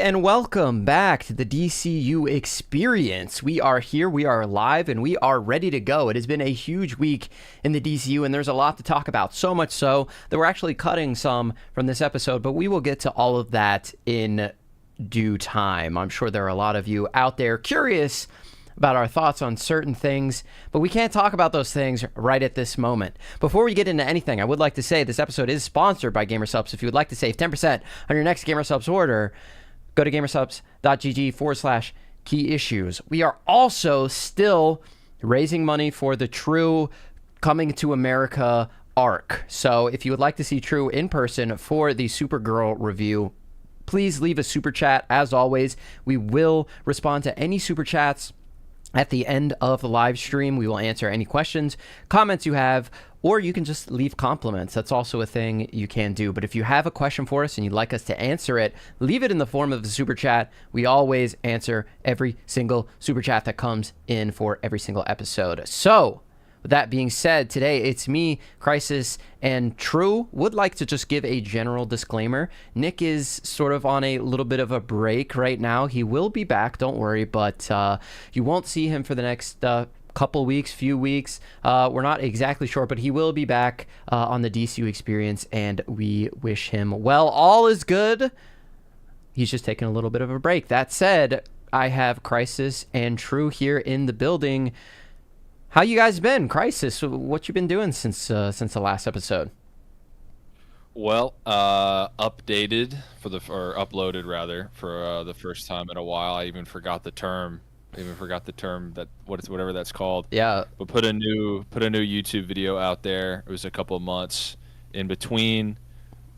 And welcome back to the DCU Experience. We are here, we are live, and we are ready to go. It has been a huge week in the DCU, and there's a lot to talk about. So much so that we're actually cutting some from this episode, but we will get to all of that in due time. I'm sure there are a lot of you out there curious about our thoughts on certain things, but we can't talk about those things right at this moment. Before we get into anything, I would like to say this episode is sponsored by GamerSupps. If you would like to save 10% on your next GamerSupps order, go to gamersupps.gg/key issues. We are also still raising money for the True Coming to America arc. So if you would like to see True in person for the Supergirl review, please leave a super chat. As always, we will respond to any super chats at the end of the live stream. We will answer any questions, comments you have, or you can just leave compliments. That's also a thing you can do. But if you have a question for us and you'd like us to answer it, leave it in the form of a super chat. We always answer every single super chat that comes in for every single episode. So with that being said, today it's me, Crisis, and True. Would like to just give a general disclaimer. Nick is sort of on a little bit of a break right now. He will be back, don't worry, but you won't see him for the next few weeks. We're not exactly sure, but he will be back on the DCU Experience, and we wish him well. All is good. He's just taking a little bit of a break. That said, I have Crisis and True here in the building. How you guys been? Crisis, what you been doing since the last episode? Well, updated or uploaded rather for the first time in a while. I even forgot the term. That whatever that's called. Yeah. But put a new YouTube video out there. It was a couple of months in between.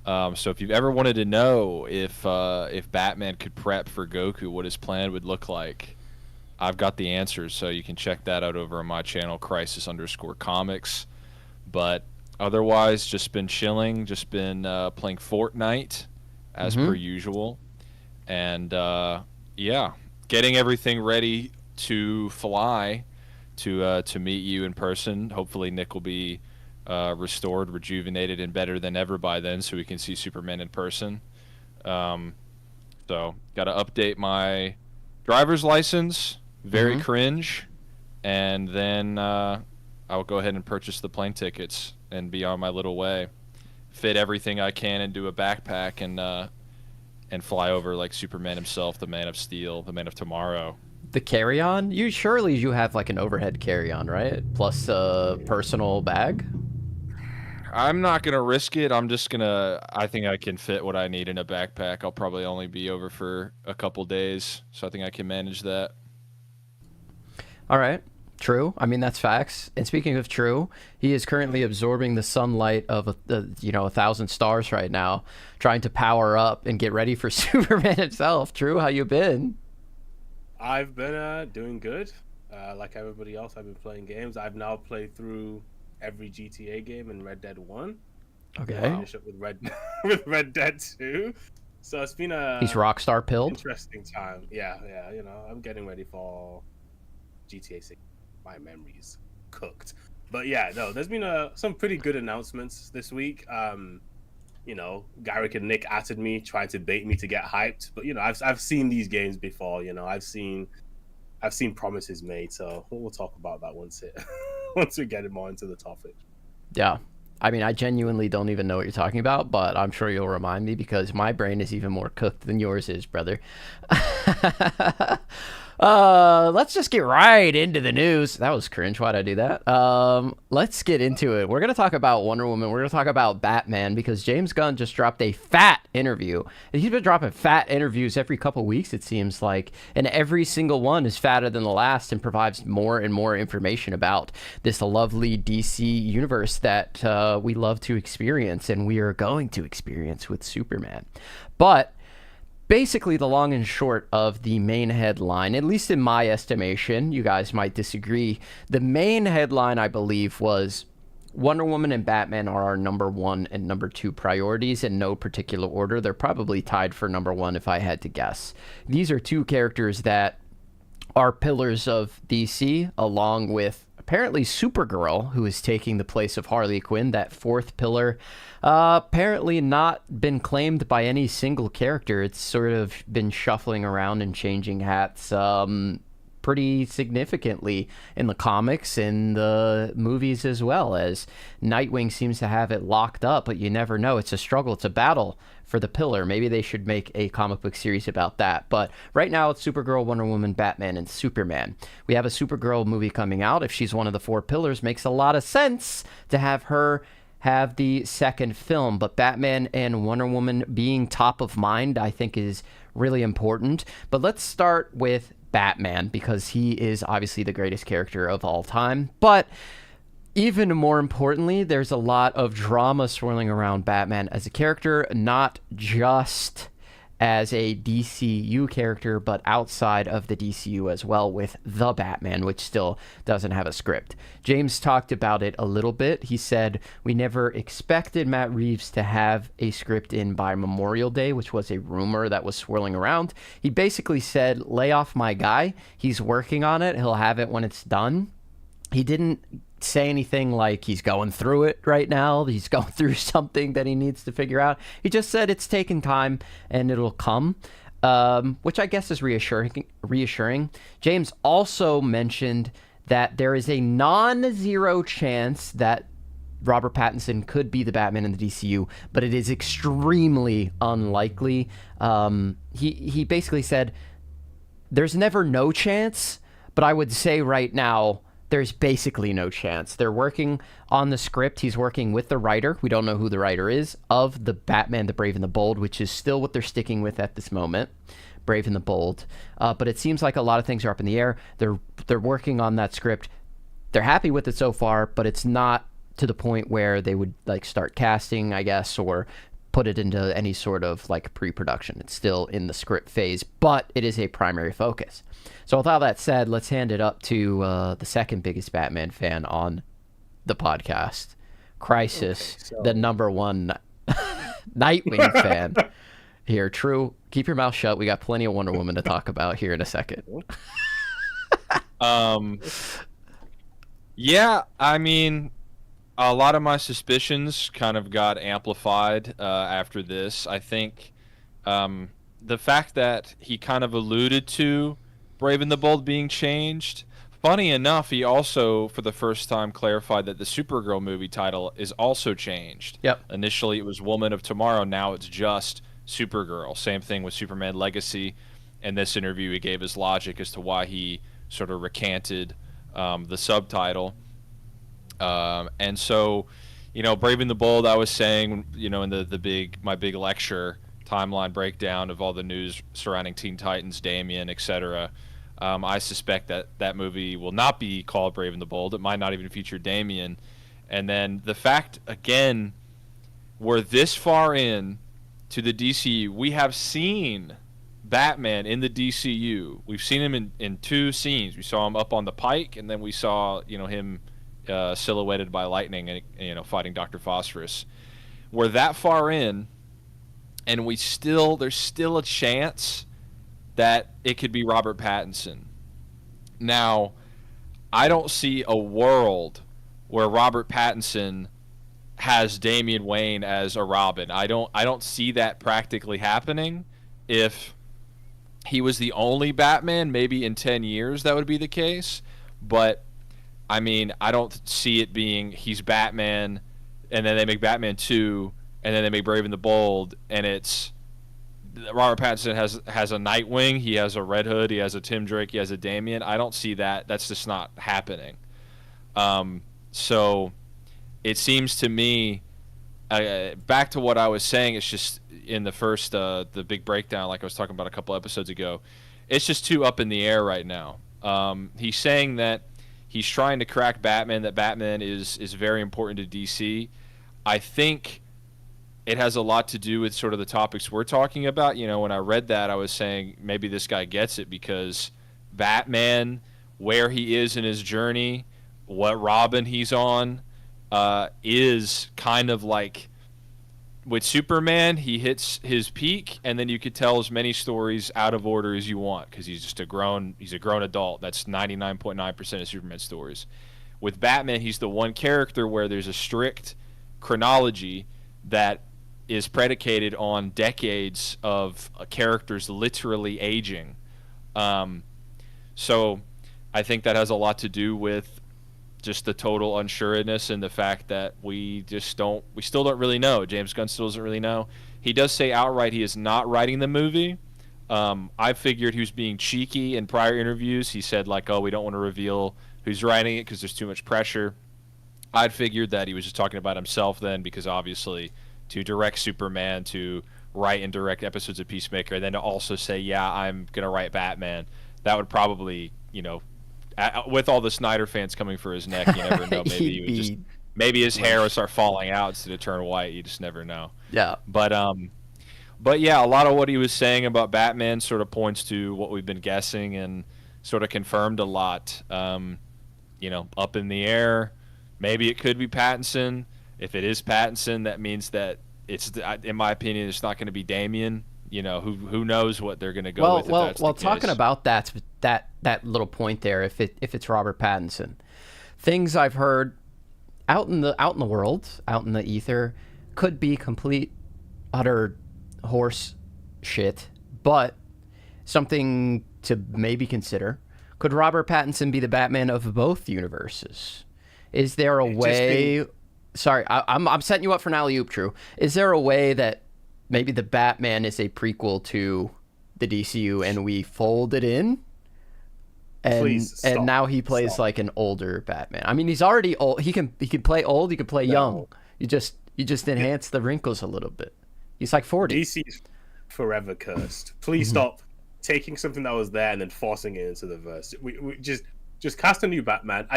So if you've ever wanted to know if Batman could prep for Goku, what his plan would look like, I've got the answers, so you can check that out over on my channel, Crisis_Comics. But otherwise, just been chilling, just been playing Fortnite as per usual, and yeah, getting everything ready to fly to meet you in person. Hopefully, Nick will be restored, rejuvenated, and better than ever by then, so we can see Superman in person. So, got to update my driver's license. Very cringe, and then I'll go ahead and purchase the plane tickets and be on my little way. Fit everything I can into a backpack and fly over like Superman himself, the Man of Steel, the Man of Tomorrow. The carry-on? You have like an overhead carry-on, right? Plus a personal bag? I'm not gonna risk it. I think I can fit what I need in a backpack. I'll probably only be over for a couple days, so I think I can manage that. All right. True. I mean, that's facts. And speaking of True, he is currently absorbing the sunlight of 1,000 stars right now, trying to power up and get ready for Superman himself. True, how you been? I've been doing good. Like everybody else, I've been playing games. I've now played through every GTA game in Red Dead 1. Okay. Finish up with Red Dead 2. So it's been He's Rockstar pilled. Interesting time. Yeah. I'm getting ready for GTA 6. My memory's cooked. But yeah, no, there's been some pretty good announcements this week. Garrick and Nick atted me, tried to bait me to get hyped. But I've seen these games before. I've seen promises made. So we'll talk about that once we get more into the topic. Yeah. I mean, I genuinely don't even know what you're talking about, but I'm sure you'll remind me because my brain is even more cooked than yours is, brother. Let's just get right into the news. That was cringe. Why'd I do that? Let's get into it. We're going to talk about Wonder Woman. We're going to talk about Batman because James Gunn just dropped a fat interview. And he's been dropping fat interviews every couple weeks, it seems like. And every single one is fatter than the last and provides more and more information about this lovely DC universe that we love to experience and we are going to experience with Superman. But basically, the long and short of the main headline, at least in my estimation, you guys might disagree, the main headline, I believe, was Wonder Woman and Batman are our number 1 and number 2 priorities in no particular order. They're probably tied for number 1 if I had to guess. These are two characters that are pillars of DC, along with Apparently, Supergirl, who is taking the place of Harley Quinn, that fourth pillar, apparently not been claimed by any single character. It's sort of been shuffling around and changing hats pretty significantly in the comics, in the movies as well, as Nightwing seems to have it locked up, but you never know. It's a struggle. It's a battle for the pillar. Maybe they should make a comic book series about that. But right now it's Supergirl, Wonder Woman, Batman, and Superman. We have a Supergirl movie coming out. If she's one of the four pillars, makes a lot of sense to have her have the second film. But Batman and Wonder Woman being top of mind, I think, is really important. But let's start with Batman, because he is obviously the greatest character of all time. But even more importantly, there's a lot of drama swirling around Batman as a character, not just as a DCU character, but outside of the DCU as well, with The Batman, which still doesn't have a script. James talked about it a little bit. He said, we never expected Matt Reeves to have a script in by Memorial Day, which was a rumor that was swirling around. He basically said, lay off my guy. He's working on it. He'll have it when it's done. He didn't say anything like he's going through it right now. He's going through something that he needs to figure out. He just said it's taking time and it'll come, which I guess is reassuring. James also mentioned that there is a non-zero chance that Robert Pattinson could be the Batman in the DCU, but it is extremely unlikely. He basically said there's never no chance, but I would say right now there's basically no chance. They're working on the script. He's working with the writer. We don't know who the writer is of the Batman, the Brave and the Bold, which is still what they're sticking with at this moment. Brave and the Bold. But it seems like a lot of things are up in the air. They're working on that script. They're happy with it so far, but it's not to the point where they would like start casting, I guess, or put it into any sort of like pre-production. It's still in the script phase, but it is a primary focus. So with all that said, let's hand it up to the second biggest Batman fan on the podcast, Crisis, the number one Nightwing fan here. True, keep your mouth shut. We got plenty of Wonder Woman to talk about here in a second. Yeah, I mean, a lot of my suspicions kind of got amplified after this. I think the fact that he kind of alluded to Brave and the Bold being changed. Funny enough, he also, for the first time, clarified that the Supergirl movie title is also changed. Yep. Initially, it was Woman of Tomorrow. Now it's just Supergirl. Same thing with Superman Legacy. In this interview, he gave his logic as to why he sort of recanted the subtitle. And so, you know, Brave and the Bold, I was saying, you know, in my big lecture timeline breakdown of all the news surrounding Teen Titans, Damian, etc. I suspect that movie will not be called Brave and the Bold. It might not even feature Damian. And then the fact, again, we're this far in to the DCU. We have seen Batman in the DCU. We've seen him in two scenes. We saw him up on the pike, and then we saw, you know, him silhouetted by lightning and, you know, fighting Dr. Phosphorus. We're that far in, and there's still a chance that it could be Robert Pattinson. Now, I don't see a world where Robert Pattinson has Damian Wayne as a Robin. I don't see that practically happening. If he was the only Batman, maybe in 10 years that would be the case. But, I mean, I don't see it being he's Batman, and then they make Batman 2, and then they make Brave and the Bold, and it's Robert Pattinson has a Nightwing, he has a Red Hood, he has a Tim Drake, he has a Damian. I don't see that. That's just not happening. So it seems to me, back to what I was saying, it's just in the first, the big breakdown, like I was talking about a couple episodes ago, it's just too up in the air right now. He's saying that he's trying to crack Batman, that Batman is very important to DC. I think it has a lot to do with sort of the topics we're talking about. You know, when I read that, I was saying maybe this guy gets it because Batman, where he is in his journey, what Robin he's on, is kind of like with Superman, he hits his peak, and then you could tell as many stories out of order as you want because he's a grown adult. That's 99.9% of Superman stories. with Batman, he's the one character where there's a strict chronology that is predicated on decades of characters literally aging. So I think that has a lot to do with just the total unsureness and the fact that we still don't really know. James Gunn still doesn't really know. He does say outright he is not writing the movie. I figured he was being cheeky in prior interviews. He said like, "Oh, we don't want to reveal who's writing it because there's too much pressure." I'd figured that he was just talking about himself then, because obviously to direct Superman, to write and direct episodes of Peacemaker, and then to also say, "Yeah, I'm gonna write Batman," that would probably, with all the Snyder fans coming for his neck, you never know. Maybe he would just, maybe his hair would start falling out instead of turn white. You just never know. Yeah. But yeah, a lot of what he was saying about Batman sort of points to what we've been guessing and sort of confirmed a lot. Up in the air. Maybe it could be Pattinson. If it is Pattinson, that means that it's, in my opinion, it's not going to be Damian. Who knows what they're going to go with. Well, talking about that little point there, if it's Robert Pattinson, things I've heard out in the world, out in the ether, could be complete, utter horse shit, but something to maybe consider. Could Robert Pattinson be the Batman of both universes? Is there a way? Sorry, I'm setting you up for an alley-oop, True. Is there a way that maybe the Batman is a prequel to the DCU and we fold it in? And now he plays like an older Batman. I mean, he's already old. He can play old. He can play young. You just enhance the wrinkles a little bit. He's like 40. DC's forever cursed. Please stop taking something that was there and then forcing it into the verse. We just cast a new Batman.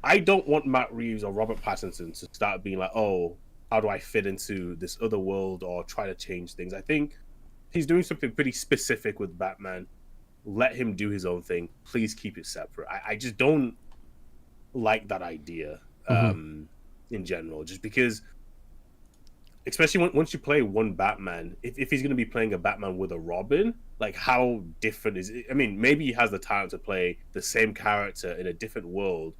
I don't want Matt Reeves or Robert Pattinson to start being like, oh, how do I fit into this other world or try to change things. I think he's doing something pretty specific with Batman. Let him do his own thing. Please keep it separate. I just don't like that idea in general, just because, especially once you play one Batman, if he's going to be playing a Batman with a Robin, like how different is it? I mean, maybe he has the talent to play the same character in a different world,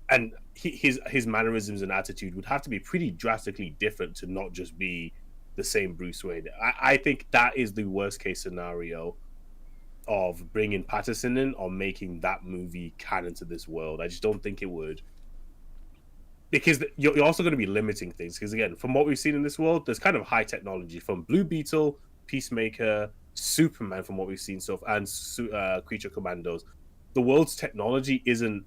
and his mannerisms and attitude would have to be pretty drastically different to not just be the same Bruce Wayne. I think that is the worst case scenario of bringing Patterson in or making that movie canon to this world. I just don't think it would. Because you're also going to be limiting things. Because again, from what we've seen in this world, there's kind of high technology from Blue Beetle, Peacemaker, Superman, from what we've seen so far, and Creature Commandos. The world's technology isn't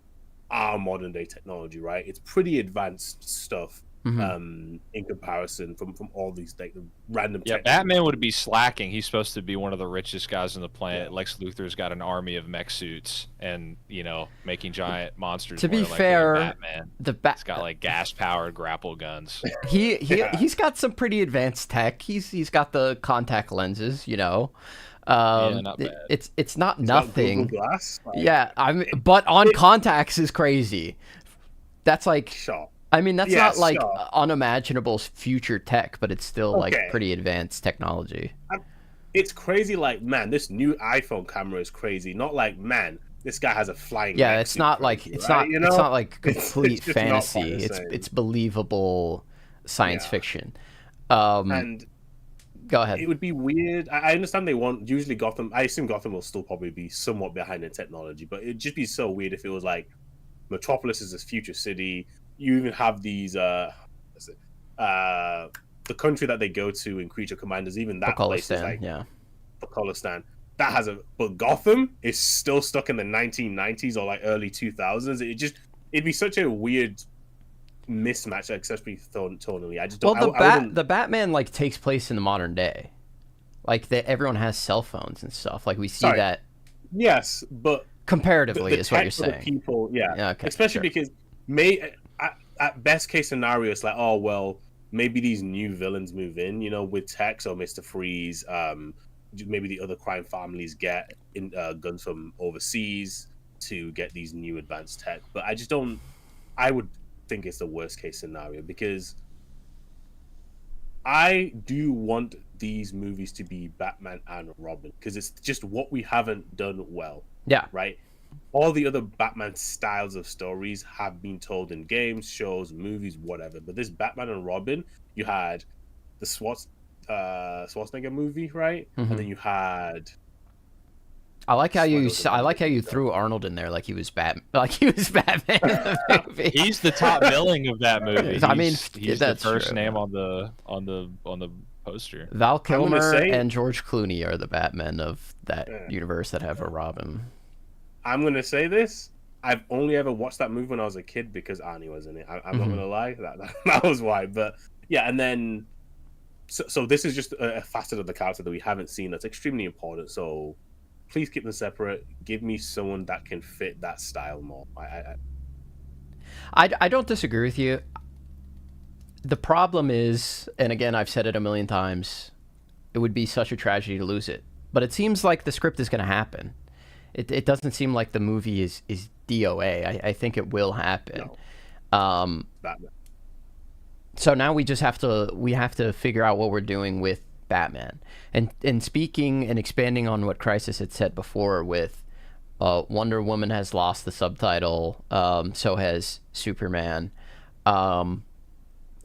our modern day technology, right? It's pretty advanced stuff in comparison from all these like random. Yeah, Batman would be slacking. He's supposed to be one of the richest guys on the planet. Yeah. Lex Luthor's got an army of mech suits and making giant monsters. To be fair, Batman, he's got like gas powered grapple guns. He's got some pretty advanced tech. He's got the contact lenses, Not bad. It's not nothing. Glass? Yeah, but on contacts is crazy. That's like, sure. I mean, that's not like unimaginable future tech, but it's still like pretty advanced technology. It's crazy. Like, man, this new iPhone camera is crazy. Not like, man, this guy has a flying. Yeah, it's not like it's not like complete fantasy. It's believable science fiction. And go ahead. It would be weird. I understand they want usually Gotham. I assume Gotham will still probably be somewhat behind in technology, but it'd just be so weird if it was like Metropolis is this future city. You even have these the country that they go to in Creature Commanders, even that place is like Pakistan. That has but Gotham is still stuck in the 1990s or like early 2000s. It'd be such a weird mismatch, especially tonally. I just don't. Well, the Batman like takes place in the modern day, like everyone has cell phones and stuff. Like we see that. Yes, but comparatively, the is what you're saying. People, okay, especially because at best case scenario, it's like, oh well, maybe these new villains move in, with Tex or Mr. Freeze. Maybe the other crime families get in guns from overseas to get these new advanced tech. But I just don't. I would think it's the worst case scenario because I do want these movies to be Batman and Robin because it's just what we haven't done well. Yeah. Right. all the other Batman styles of stories have been told in games, shows, movies, whatever. But this Batman and Robin, you had the Schwarzenegger movie, right? Mhm. And then you had. I like how you What I like how you threw Arnold in there like he was Batman in the movie. He's the top billing of that movie. I mean, he's that's the first true. name on the poster. Val Kilmer say- and George Clooney are the Batmen of that Yeah. universe that have a Robin. I'm gonna say this. I've only ever watched that movie when I was a kid because Arnie was in it. I'm not Mhm. gonna lie, that was why. But yeah, and then so this is just a facet of the character that we haven't seen that's extremely important. So please keep them separate. Give me someone that can fit that style more. I don't disagree with you. The problem is, and again, I've said it a million times, it would be such a tragedy to lose it. But it seems like the script is going to happen. It doesn't seem like the movie is DOA. I think it will happen. No. So now we just have to figure out what we're doing with Batman. And speaking and expanding on what Crisis had said before with Wonder Woman has lost the subtitle, so has Superman.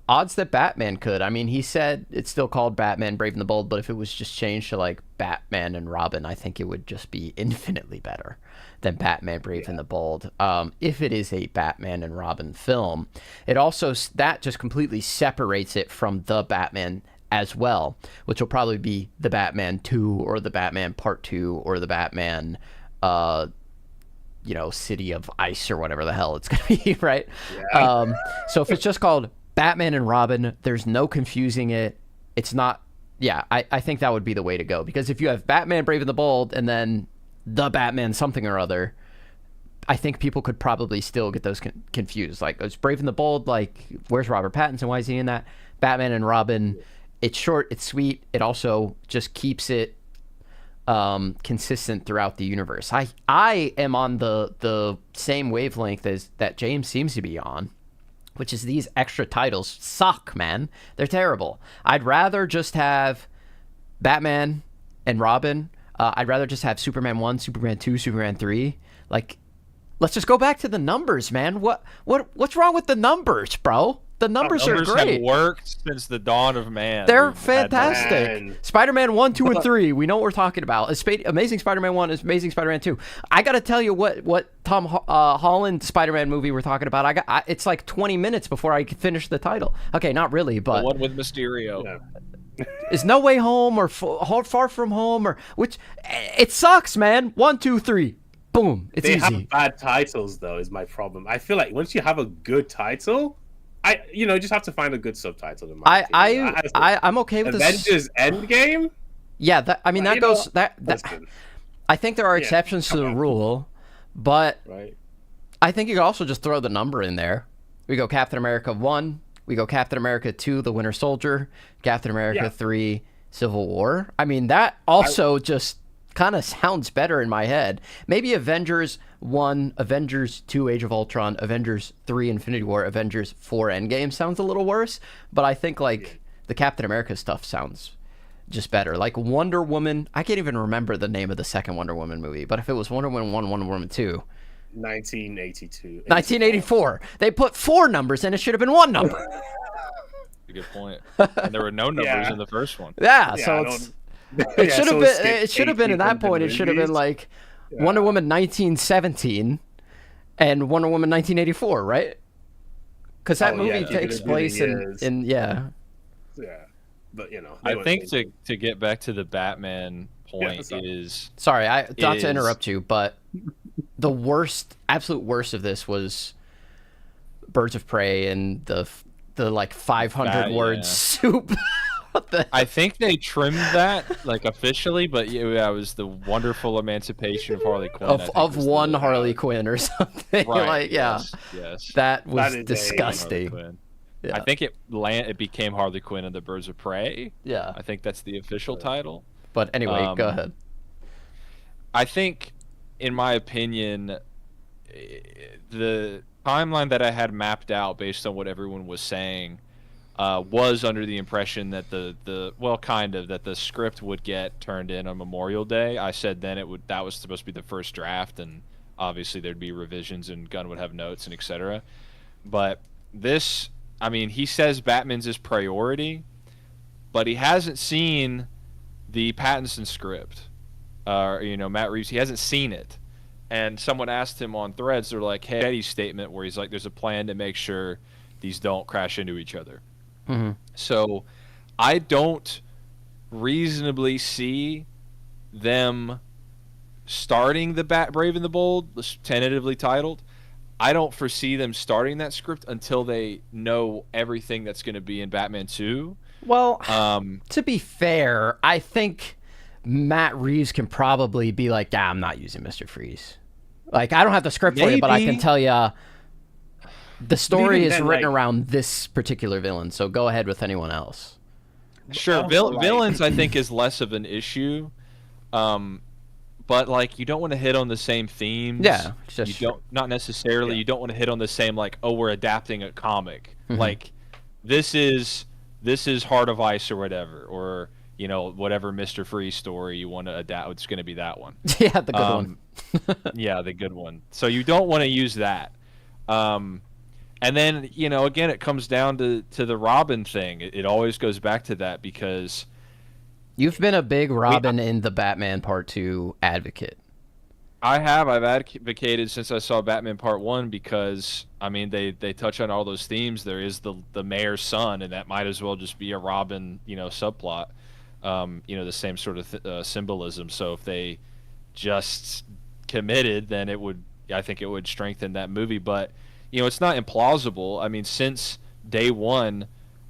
Odds that Batman could. I mean, he said it's still called Batman Brave and the Bold, but if it was just changed to like Batman and Robin, I think it would just be infinitely better than Batman Brave and the Bold. If it is a Batman and Robin film, it also, that just completely separates it from the Batman as well, which will probably be the Batman 2 or the Batman Part 2 or the Batman City of Ice or whatever the hell it's going to be, right? Yeah. So if it's just called Batman and Robin, there's no confusing it. It's not, I think that would be the way to go. Because if you have Batman Brave and the Bold and then the Batman something or other, I think people could probably still get those confused. Like, it's Brave and the Bold, like, where's Robert Pattinson? Why is he in that? Batman and Robin, it's short, it's sweet. It also just keeps it consistent throughout the universe. I am on the same wavelength as that James seems to be on, which is these extra titles suck, man. They're terrible. I'd rather just have Batman and Robin. I'd rather just have Superman 1, Superman 2, Superman 3. Like, let's just go back to the numbers, man. What's wrong with the numbers, bro? The numbers are great. Have worked since the dawn of man. They're We've had fantastic. Man. Spider-Man 1, 2, and 3. We know what we're talking about. Amazing Spider-Man 1 is Amazing Spider-Man 2. I got to tell you what Tom Holland Spider-Man movie we're talking about. It's like 20 minutes before I could finish the title. Okay, not really, the but one with Mysterio. Yeah. is No Way Home or Far From Home or which? It sucks, man. 1, 2, 3. Boom. It's They easy. have bad titles though, is my problem. I feel like once you have a good title, just have to find a good subtitle. In my opinion. I'm okay with Avengers Endgame. Yeah, that goes. Listen, I think there are Yeah, exceptions to come the on. rule, but right? I think you could also just throw the number in there. We go Captain America 1, we go Captain America 2, The Winter Soldier, Captain America Yeah. 3, Civil War. I mean, that also just kind of sounds better in my head. Maybe Avengers 1, Avengers 2, Age of Ultron, Avengers 3, Infinity War, Avengers 4, Endgame sounds a little worse, but I think the Captain America stuff sounds just better. Like Wonder Woman, I can't even remember the name of the second Wonder Woman movie, but if it was Wonder Woman 1, Wonder Woman 2, 1982. 1984. They put 4 numbers and it should have been 1 number. A good point. And there were no numbers Yeah. in the first one. Yeah, Yeah, so I it's, don't- it Yeah, should have so been. skip It should have been at that 1800 point. It should have been movies. like Wonder Woman 1917 and Wonder Woman 1984, right? Because that Oh, movie yeah, takes the place years. in Yeah, but I think to get back to the Batman point that's all. is Sorry, not is- to interrupt you, but the worst, absolute worst of this was Birds of Prey and the like 500 word yeah. soup. What the? I think they trimmed that like officially, but yeah, it was the wonderful emancipation of Harley Quinn. I think Of was one the- Harley Quinn or something. Right, Like, yeah, yes. that was That is a- Harley disgusting. Quinn. Yeah. I think it became Harley Quinn and the Birds of Prey. Yeah, I think that's the official title. but anyway, go Um, ahead. I think, in my opinion, the timeline that I had mapped out based on what everyone was saying was under the impression that that the script would get turned in on Memorial Day. I said then that was supposed to be the first draft, and obviously there'd be revisions and Gunn would have notes and etc. But this, I mean, he says Batman's his priority, but he hasn't seen the Pattinson script. Matt Reeves, he hasn't seen it. And someone asked him on Threads, they're like, hey, Eddie's statement where he's like, there's a plan to make sure these don't crash into each other. Mm-hmm. So I don't reasonably see them starting the Brave and the Bold, tentatively titled. I don't foresee them starting that script until they know everything that's going to be in Batman 2. Well, to be fair, I think Matt Reeves can probably be like, yeah, I'm not using Mr. Freeze. Like, I don't have the script for you, but I can tell you the story is written around this particular villain, so go ahead with anyone else. Sure, villains I think is less of an issue, but like you don't want to hit on the same themes. Yeah, not necessarily. Yeah. You don't want to hit on the same like, oh, we're adapting a comic. Mm-hmm. Like this is Heart of Ice or whatever, or whatever Mr. Freeze story you want to adapt. It's going to be that one. Yeah, the good one. Yeah, the good one. So you don't want to use that. And then, again, it comes down to the Robin thing. It always goes back to that because... You've been a big Robin in the Batman Part 2 advocate. I have. I've advocated since I saw Batman Part 1 because, I mean, they touch on all those themes. There is the mayor's son, and that might as well just be a Robin, subplot. The same sort of symbolism. So if they just committed, then I think it would strengthen that movie. But... it's not implausible. I mean, since day one,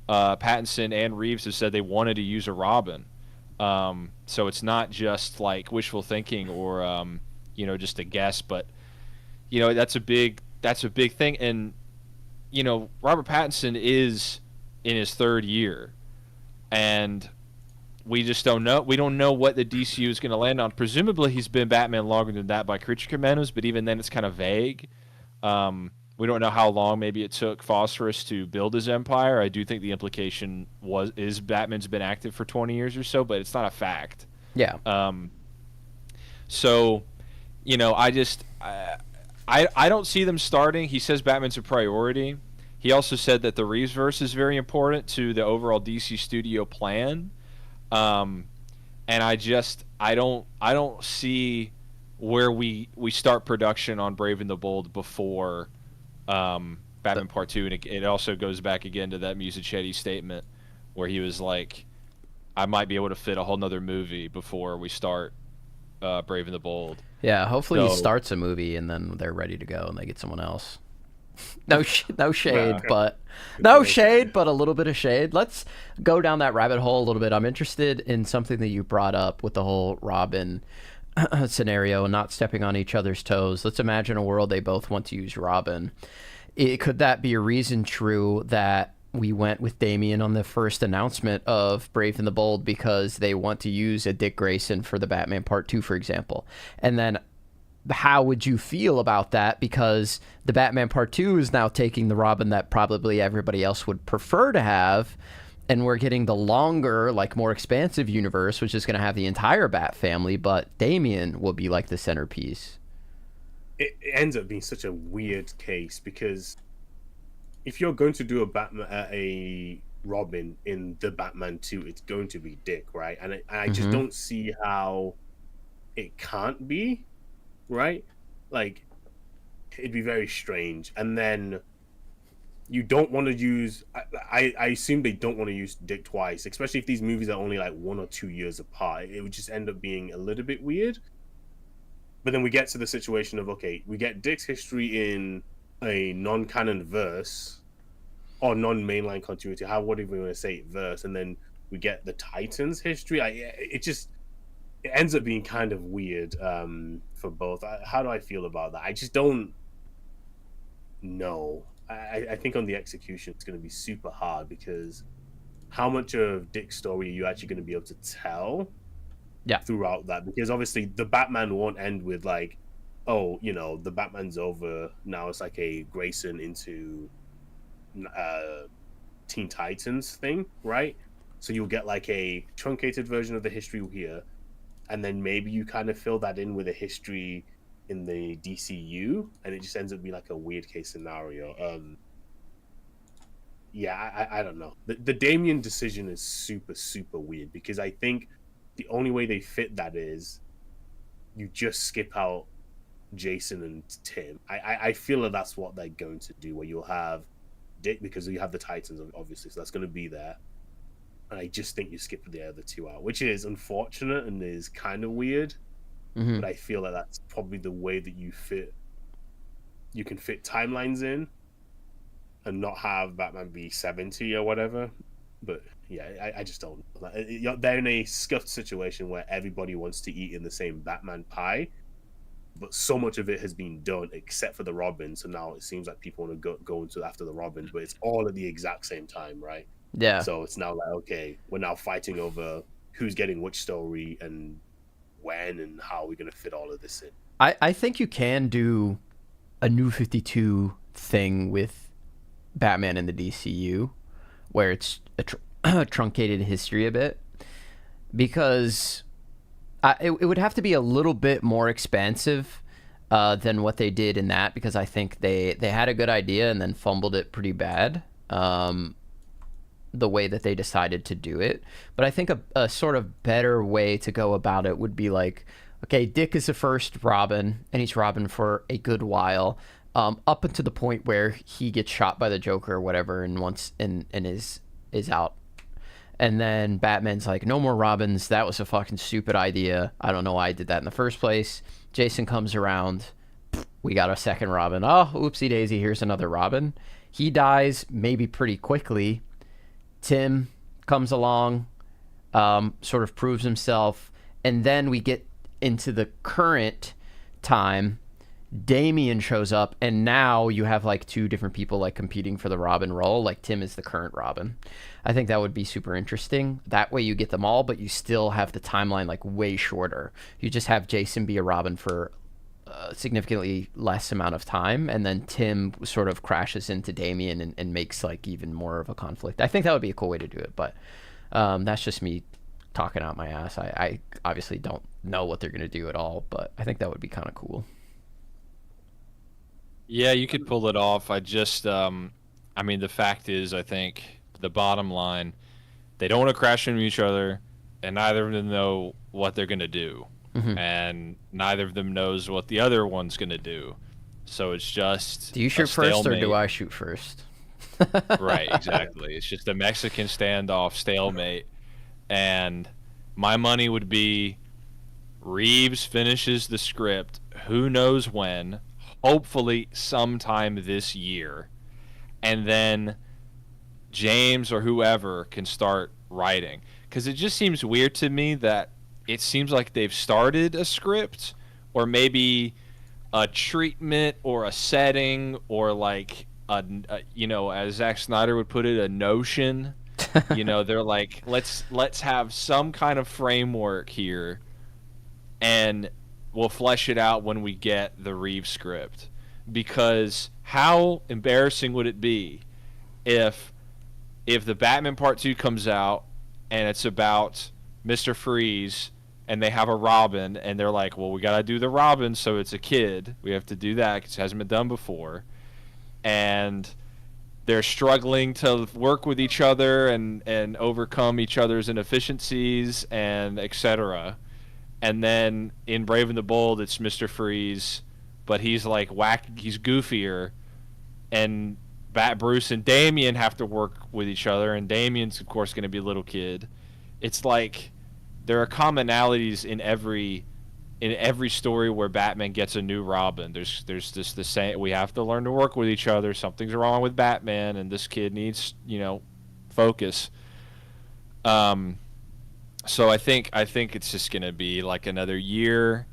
Pattinson and Reeves have said they wanted to use a Robin. So it's not just like wishful thinking or, just a guess. But, that's a big thing. And, Robert Pattinson is in his third year. And we just don't know. We don't know what the DCU is going to land on. Presumably he's been Batman longer than that by Creature Commandos, but even then it's kind of vague. We don't know how long maybe it took Phosphorus to build his empire. I do think the implication is Batman's been active for 20 years or so, but it's not a fact. Yeah. So, I don't see them starting. He says Batman's a priority. He also said that the Reeveverse is very important to the overall DC studio plan. And I don't see where we start production on Brave and the Bold before Batman Part 2, and it also goes back again to that Musacheti statement where he was like, I might be able to fit a whole nother movie before we start Brave and the Bold. Yeah, hopefully he starts a movie and then they're ready to go and they get someone else. No shade, but a little bit of shade. Let's go down that rabbit hole a little bit. I'm interested in something that you brought up with the whole Robin scenario and not stepping on each other's toes. Let's imagine a world they both want to use Robin. Could that be a reason, True, that we went with Damian on the first announcement of Brave and the Bold because they want to use a Dick Grayson for the Batman Part 2, for example? And then how would you feel about that? Because the Batman Part 2 is now taking the Robin that probably everybody else would prefer to have, and we're getting the longer, like more expansive universe, which is going to have the entire Bat family, but Damian will be like the centerpiece. It ends up being such a weird case because if you're going to do a Robin in the Batman 2, it's going to be Dick, right? And I just don't see how it can't be, right? Like, it'd be very strange. And then you don't want to use... I assume they don't want to use Dick twice, especially if these movies are only like 1 or 2 years apart. It would just end up being a little bit weird. But then we get to the situation of, okay, we get Dick's history in a non-canon verse or non-mainline continuity, whatever you want to say it, verse, and then we get the Titans history. It ends up being kind of weird for both. How do I feel about that? I just don't know. I think on the execution, it's going to be super hard because how much of Dick's story are you actually going to be able to tell throughout that? Because obviously the Batman won't end with like, oh, the Batman's over. Now it's like a Grayson into Teen Titans thing, right? So you'll get like a truncated version of the history here, and then maybe you kind of fill that in with a history in the DCU, and it just ends up being like a weird case scenario. Yeah, I don't know. The Damien decision is super, super weird, because I think the only way they fit that is you just skip out Jason and Tim. I feel that that's what they're going to do, where you'll have Dick, because you have the Titans, obviously, so that's going to be there. And I just think you skip the other two out, which is unfortunate and is kind of weird. But I feel like that's probably the way that you can fit timelines in and not have Batman be 70 or whatever. But yeah, I just don't know. They're in a scuffed situation where everybody wants to eat in the same Batman pie, but so much of it has been done except for the Robin. So now it seems like people want to go into after the Robins, but it's all at the exact same time, right? Yeah. So it's now like, okay, we're now fighting over who's getting which story and when and how we're going to fit all of this in. I think you can do a New 52 thing with Batman in the DCU, where it's a truncated history a bit, because it would have to be a little bit more expansive than what they did in that, because I think they had a good idea and then fumbled it pretty bad, the way that they decided to do it. But I think a sort of better way to go about it would be like, okay, Dick is the first Robin, and he's Robin for a good while, up until the point where he gets shot by the Joker or whatever, and is out. And then Batman's like, no more Robins. That was a fucking stupid idea. I don't know why I did that in the first place. Jason comes around. We got a second Robin. Oh, oopsie daisy. Here's another Robin. He dies maybe pretty quickly. Tim comes along, sort of proves himself. And then we get into the current time. Damian shows up, and now you have like two different people like competing for the Robin role. Like Tim is the current Robin. I think that would be super interesting. That way you get them all, but you still have the timeline like way shorter. You just have Jason be a Robin for a significantly less amount of time, and then Tim sort of crashes into Damian and makes like even more of a conflict. I think that would be a cool way to do it, but that's just me talking out my ass. I obviously don't know what they're going to do at all, but I think that would be kind of cool. Yeah, you could pull it off. I just, I mean, the fact is, I think the bottom line, they don't want to crash into each other, and neither of them know what they're going to do. And neither of them knows what the other one's going to do. So it's just do you shoot first or do I shoot first? Right, exactly. It's just a Mexican standoff stalemate. And my money would be Reeves finishes the script, who knows when, hopefully sometime this year, and then James or whoever can start writing. Because it just seems weird to me that it seems like they've started a script, or maybe a treatment or a setting, or like a you know, as Zack Snyder would put it, a notion. You know, they're like, let's have some kind of framework here, and we'll flesh it out when we get the Reeves script. Because how embarrassing would it be if the Batman Part 2 comes out and it's about Mr. Freeze and they have a Robin and they're like, well, we got to do the Robin, so it's a kid. We have to do that because it hasn't been done before. And they're struggling to work with each other and overcome each other's inefficiencies and etc. And then in Brave and the Bold, it's Mr. Freeze, but he's like he's goofier, and Bruce and Damian have to work with each other, and Damian's of course going to be a little kid. It's like there are commonalities in every story where Batman gets a new Robin. There's just the same. We have to learn to work with each other. Something's wrong with Batman, and this kid needs, you know, focus. So I think it's just gonna be like another year,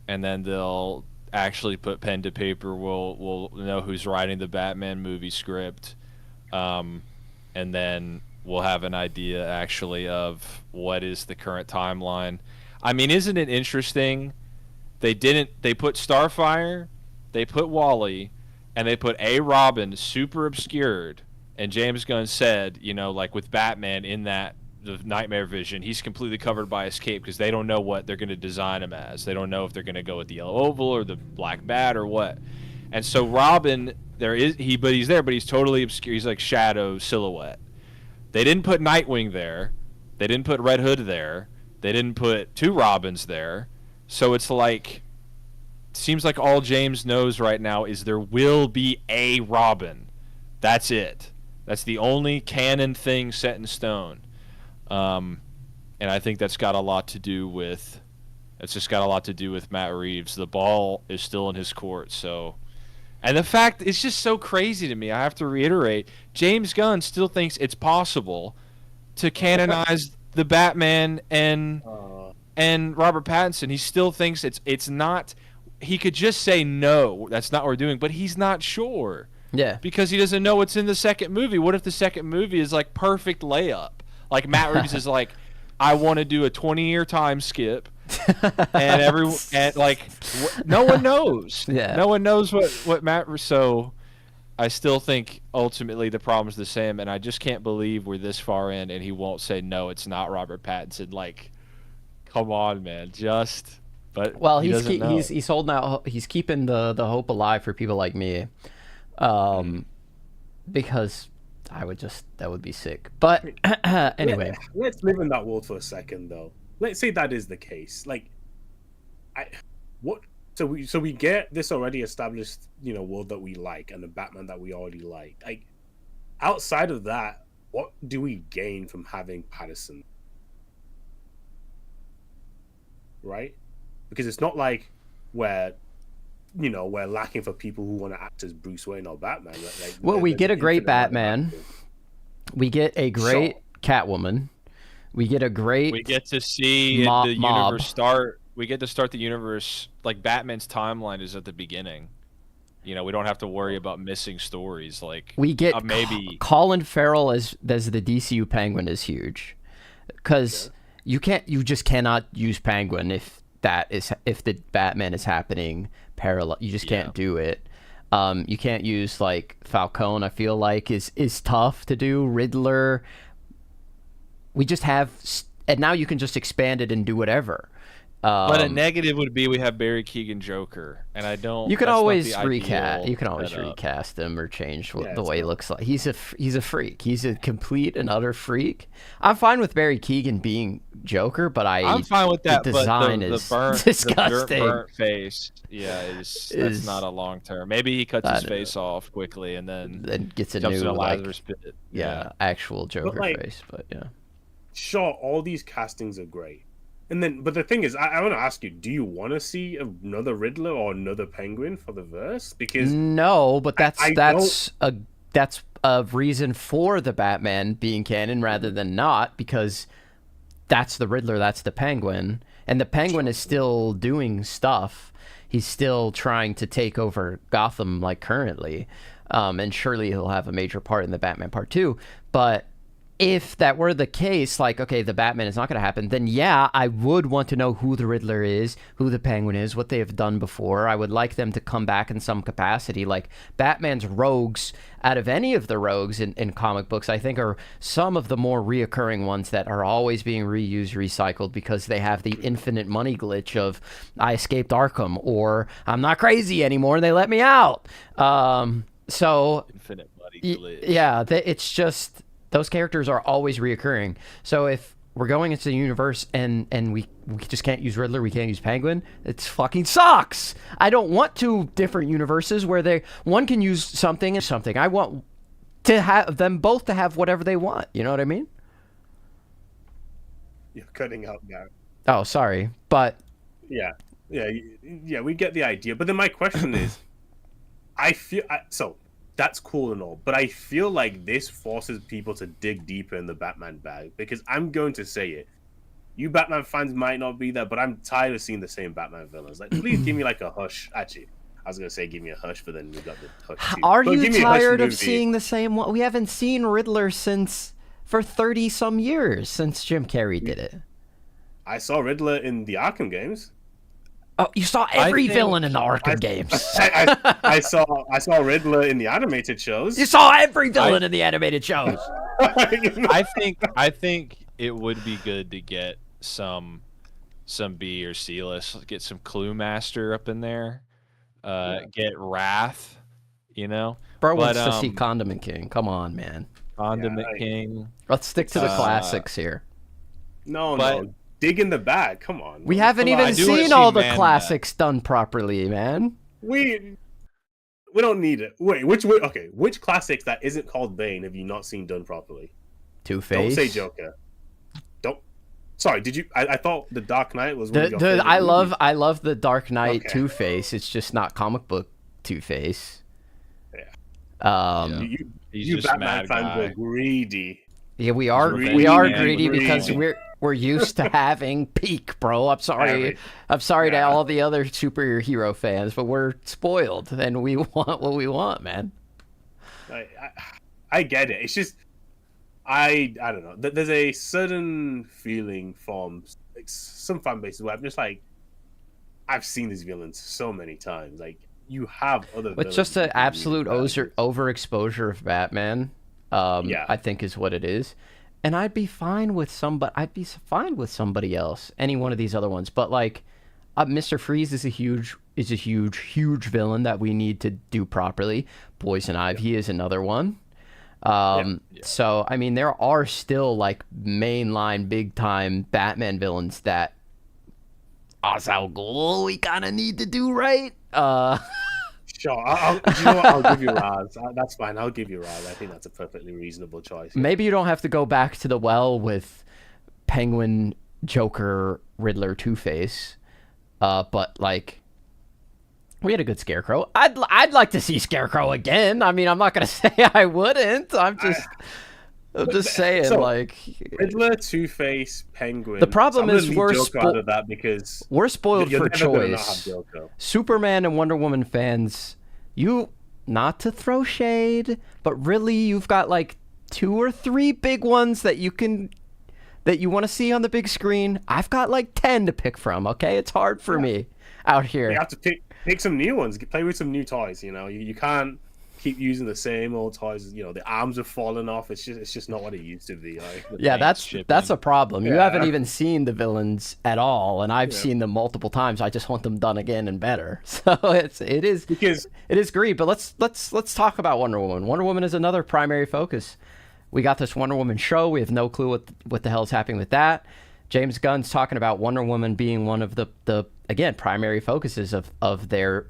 and then they'll actually put pen to paper. We'll know who's writing the Batman movie script, and then we'll have an idea actually of what is the current timeline. I mean, isn't it interesting? They put Starfire, they put Wally, and they put a Robin super obscured. And James Gunn said, you know, like with Batman in that the Nightmare Vision, he's completely covered by his cape because they don't know what they're going to design him as. They don't know if they're going to go with the yellow oval or the black bat or what. And so Robin, but he's there, but he's totally obscure. He's like shadow silhouette. They didn't put Nightwing there. They didn't put Red Hood there. They didn't put two Robins there. So it's like, seems like all James knows right now is there will be a Robin. That's it. That's the only canon thing set in stone. And I think that's got a lot to do with, Matt Reeves. The ball is still in his court. So, and the fact, it's just so crazy to me. I have to reiterate, James Gunn still thinks it's possible to canonize the Batman and Robert Pattinson. He still thinks it's not. He could just say no, that's not what we're doing, but he's not sure. Yeah. Because he doesn't know what's in the second movie. What if the second movie is like perfect layup? Like Matt Reeves is like, I want to do a 20-year time skip, and no one knows. Yeah. No one knows what Matt. So I still think ultimately the problem's the same, and I just can't believe we're this far in and he won't say no. It's not Robert Pattinson. Like, come on, man. But well, he doesn't know. he's holding out. He's keeping the hope alive for people like me, because that would be sick. But anyway, let's live in that world for a second, though. Let's say that is the case. Like, So we get this already established, world that we like and the Batman that we already like. Like, outside of that, what do we gain from having Pattinson? Right? Because it's not like we're lacking for people who want to act as Bruce Wayne or Batman. Well, we get a great Batman. We get a great Catwoman. We get a great. We get to see the universe start. We get to start the universe. Like, Batman's timeline is at the beginning. We don't have to worry about missing stories. Like, we get maybe Colin Farrell as the DCU Penguin is huge, because you just cannot use Penguin if the Batman is happening parallel. You just can't do it. You can't use like Falcone. I feel like is tough to do. Riddler. We just have, and now you can just expand it and do whatever. But a negative would be we have Barry Keoghan Joker, and I don't. You can always recast. You can always recast him or change the way he looks like. He's a freak. He's a complete and utter freak. I'm fine with Barry Keoghan being Joker, but I'm fine with that. The design is disgusting. The burnt face, that's not a long term. Maybe he cuts his face off quickly and then gets a jumps new in a Lazarus pit. Actual Joker face. But sure, all these castings are great. But the thing is, I want to ask you: do you want to see another Riddler or another Penguin for the verse? Because no, but that's a reason for the Batman being canon rather than not, because that's the Riddler, that's the Penguin, and the Penguin is still doing stuff. He's still trying to take over Gotham, like, currently, and surely he'll have a major part in the Batman Part 2. But if that were the case, like, okay, the Batman is not going to happen, then I would want to know who the Riddler is, who the Penguin is, what they have done before. I would like them to come back in some capacity. Like, Batman's rogues, out of any of the rogues in comic books, I think are some of the more reoccurring ones that are always being reused, recycled, because they have the infinite money glitch of, I escaped Arkham, or I'm not crazy anymore and they let me out. So infinite money glitch. It's just, those characters are always reoccurring. So if we're going into the universe and we just can't use Riddler, we can't use Penguin, it fucking sucks. I don't want two different universes where one can use something and something. I want to have them both to have whatever they want. You know what I mean? You're cutting out now. Oh, sorry. But yeah, we get the idea. But then my question is, that's cool and all, but I feel like this forces people to dig deeper in the Batman bag, because I'm going to say it. You Batman fans might not be there, but I'm tired of seeing the same Batman villains. Like, please give me like a Hush. Actually, I was going to say give me a Hush, but then you got the Hush too. Are you tired of seeing the same one? We haven't seen Riddler for 30 some years since Jim Carrey did it. I saw Riddler in the Arkham games. Oh, you saw every villain in the Arkham games. I saw Riddler in the animated shows. You saw every villain in the animated shows. I think it would be good to get some B or C list. Get some Clue Master up in there. Get Wrath. Bro But wants to see Condiment King. Come on, man. Condiment King. Let's stick to the classics here. No. Dig in the bag. Come on. We haven't even seen all the classics done properly, man. We don't need it. Wait, which classics that isn't called Bane have you not seen done properly? Two-Face. Don't say Joker. Don't. Sorry, did you? I thought The Dark Knight was one of your favorite movies. I love The Dark Knight Two-Face. It's just not comic book Two-Face. Yeah. You Batman fans are greedy. Yeah, we are greedy because we're used to having peak, bro. I'm sorry to all the other superhero fans, but we're spoiled and we want what we want, man. I get it. It's just I don't know. There's a certain feeling from some fan bases where I'm just like, I've seen these villains so many times. Like, you have other. It's just an absolute overexposure of Batman. I think is what it is, and I'd be fine with somebody else, any one of these other ones. But like, Mr. Freeze is a huge villain that we need to do properly. Poison Ivy is another one. So I mean, there are still like mainline big time Batman villains that Ra's al Ghul we kind of need to do right. Sure, you know what? I'll give you Raz. That's fine. I'll give you Raz. I think that's a perfectly reasonable choice. Yeah. Maybe you don't have to go back to the well with Penguin, Joker, Riddler, Two-Face, but like, we had a good Scarecrow. I'd like to see Scarecrow again. I mean, I'm not gonna say I wouldn't. I'm just saying, so, like, Riddler, Two-Face, Penguin. The problem is we're spoiled for choice. Superman and Wonder Woman fans, not to throw shade, but really, you've got like 2 or 3 big ones that you want to see on the big screen. I've got like 10 to pick from. Okay, it's hard for me out here. You have to pick some new ones. Play with some new toys. You can't keep using the same old toys. The arms have fallen off. It's just not what it used to be. That's a problem. You haven't even seen the villains at all, and I've seen them multiple times. I just want them done again and better. So it is great. But let's talk about Wonder Woman. Wonder Woman is another primary focus. We got this Wonder Woman show. We have no clue what the hell is happening with that. James Gunn's talking about Wonder Woman being one of the again primary focuses of their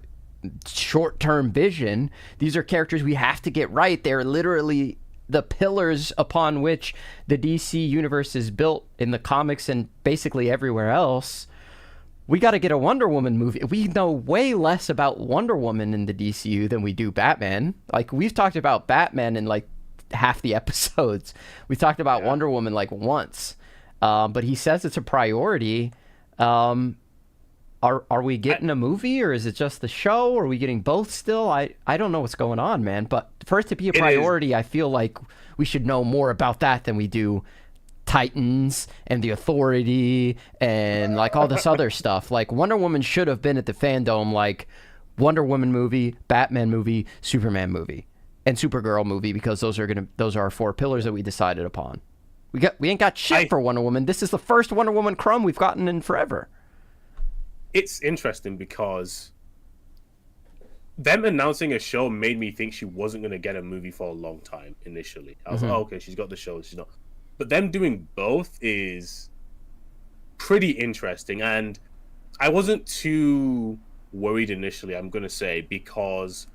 short-term vision. These are characters we have to get right. They're literally the pillars upon which the DC universe is built in the comics and basically everywhere else. We got to get a Wonder Woman movie. We know way less about Wonder Woman in the DCU than we do Batman. Like, we've talked about Batman in like half the episodes. We talked about Wonder Woman like once, but he says it's a priority. Are we getting a movie, or is it just the show? Or are we getting both still? I don't know what's going on, man. But for it to be a priority, I feel like we should know more about that than we do Titans and the Authority and like all this other stuff. Like, Wonder Woman should have been at the fandom, like Wonder Woman movie, Batman movie, Superman movie, and Supergirl movie, because those are our 4 pillars that we decided upon. We ain't got shit for Wonder Woman. This is the first Wonder Woman crumb we've gotten in forever. It's interesting because them announcing a show made me think she wasn't going to get a movie for a long time initially. I was like, okay, she's got the show, she's not. But them doing both is pretty interesting. And I wasn't too worried initially, I'm going to say, because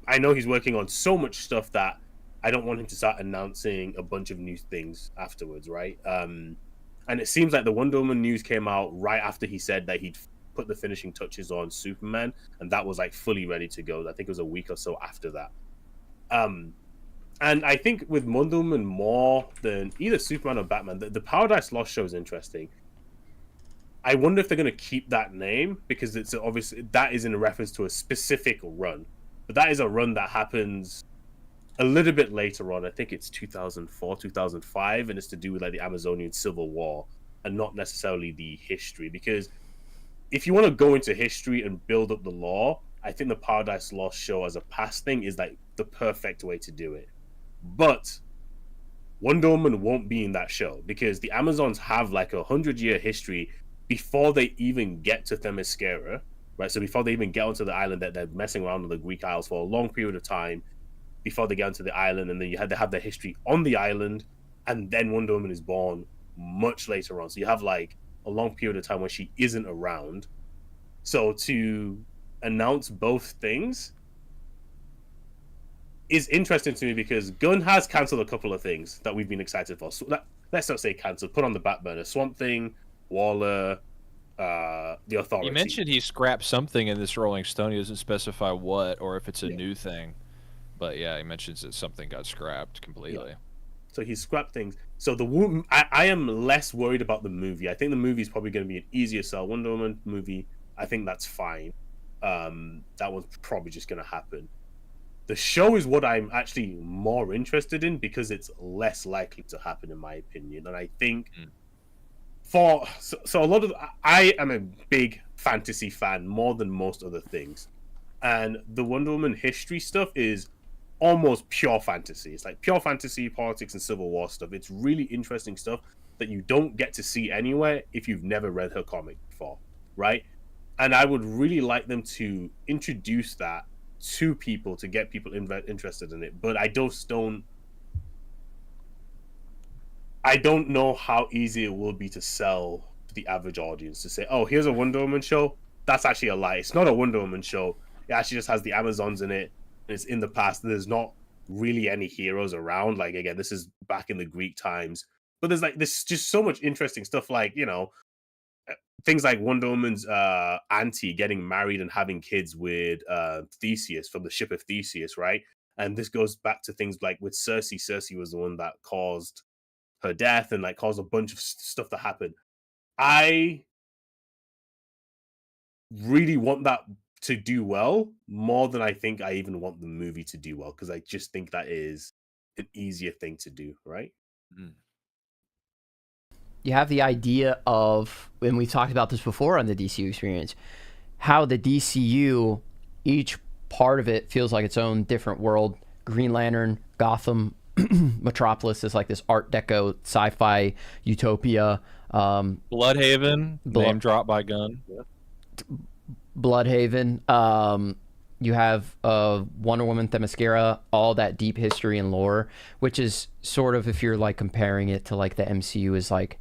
I know he's working on so much stuff that I don't want him to start announcing a bunch of new things afterwards, right? And it seems like the Wonder Woman news came out right after he said that he'd put the finishing touches on Superman, and that was like fully ready to go. I think it was a week or so after that. And I think with Wonder Woman more than either Superman or Batman, the Paradise Lost show is interesting. I wonder if they're going to keep that name, because it's obviously that is in reference to a specific run, but that is a run that happens a little bit later on. I think it's 2004, 2005, and it's to do with like the Amazonian Civil War and not necessarily the history. Because if you want to go into history and build up the lore, I think the Paradise Lost show as a past thing is like the perfect way to do it. But Wonder Woman won't be in that show because the Amazons have like 100-year history before they even get to Themyscira, right? So before they even get onto the island, that they're messing around with the Greek Isles for a long period of time before they get onto the island, and then you had to have their history on the island, and then Wonder Woman is born much later on. So you have like a long period of time when she isn't around. So to announce both things is interesting to me because Gunn has cancelled a couple of things that we've been excited for. So let's not say cancelled, put on the back burner. Swamp Thing, Waller, the Authority. You mentioned he scrapped something in this Rolling Stone. He doesn't specify what or if it's a new thing. But yeah, he mentions that something got scrapped completely. Yeah. So he scrapped things. So I am less worried about the movie. I think the movie is probably going to be an easier sell. Wonder Woman movie, I think that's fine. That one's probably just going to happen. The show is what I'm actually more interested in because it's less likely to happen, in my opinion. And I think so a lot of I am a big fantasy fan more than most other things, and the Wonder Woman history stuff is almost pure fantasy. It's like pure fantasy, politics, and Civil War stuff. It's really interesting stuff that you don't get to see anywhere if you've never read her comic before, right? And I would really like them to introduce that to people to get people interested in it. But I don't know how easy it will be to sell to the average audience to say, oh, here's a Wonder Woman show. That's actually a lie. It's not a Wonder Woman show. It actually just has the Amazons in it. It's in the past. There's not really any heroes around. Like, again, this is back in the Greek times. But there's just so much interesting stuff, like, you know, things like Wonder Woman's auntie getting married and having kids with Theseus from the ship of Theseus, right? And this goes back to things like with Cersei. Cersei was the one that caused her death and like caused a bunch of stuff to happen. I really want that to do well more than I think I even want the movie to do well, because I just think that is an easier thing to do, right? You have the idea of, and we've talked about this before on the DCU Experience, how the DCU, each part of it feels like its own different world. Green Lantern, Gotham, Metropolis is like this Art Deco sci-fi utopia. Bloodhaven, name dropped by Gunn. Bloodhaven. You have Wonder Woman, Themyscira, all that deep history and lore, which is sort of, if you're like comparing it to like the MCU, is like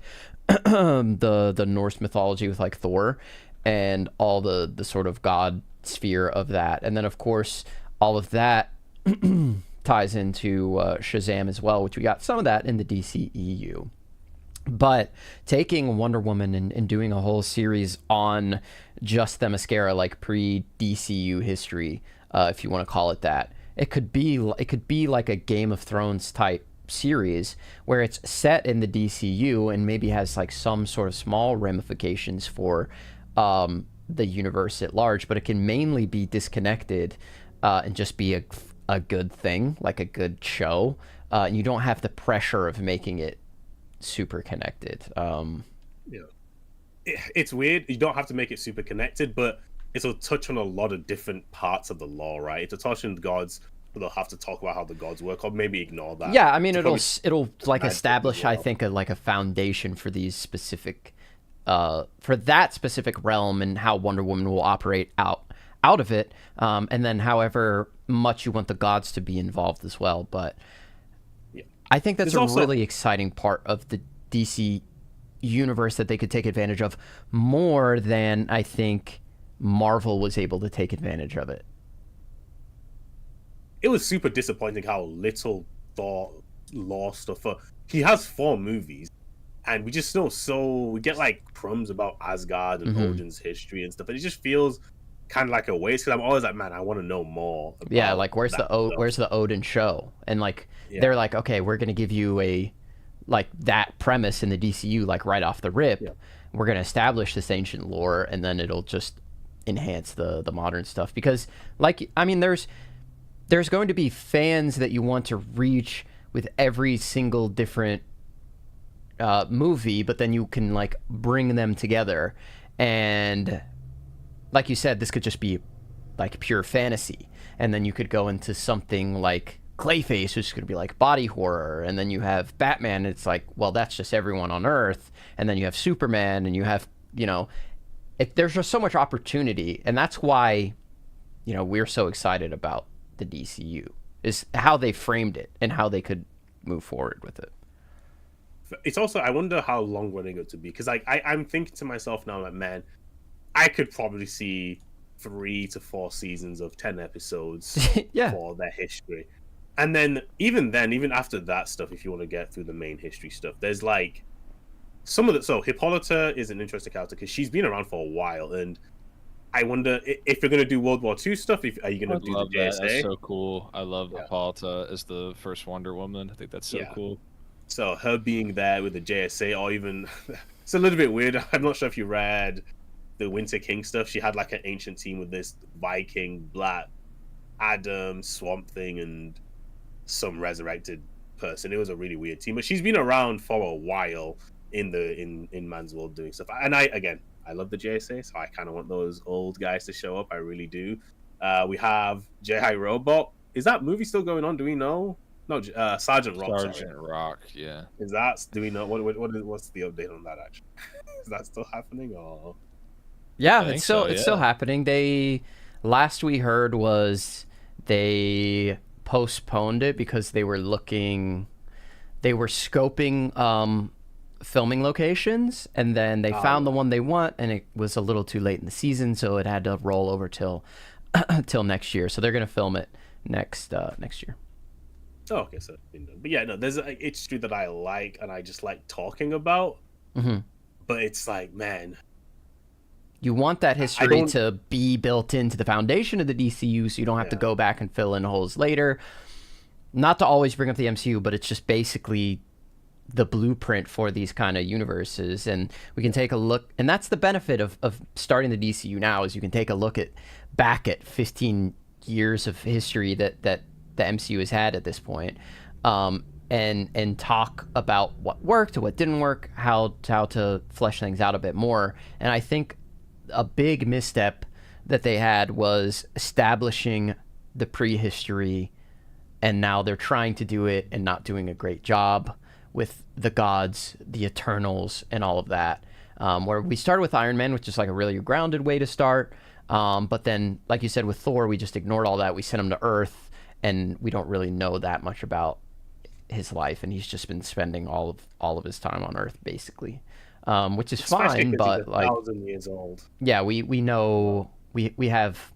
the Norse mythology with like Thor and all the sort of god sphere of that. And then of course all of that ties into Shazam as well, which we got some of that in the DCEU. But taking Wonder Woman and doing a whole series on just Themyscira, like pre-DCU history, if you want to call it that, it could be like a Game of Thrones type series where it's set in the DCU and maybe has like some sort of small ramifications for the universe at large, but it can mainly be disconnected and just be a good thing, like a good show, and you don't have the pressure of making it super connected. It's weird. You don't have to make it super connected, but it'll touch on a lot of different parts of the law, right? It'll touch on the gods, but they'll have to talk about how the gods work, or maybe ignore that. Yeah, I mean, it'll like establish, I think, like a foundation for these specific, for that specific realm and how Wonder Woman will operate out of it, and then however much you want the gods to be involved as well. But I think that's a really exciting part of the DC universe that they could take advantage of more than I think Marvel was able to take advantage of it. It was super disappointing how little Thor law stuff. He has 4 movies, and we just know we get like crumbs about Asgard and Odin's history and stuff, and it just feels kind of like a waste. Because I'm always like, man, I want to know more. Yeah, like where's the Odin show? And like they're like, okay, we're gonna give you like that premise in the DCU, like right off the rip. Yeah. We're gonna establish this ancient lore, and then it'll just enhance the modern stuff. Because like, I mean, there's going to be fans that you want to reach with every single different movie, but then you can like bring them together. And like you said, this could just be like pure fantasy, and then you could go into something like Clayface, who's going to be like body horror, and then you have Batman. It's like, well, that's just everyone on Earth, and then you have Superman, and you have, there's just so much opportunity, and that's why, we're so excited about the DCU, is how they framed it and how they could move forward with it. It's also, I wonder how long we're going to be, because I'm thinking to myself now, like, man, I could probably see 3 to 4 seasons of 10 episodes yeah. for their history. And then even after that stuff, if you want to get through the main history stuff, there's like some of the, so Hippolyta is an interesting character because she's been around for a while, and I wonder if you're going to do World War II stuff, are you going to do the JSA? That's so cool. I love Hippolyta as the first Wonder Woman. I think that's so cool. So her being there with the JSA, or even it's a little bit weird. I'm not sure if you read the Winter King stuff. She had like an ancient team with this Viking, Black Adam, Swamp Thing, and some resurrected person. It was a really weird team, but she's been around for a while in Man's World doing stuff. And I love the JSA, so I kind of want those old guys to show up. I really do. We have J.I. Robot. Is that movie still going on? Do we know? No, Sergeant Rock. Sergeant Rock, yeah. Do we know what's the update on that actually? Is that still happening or? Yeah, it's still happening. Last we heard was they postponed it because they were scoping filming locations, and then they found the one they want, and it was a little too late in the season, so it had to roll over till next year. So they're gonna film it next year. Oh, okay, so but yeah, no, there's a history that I like and I just like talking about. Mm-hmm. But it's like, man, you want that history to be built into the foundation of the DCU, so you don't have to go back and fill in holes later. Not to always bring up the MCU, but it's just basically the blueprint for these kind of universes, and we can take a look. And that's the benefit of starting the DCU now, is you can take a look back at 15 years of history that the MCU has had at this point, and talk about what worked, what didn't work, how to flesh things out a bit more. And I think a big misstep that they had was establishing the prehistory, and now they're trying to do it and not doing a great job with the gods, the Eternals, and all of that. Where we started with Iron Man, which is like a really grounded way to start, but then, like you said, with Thor, we just ignored all that. We sent him to Earth, and we don't really know that much about his life, and he's just been spending all of his time on Earth, basically, which is fine. But he's 1,000 years old. Yeah, we know we have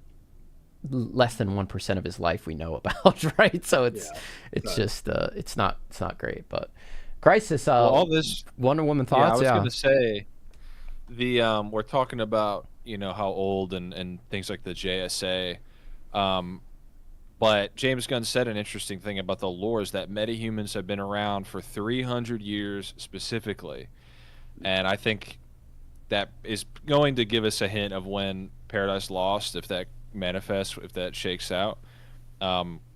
less than 1% of his life we know about, right? So it's not great. But Crisis, all this Wonder Woman thoughts. I was gonna say we're talking about how old and things like the JSA. But James Gunn said an interesting thing about the lore, is that metahumans have been around for 300 years specifically. And I think that is going to give us a hint of when Paradise Lost, if that manifests, if that shakes out,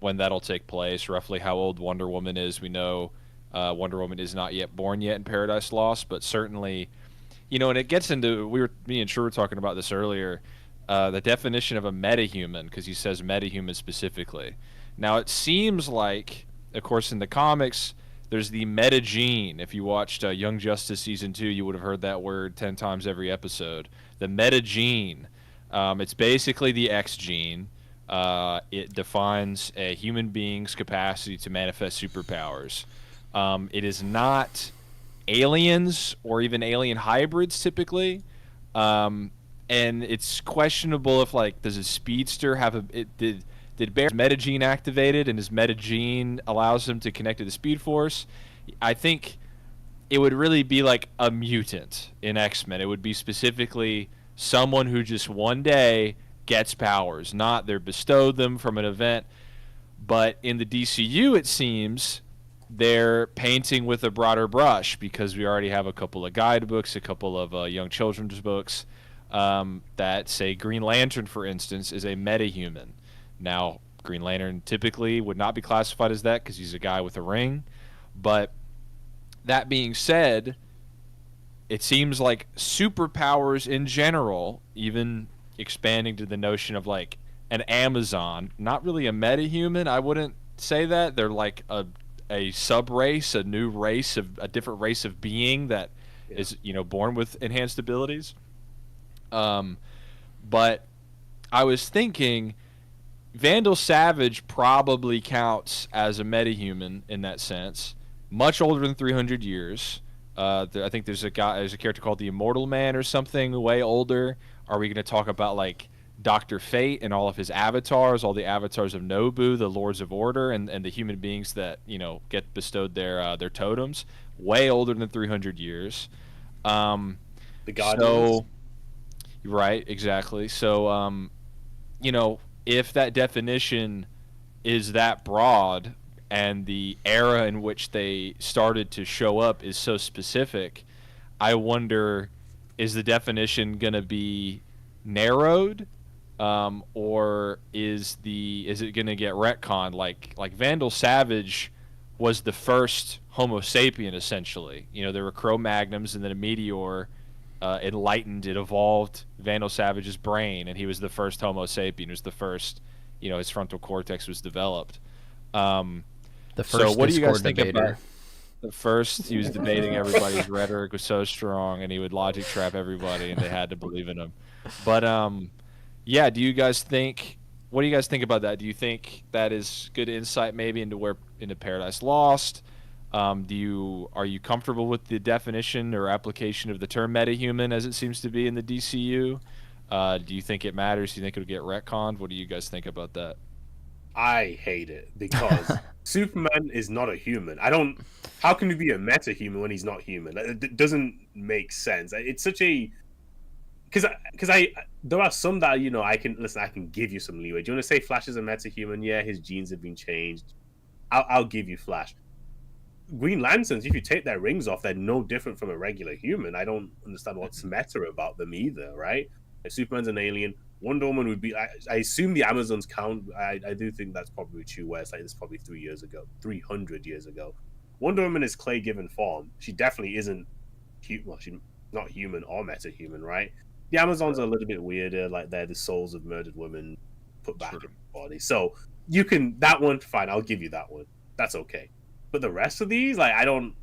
when that'll take place, roughly how old Wonder Woman is. We know Wonder Woman is not yet born yet in Paradise Lost, but certainly, and it gets into, me and Drew were talking about this earlier, the definition of a metahuman, because he says metahuman specifically. Now, it seems like, of course, in the comics, there's the metagene. If you watched Young Justice Season 2, you would have heard that word 10 times every episode. The metagene. It's basically the X gene. It defines a human being's capacity to manifest superpowers. It is not aliens or even alien hybrids, typically. And it's questionable if, does a speedster have did Bear's metagene activated, and his metagene allows him to connect to the Speed Force? I think it would really be like a mutant in X-Men. It would be specifically someone who just one day gets powers, not they're bestowed them from an event. But in the DCU, it seems they're painting with a broader brush, because we already have a couple of guidebooks, a couple of young children's books that say Green Lantern, for instance, is a metahuman. Now, Green Lantern typically would not be classified as that because he's a guy with a ring. But that being said, it seems like superpowers in general, even expanding to the notion of an Amazon, not really a metahuman. I wouldn't say that they're like a sub race, a new race of a different race of being that is born with enhanced abilities. But I was thinking Vandal Savage probably counts as a metahuman in that sense. Much older than 300 years. I think there's a character called the Immortal Man or something, way older. Are we going to talk about like Dr. Fate and all of his avatars, all the avatars of Nobu, the Lords of Order, and the human beings that get bestowed their totems? Way older than 300 years. The Guardians. So, right, exactly. So, if that definition is that broad and the era in which they started to show up is so specific, I wonder, is the definition going to be narrowed, or is it going to get retconned? Like Vandal Savage was the first Homo sapien, essentially. There were Cro-Magnums, and then a meteor enlightened, it evolved Vandal Savage's brain, and he was the first Homo sapien. He was the first, his frontal cortex was developed. The first so what do you guys Discord think debater. about the first? He was debating, everybody's rhetoric was so strong, and he would logic trap everybody, and they had to believe in him. But yeah, what do you guys think about that? Do you think that is good insight maybe into Paradise Lost? Are you comfortable with the definition or application of the term metahuman as it seems to be in the DCU? Do you think it matters? Do you think it'll get retconned? What do you guys think about that? I hate it because Superman is not a human. How can he be a metahuman when he's not human? It doesn't make sense. It's such a because there are some that I can give you some leeway. Do you want to say Flash is a metahuman? Yeah, his genes have been changed. I'll give you Flash. Green Lanterns, if you take their rings off, they're no different from a regular human. I don't understand what's meta about them either, right? If Superman's an alien, Wonder Woman would be. I assume the Amazons count. I do think that's probably true. Where it's like this probably 300 years ago. Wonder Woman is clay given form. She definitely isn't. Well, she's not human or metahuman, right? The Amazons are a little bit weirder. Like they're the souls of murdered women put back in the body. So you can that one fine. I'll give you that one. That's okay. But the rest of these, like, I don't.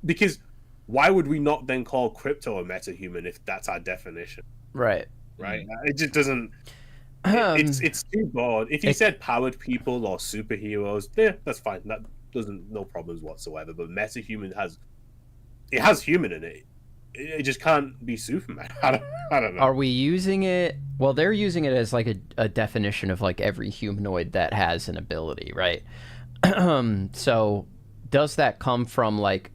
Because why would we not then call Crypto a metahuman if that's our definition? Right. Right. It just doesn't. It's too broad. If you said powered people or superheroes, yeah, that's fine. That doesn't no problems whatsoever. But metahuman has human in it. It just can't be Superman. I don't know. Are we using it? Well, they're using it as like a definition of like every humanoid that has an ability, right? So does that come from like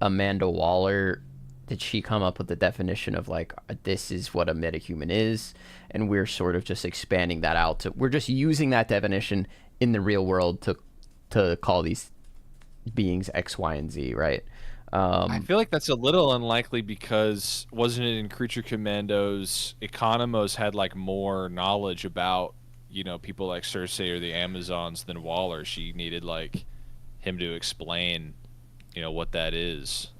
Amanda Waller? Did she come up with the definition of like this is what a metahuman is, and we're sort of just expanding that out to we're just using that definition in the real world to call these beings X, Y, and Z, right? I feel like that's a little unlikely because wasn't it in Creature Commandos, Economos had like more knowledge about people like Cersei or the Amazons than Waller. She needed like him to explain what that is.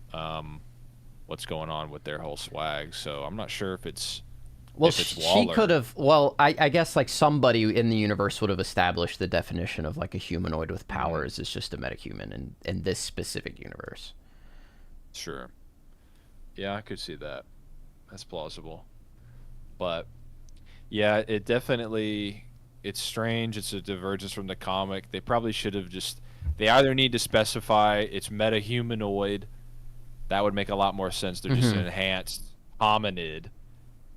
What's going on with their whole swag. So I'm not sure if it's Waller. She could have. Well, I guess like somebody in the universe would have established the definition of like a humanoid with powers is just a metahuman in this specific universe. Sure. Yeah, I could see that. That's plausible. But yeah, it's strange. It's a divergence from the comic. They probably should have they either need to specify it's metahumanoid. That would make a lot more sense. They're just an enhanced hominid.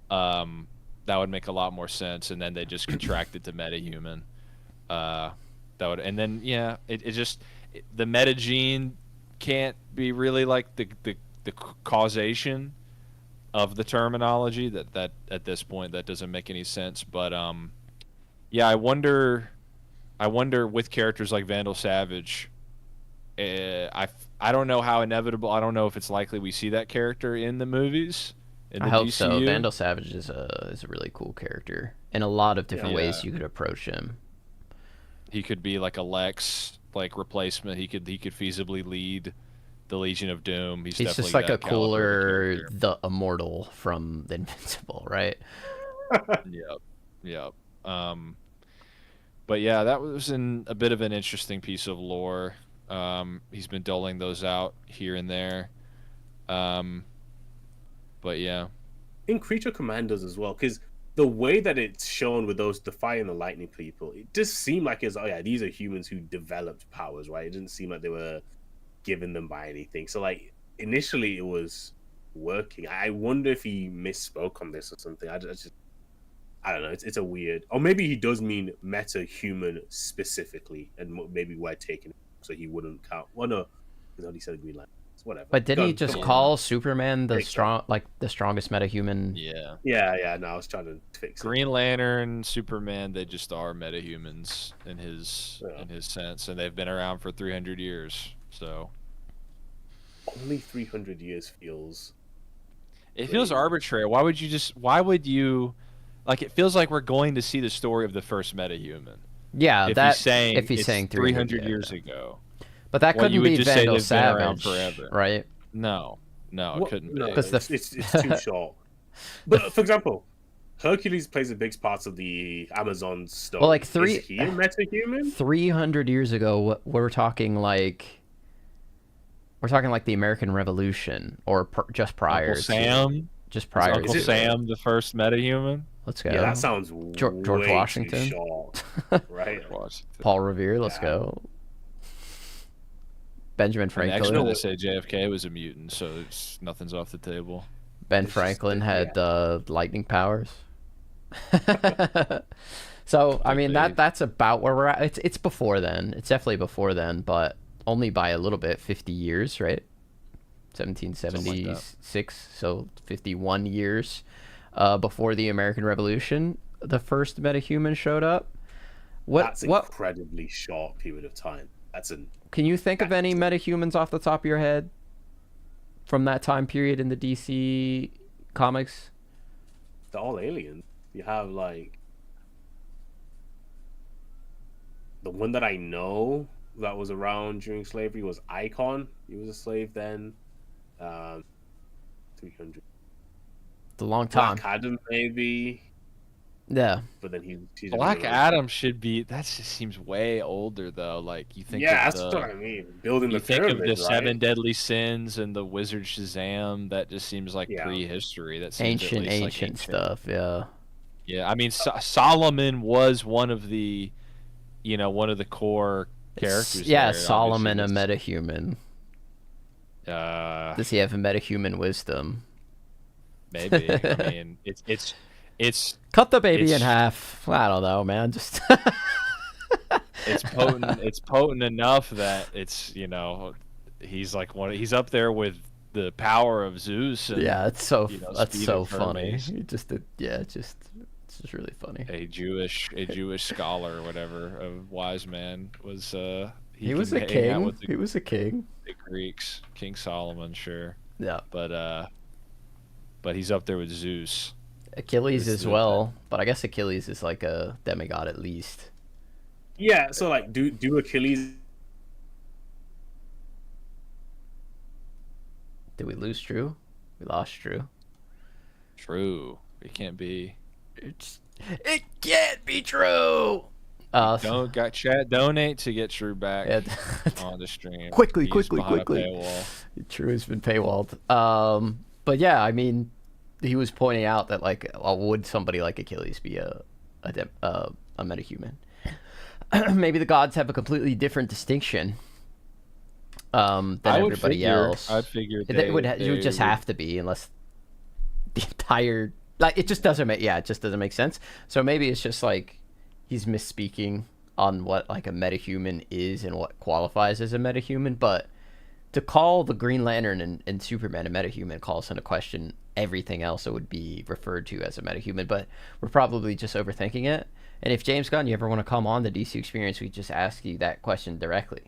That would make a lot more sense. And then they just contracted to metahuman. And then the metagene can't be really like the causation of the terminology. That at this point that doesn't make any sense. But yeah, I wonder with characters like Vandal Savage. I don't know how inevitable. I don't know if it's likely we see that character in the movies. In the I hope DCU. so. Vandal Savage is a really cool character in a lot of different ways you could approach him. He could be like a Lex replacement. He could feasibly lead the Legion of Doom. He's just like a cooler the Immortal from the Invincible, right? Yep. But yeah, that was a bit of an interesting piece of lore. He's been doling those out here and there. But yeah. In Creature Commandos as well, because the way that it's shown with those Defying the Lightning people, it just seemed like it's, oh yeah, these are humans who developed powers, right? It didn't seem like they were given them by anything. So like initially it was working. I wonder if he misspoke on this or something. I don't know. It's a weird, or maybe he does mean meta-human specifically, and maybe we're taking it so he wouldn't count. Well, no, because he said Green Lantern. Whatever. But didn't he Gunn, just come on. call Superman the Take the strongest metahuman? Yeah. Yeah. No, I was trying to fix it. Green Lantern, Superman, they just are metahumans in Yeah. his sense, and they've been around for 300 years. So Only 300 years feels. it feels arbitrary. Why would you like, it feels like we're going to see the story of the first metahuman. Yeah, If he's it's saying 300 yeah. years ago. But that Well, couldn't you would be just say Vandal they've been around Savage, forever. right? No, it couldn't be. No, 'Cause it's too short. But for example, Hercules plays a big part of the Amazon story. Well, like Is he a metahuman? 300 years ago, we're talking like the American Revolution, or just prior. Uncle Sam? Just Is prior. Uncle to- Sam the first metahuman? Let's go. Yeah, that sounds George way Washington. too short, right? Washington. Paul Revere. Let's Yeah. go. Benjamin And Franklin. actually, they say JFK was a mutant, so nothing's off the table. Ben It's just Franklin that- had lightning powers. So I mean that's about where we're at. It's before then. It's definitely before then, but only by a little bit. 50 years, right? 1776. So 51 years before the American Revolution, the first metahuman showed up. That's incredibly short period of time. Can you think of any metahumans off the top of your head from that time period in the DC comics? They're all aliens. You have like the one that I know that was around during slavery was Icon. He was a slave then. 300. It's a long time. Black Adam maybe, Yeah. but then he's Black Adam should be. That just seems way older though. Like you think. Yeah, of that's the, what I mean. Building You the think of the pyramids, right? Seven Deadly Sins and the Wizard Shazam. That just seems like Yeah. prehistory. That seems at least like Ancient stuff. Yeah. Yeah, I mean Solomon was one of the, one of the core characters. Yeah, there, Solomon, a obviously. metahuman. Uh, Does he have a metahuman wisdom? maybe. I mean, it's Cut the baby in It's- half. I don't know, man. Just it's potent. It's potent enough that it's he's like he's up there with the power of Zeus. And, yeah, it's so that's speed so of funny. Hermes. It's just really funny. A Jewish scholar or whatever, a wise man was. He was can a hang out king. with He was a king. the Greeks, King Solomon, sure, Yeah, but he's up there with Zeus. Achilles This as is well. But I guess Achilles is like a demigod at least. Yeah, so like, do Achilles? Did we lose Drew? We lost Drew. True, it can't be. It can't be true. Don't got chat donate to get True back Yeah. on the stream. Quickly, He's quickly, behind a quickly. paywall. True has been paywalled. But yeah, I mean, he was pointing out that like, would somebody like Achilles be a metahuman? Maybe the gods have a completely different distinction than I would everybody figure- else. I'd figure it would they just would- have to be, unless the entire it just doesn't make it just doesn't make sense. So maybe it's just like he's misspeaking on what like a metahuman is and what qualifies as a metahuman. But to call the Green Lantern and Superman a metahuman calls into question everything else that would be referred to as a metahuman. But we're probably just overthinking it. And if James Gunn, you ever want to come on the DC Experience, we just ask you that question directly.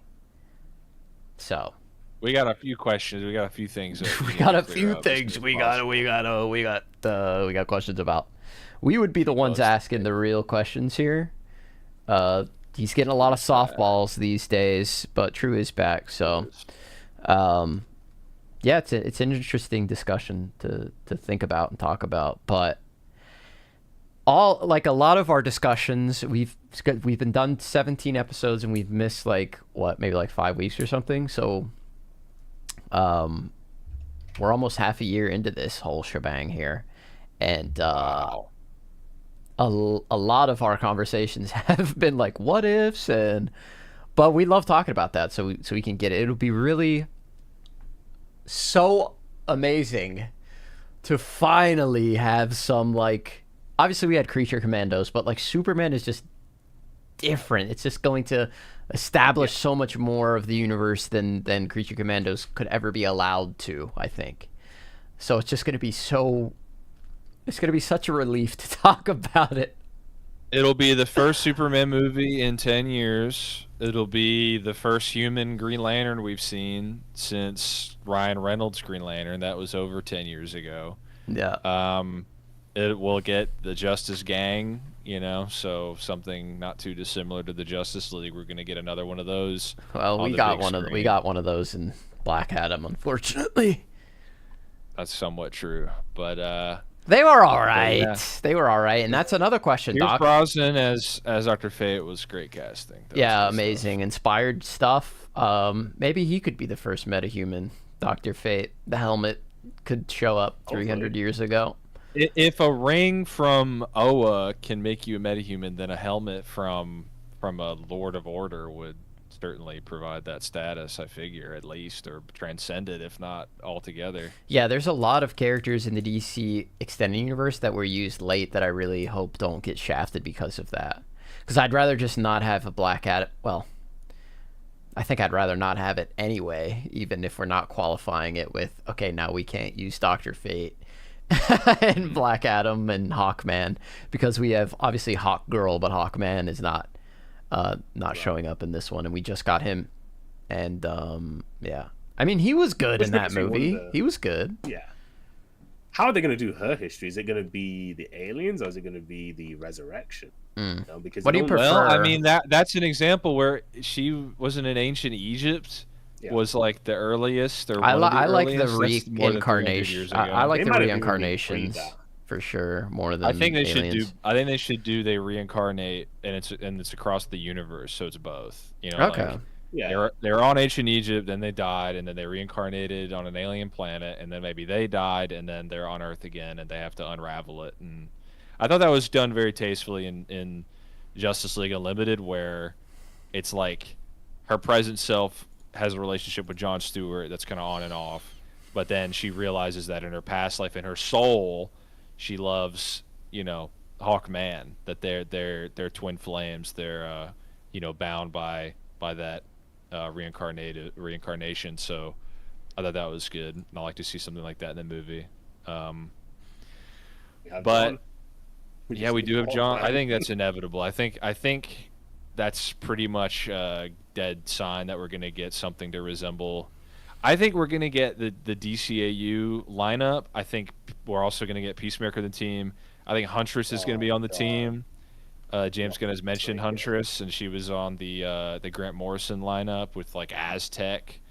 So We got a few questions. We got a few things. that we need got to a clear few up as things soon as we possible. got questions about. We would be the ones Most- asking the real questions here. He's getting a lot of softballs these days, but True is back, so yeah, it's an interesting discussion to think about and talk about. But all like a lot of our discussions, we've been done 17 episodes and we've missed like maybe like 5 weeks or something. So we're almost half a year into this whole shebang here, and Wow. a lot of our conversations have been like what ifs, but we love talking about that, so we can get it. It'll be really so amazing to finally have some, like, obviously we had Creature Commandos, but like Superman is just different. It's just going to establish so much more of the universe than Creature Commandos could ever be allowed to, I think. So it's just going to be such a relief to talk about it. It'll be the first Superman movie in 10 years. It'll be the first human Green Lantern we've seen since Ryan Reynolds' Green Lantern. That was over 10 years ago. Yeah. It will get the Justice Gang, so something not too dissimilar to the Justice League. We're going to get another one of those. Well, we got one of those in Black Adam, unfortunately. That's somewhat true, but they were all right. Yeah. They were all right, and that's another question. Pierce Doc Brosnan as Dr. Fate was great casting. Yeah, amazing, inspired stuff. Maybe he could be the first metahuman. Dr. Fate, the helmet could show up 300 years ago. If a ring from Oa can make you a metahuman, then a helmet from a Lord of Order would certainly provide that status, I figure, at least, or transcend it, if not altogether. Yeah, there's a lot of characters in the DC extended universe that were used late that I really hope don't get shafted because of that. Because I'd rather just not have a Black Adam. Well, I think I'd rather not have it anyway, even if we're not qualifying it with, okay, now we can't use Dr. Fate and Black Adam and Hawkman, because we have obviously Hawk Girl, but Hawkman is not showing up in this one, and we just got him. And yeah, I mean, he was good in that movie. He was good. Yeah. How are they going to do her history? Is it going to be the aliens, or is it going to be the resurrection? Because what do you prefer? Well, I mean, that's an example where she wasn't in ancient Egypt. Yeah. Was like the earliest, or I like the reincarnation. I like the reincarnations for sure more than. I think they aliens. should do. They reincarnate, and it's across the universe, so it's both. Okay. Like, yeah. They're on ancient Egypt, then they died, and then they reincarnated on an alien planet, and then maybe they died, and then they're on Earth again, and they have to unravel it. And I thought that was done very tastefully in Justice League Unlimited, where it's like her present self has a relationship with Jon Stewart that's kind of on and off, but then she realizes that in her past life, in her soul, she loves, Hawkman, that they're twin flames. They're bound by that reincarnation. So I thought that was good, and I like to see something like that in the movie. But yeah, we do have John. I think that's inevitable. I think that's pretty much a dead sign that we're going to get something to resemble. I think we're going to get the DCAU lineup. I think we're also going to get Peacemaker on the team. I think Huntress is going to be on the team. James Gunn has mentioned Huntress, and she was on the Grant Morrison lineup with like Aztec.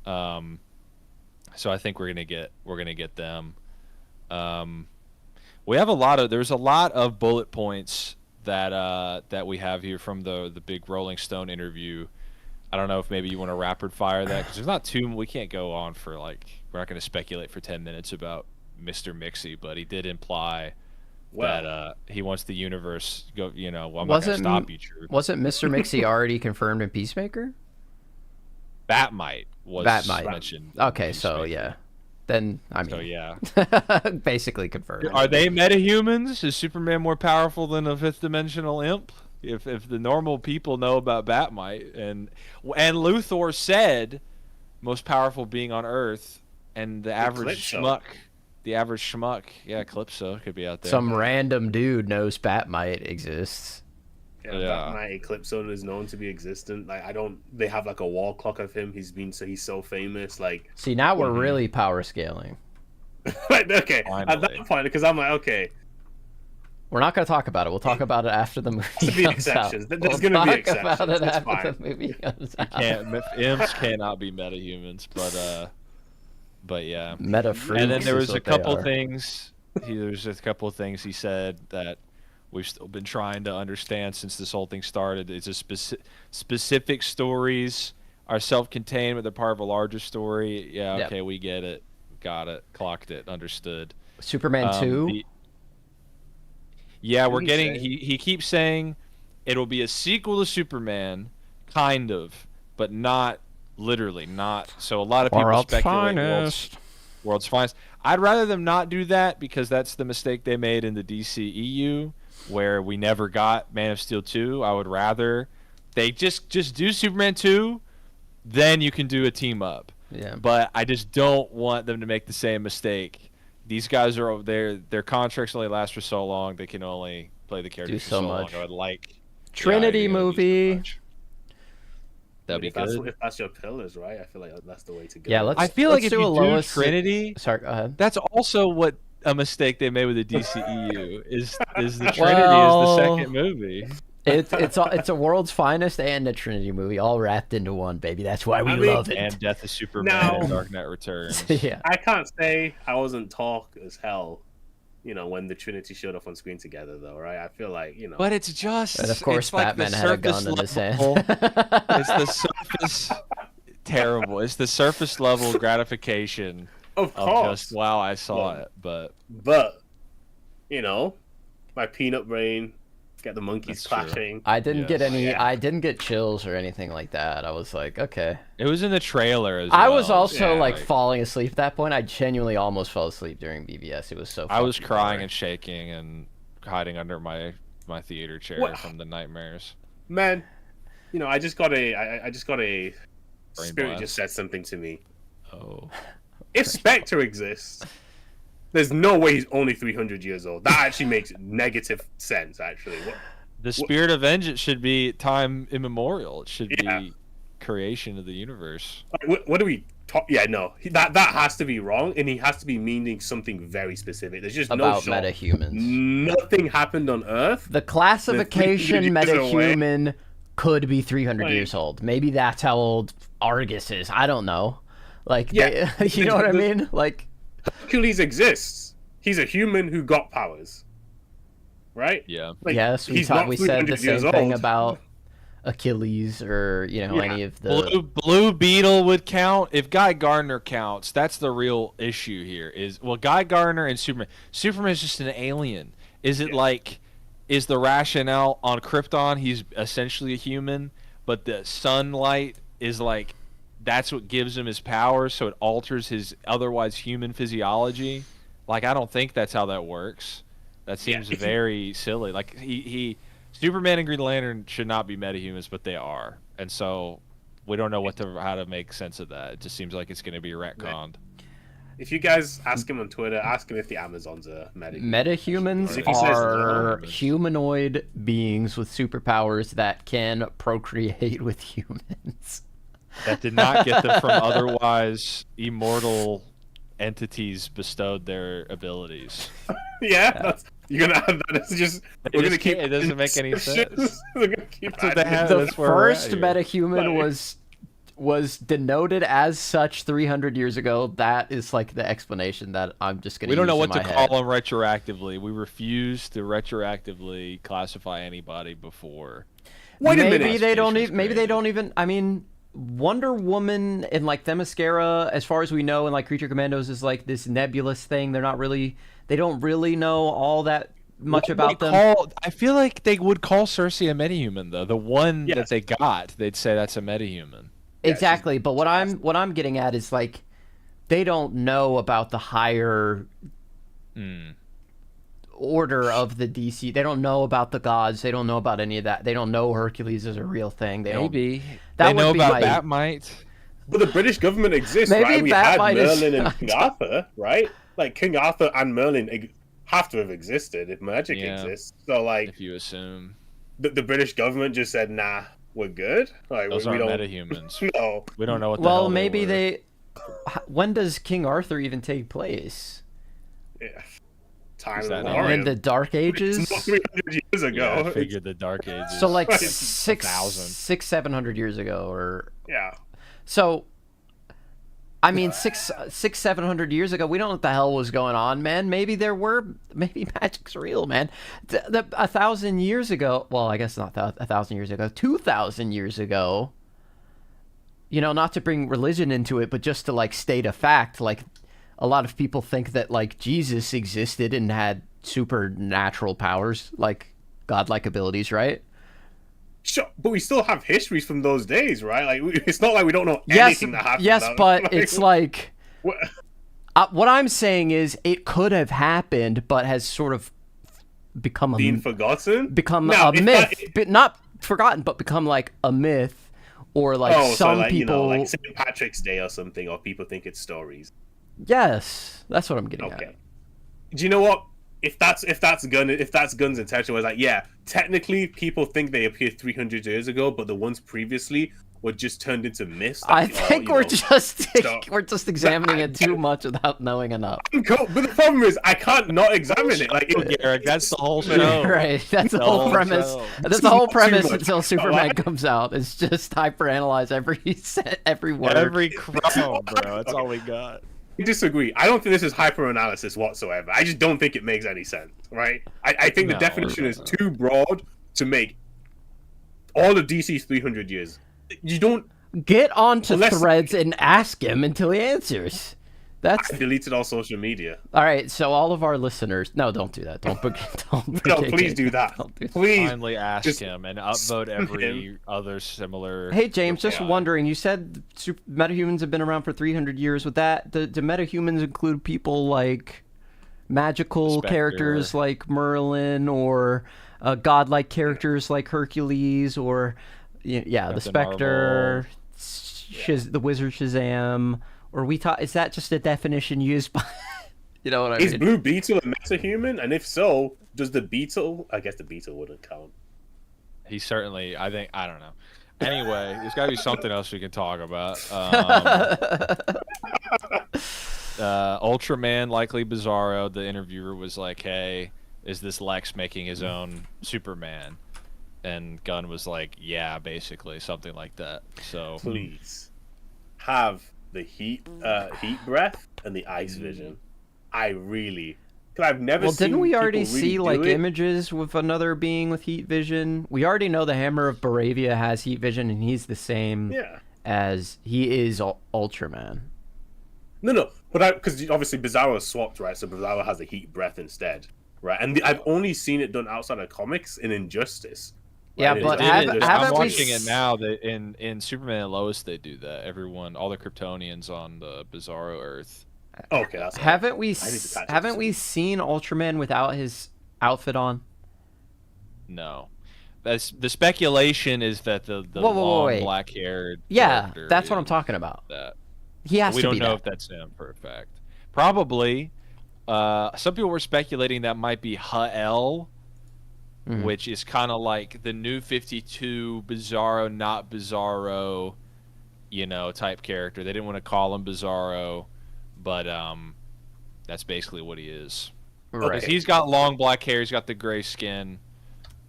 So I think we're gonna get them. We have there's a lot of bullet points that we have here from the big Rolling Stone interview. I don't know if maybe you want to rapid fire that, because there's not we can't go on for we're not going to speculate for 10 minutes about Mr. Mixie, but he did imply that he wants the universe go. I'm not going to stop you, Drew. Wasn't Mr. Mixie already confirmed in Peacemaker? Batmite was mentioned. Okay, so yeah. Then I mean, so yeah, basically confirmed. Are they metahumans? Is Superman more powerful than a fifth dimensional imp? If the normal people know about Batmite, and Luthor said most powerful being on Earth, and the average schmuck, yeah, Calypso could be out there. Some random dude knows Batmite exists. Yeah, Batmite, Calypso is known to be existent. They have like a wall clock of him. He's so famous. Like, see, now we're really power scaling. Okay, finally. At that point, because I'm like, okay, we're not going to talk about it. We'll talk about it after the movie comes out. There's going to be exceptions. About it That's after fine. the movie comes out. Imps cannot be metahumans, but yeah. Meta freaks. And then there was a couple things. There's a couple things he said that we've still been trying to understand since this whole thing started. It's a specific stories are self-contained, but they're part of a larger story. Yeah, Yep. okay, we get it, got it, clocked it, understood. Superman 2? Yeah, What we're did he getting. say? He keeps saying it'll be a sequel to Superman, kind of, but not literally. Not so. A lot of people World's speculate finest. World's finest. I'd rather them not do that because that's the mistake they made in the DCEU, where we never got Man of Steel 2. I would rather they just do Superman 2, then you can do a team up. Yeah. But I just don't want them to make the same mistake. These guys are their contracts only last for so long. They can only play the characters for so so much. long. I would like Trinity yeah, I think movie. so much. That'd be If that's, good. if that's your pillars, right? I feel like that's the way to go. Yeah, let's I feel like if do you a do Lois Trinity, Sorry, go ahead. that's also what a mistake they made with the DCEU is the Trinity Well, is the second movie. It's a World's Finest and a Trinity movie all wrapped into one, baby. That's why we I mean, love it. And Death of Superman Now- and Dark Knight Returns. Yeah. I can't say I wasn't talk as hell, when the Trinity showed up on screen together, though, right? I feel like, But it's just And of course, it's like the Batman had a gun in surface his hand. level- It's the surface terrible. It's the surface level gratification of of course. just wow, I saw Yeah. it, but But, my peanut brain, get the monkeys That's true. clashing. I didn't get Yes. any. Yeah. I didn't get chills or anything like that. I was like, okay. it was in the trailer as I well. was also Yeah, like falling asleep at that point. I genuinely almost fell asleep during BVS. It was so. I was fucking crying boring. and shaking and hiding under my theater chair What? from the nightmares. Man, I just got a Brain spirit blast. just said something to me. Oh. If Spectre exists, there's no way he's only 300 years old. That actually makes negative sense, actually. The spirit of vengeance should be time immemorial. It should Yeah. be creation of the universe. What do we talk? Yeah, no, that has to be wrong, and he has to be meaning something very specific. There's just About no shot. metahumans. Nothing happened on Earth. The classification 300 years away. metahuman could be 300 Like- years old. Maybe that's how old Argus is. I don't know. Like, Yeah. you know what I mean? Like, Hercules exists. He's a human who got powers, right? Yeah. Like, yes, he's not we said the 300 years same thing old. about Achilles or Yeah. any of the. Blue Beetle would count if Guy Gardner counts. That's the real issue here. Guy Gardner and Superman. Superman is just an alien. Is it Yeah. like, is the rationale on Krypton? He's essentially a human, but the sunlight is like, that's what gives him his powers, so it alters his otherwise human physiology. Like, I don't think that's how that works. That seems Yeah. very silly. Like, Superman and Green Lantern should not be metahumans, but they are, and so we don't know how to make sense of that. It just seems like it's going to be retconned. If you guys ask him on Twitter, ask him if the Amazons are Metahumans If he says are no. humanoid beings with superpowers that can procreate with humans. That did not get them from otherwise immortal entities bestowed their abilities. Yeah, you're gonna have that. It's just we're gonna keep. It doesn't make any sense. We're gonna keep. That's what they adding have. it. The That's where we're at first here. metahuman Like- was denoted as such 300 years ago. That is like the explanation that I'm just gonna. We don't know use what in to my call head. them retroactively. We refuse to retroactively classify anybody before. Wait a Maybe minute. they don't Classification's even. Maybe they created. don't even. I mean, Wonder Woman and like Themyscira, as far as we know, and like Creature Commandos is like this nebulous thing. They don't really know all that much about them. I feel like they would call Cersei a metahuman though. The one that Yes. they got, they'd say that's a metahuman. Yeah, Exactly, but what I'm getting at is like they don't know about the higher order of the DC. They don't know about the gods. They don't know about any of that. They don't know Hercules is a real thing. They don't. Maybe That they would know be about my- Batmite. But the British government exists, Maybe right? We had Batmite is- Merlin and King Arthur, right? Like King Arthur and Merlin have to have existed if magic Yeah. exists. So like If you assume the British government just said, "Nah, we're good." Like those we aren't don't. metahumans. No. We don't know what the hell Well, maybe were. they. When does King Arthur even take place? Yeah. Time Is of that the not- In Orient. the Dark Ages. It's not 300 years Yeah, I ago. figured the Dark Ages. So like Right. 600, 1,000. 700 years ago, or Yeah. so. I mean, 700 years ago, we don't know what the hell was going on, man. Maybe magic's real, man. 1,000 years ago, well, I guess not 1,000 years ago, 2,000 years ago, you know, not to bring religion into it, but just to, like, state a fact, like, a lot of people think that, like, Jesus existed and had supernatural powers, like godlike abilities, right? Sure, but we still have histories from those days, right? Like, it's not like we don't know anything that happened. Yes, but like, it's like... what I'm saying is it could have happened, but has sort of become forgotten? Become now, a myth. But not forgotten, but become like a myth, or like some like, people... You know, like St. Patrick's Day or something, or people think it's stories. Yes, that's what I'm getting at. Do you know what? If that's Gunn's intention, was like, yeah, technically people think they appeared 300 years ago, but the ones previously were just turned into myths. I think we're just examining it too much without knowing enough. Cool. But the problem is, I can't not examine it. Like, Garrick, that's the whole show. Right. That's the whole premise. Show. That's the whole premise until Superman comes out. It's just hyperanalyze every word. Every crumb, bro. That's all we got. I disagree. I don't think this is hyper-analysis whatsoever. I just don't think it makes any sense, right? I think the definition is too broad to make all of DC's 300 years. You don't... Get onto Threads and ask him until he answers. I deleted all social media. All right, so all of our listeners... No, don't do that. Don't No, please do that. Please. Finally ask him and upvote every other similar... Hey, James, just wondering, you said metahumans have been around for 300 years. With that, do metahumans include people like magical characters like Merlin, or godlike characters like Hercules, or the Spectre, the Wizard Shazam... Or is that just a definition used by... You know what I mean? Is Blue Beetle a metahuman? And if so, does the Beetle... I guess the Beetle wouldn't count. He certainly... I don't know. Anyway, there's got to be something else we can talk about. Ultraman, likely Bizarro. The interviewer was like, hey, is this Lex making his own Superman? And Gunn was like, yeah, basically. Something like that. So please have... the heat breath and the ice vision. Because I've never seen. Didn't we already see like it. images with another being with heat vision? We already know the Hammer of Baravia has heat vision, and he's the same as he is Ultraman. No, but because obviously Bizarro swapped, right? So Bizarro has the heat breath instead, right? And I've only seen it done outside of comics in Injustice. Yeah, but I'm watching it now. That in Superman and Lois, they do that. All the Kryptonians on the Bizarro Earth. Okay, that's haven't we seen Ultraman without his outfit on? No, the speculation is that the long black-haired. Yeah, that's what I'm talking about. That he has we to don't be know that. if that's him for a fact. Probably. Some people were speculating that might be Ha'el. Which is kind of like the New 52 Bizarro, not Bizarro, type character. They didn't want to call him Bizarro, but that's basically what he is. Right. Because he's got long black hair, he's got the gray skin,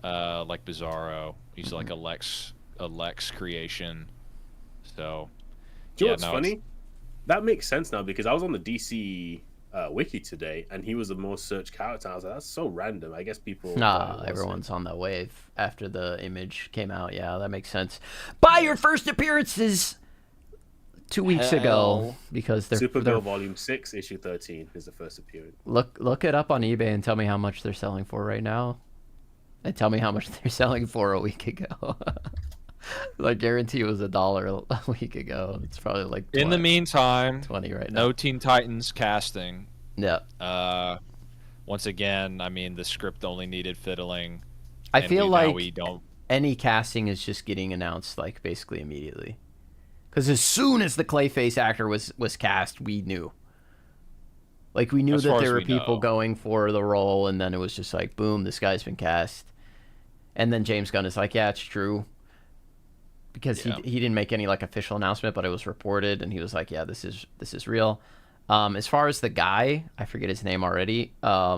like Bizarro. He's like a Lex creation. So, do you know what's funny? That makes sense now, because I was on the DC wiki today, and he was the most searched character. I was like, that's so random. I guess people... Nah, everyone's on that wave after the image came out. Yeah, that makes sense. Buy your first appearances 2 weeks ago, because they're... Supergirl Volume 6, Issue 13 is the first appearance. Look it up on eBay and tell me how much they're selling for right now. And tell me how much they're selling for a week ago. I guarantee it was $1 a week ago. It's probably like 20, in the meantime, 20 right now. No Teen Titans casting. Yeah. Once again, I mean, the script only needed fiddling. I feel like any casting is just getting announced like basically immediately. Because as soon as the Clayface actor was cast, we knew. Like, we knew that there were people going for the role, and then it was just like, boom, this guy's been cast. And then James Gunn is like, yeah, it's true. Because he didn't make any like official announcement, but it was reported, and he was like, yeah, this is real. As far as the guy, I forget his name already. I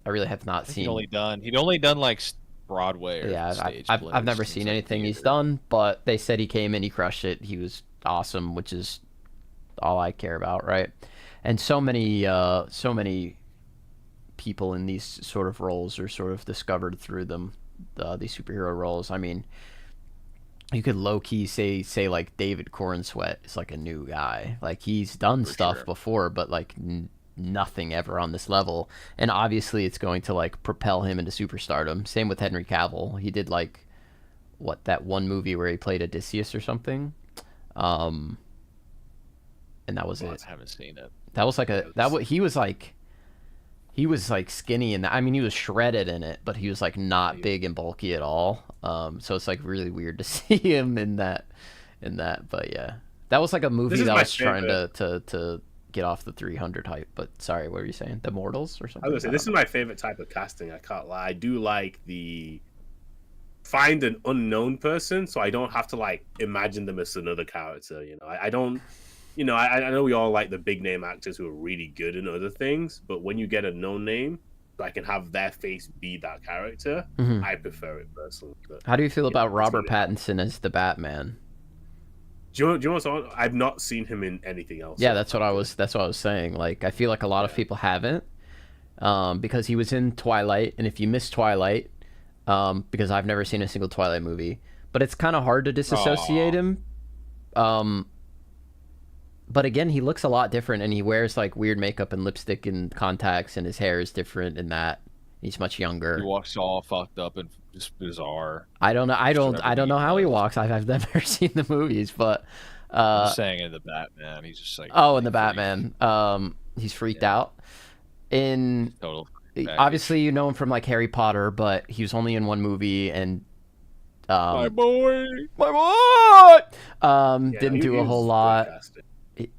really have not seen. He'd only done like Broadway. Or stage I've never seen anything he's done, but they said he came in, he crushed it, he was awesome, which is all I care about, right? And so many people in these sort of roles are sort of discovered through them, these superhero roles. I mean, you could low key say like David Cornsweet is like a new guy. Like he's done stuff before, but like nothing ever on this level. And obviously, it's going to like propel him into superstardom. Same with Henry Cavill. He did like that one movie where he played Odysseus or something, and that was it. I haven't seen it. That was like he was like skinny in that. I mean, he was shredded in it, but he was like not big and bulky at all. So it's like really weird to see him in that. But yeah, that was like a movie that was trying to get off the 300 hype. But sorry, what were you saying? The Mortals or something? I was gonna say this is my favorite type of casting. I can't lie. I do like the find an unknown person, so I don't have to like imagine them as another character. You know, I don't. You know, I know we all like the big name actors who are really good in other things, but when you get a no name, so I can have their face be that character, I prefer it personally. But, how do you feel about Robert Pattinson as the Batman? Do you know what's on? I've not seen him in anything else. Yeah, that's what I was saying. Like, I feel like a lot of people haven't, because he was in Twilight, and if you miss Twilight, because I've never seen a single Twilight movie, but it's kind of hard to disassociate him. But again, he looks a lot different, and he wears like weird makeup and lipstick and contacts, and his hair is different in that. He's much younger. He walks all fucked up and just bizarre. I don't know how he walks. I've never seen the movies, but I'm saying in the Batman, he's just like in the Batman, he's freaked out. In total obviously you know him from like Harry Potter, but he was only in one movie, and my boy, didn't do a whole lot.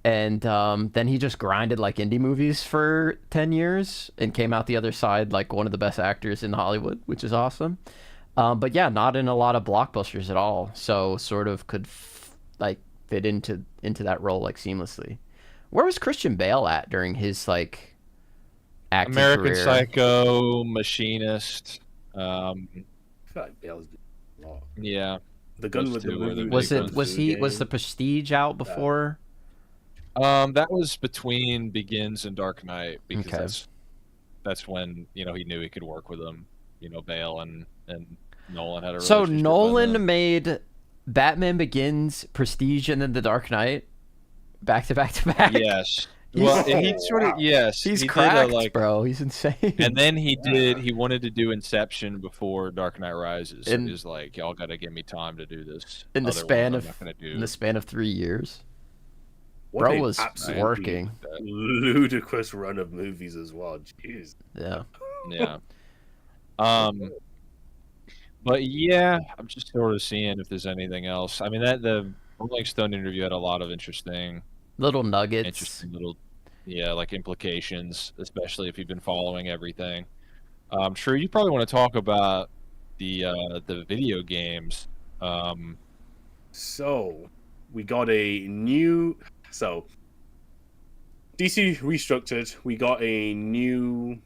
And then he just grinded like indie movies for 10 years and came out the other side like one of the best actors in Hollywood, which is awesome. But yeah, not in a lot of blockbusters at all. So sort of could like fit into that role like seamlessly. Where was Christian Bale at during his like acting American career? Psycho, Machinist. I feel like Bale's been a lot. Yeah. The Gun with the movie. Was the Prestige out before? That was between Begins and Dark Knight, because that's when he knew he could work with them. Bale and Nolan had a relationship. So Nolan made Batman Begins, Prestige, and then The Dark Knight back to back to back. Yes. Well, he sort of He's cracked, bro. He's insane. And then he wanted to do Inception before Dark Knight Rises. And he was like, y'all got to give me time to do this. In the span of 3 years. Bro was working. Ludicrous run of movies as well. Jeez. Yeah. Yeah. But yeah, I'm just sort of seeing if there's anything else. I mean, the Rolling Stone interview had a lot of interesting little nuggets. Interesting little, like implications, especially if you've been following everything. I'm sure you probably want to talk about the video games. So we got a new. So, DC restructured. We got a new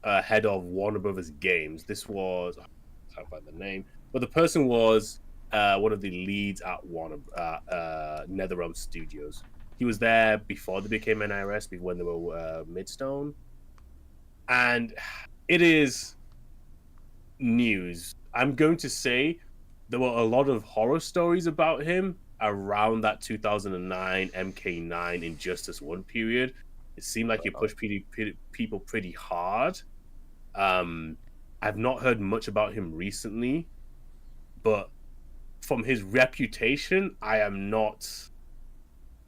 head of Warner Brothers Games. This was, I can't find the name, but the person was one of the leads at NetherRealm Studios. He was there before they became NIRS, when they were Midstone. And it is news. I'm going to say there were a lot of horror stories about him around that 2009 MK9 Injustice 1 period. It seemed like he pushed people pretty hard. I've not heard much about him recently, but from his reputation, I am not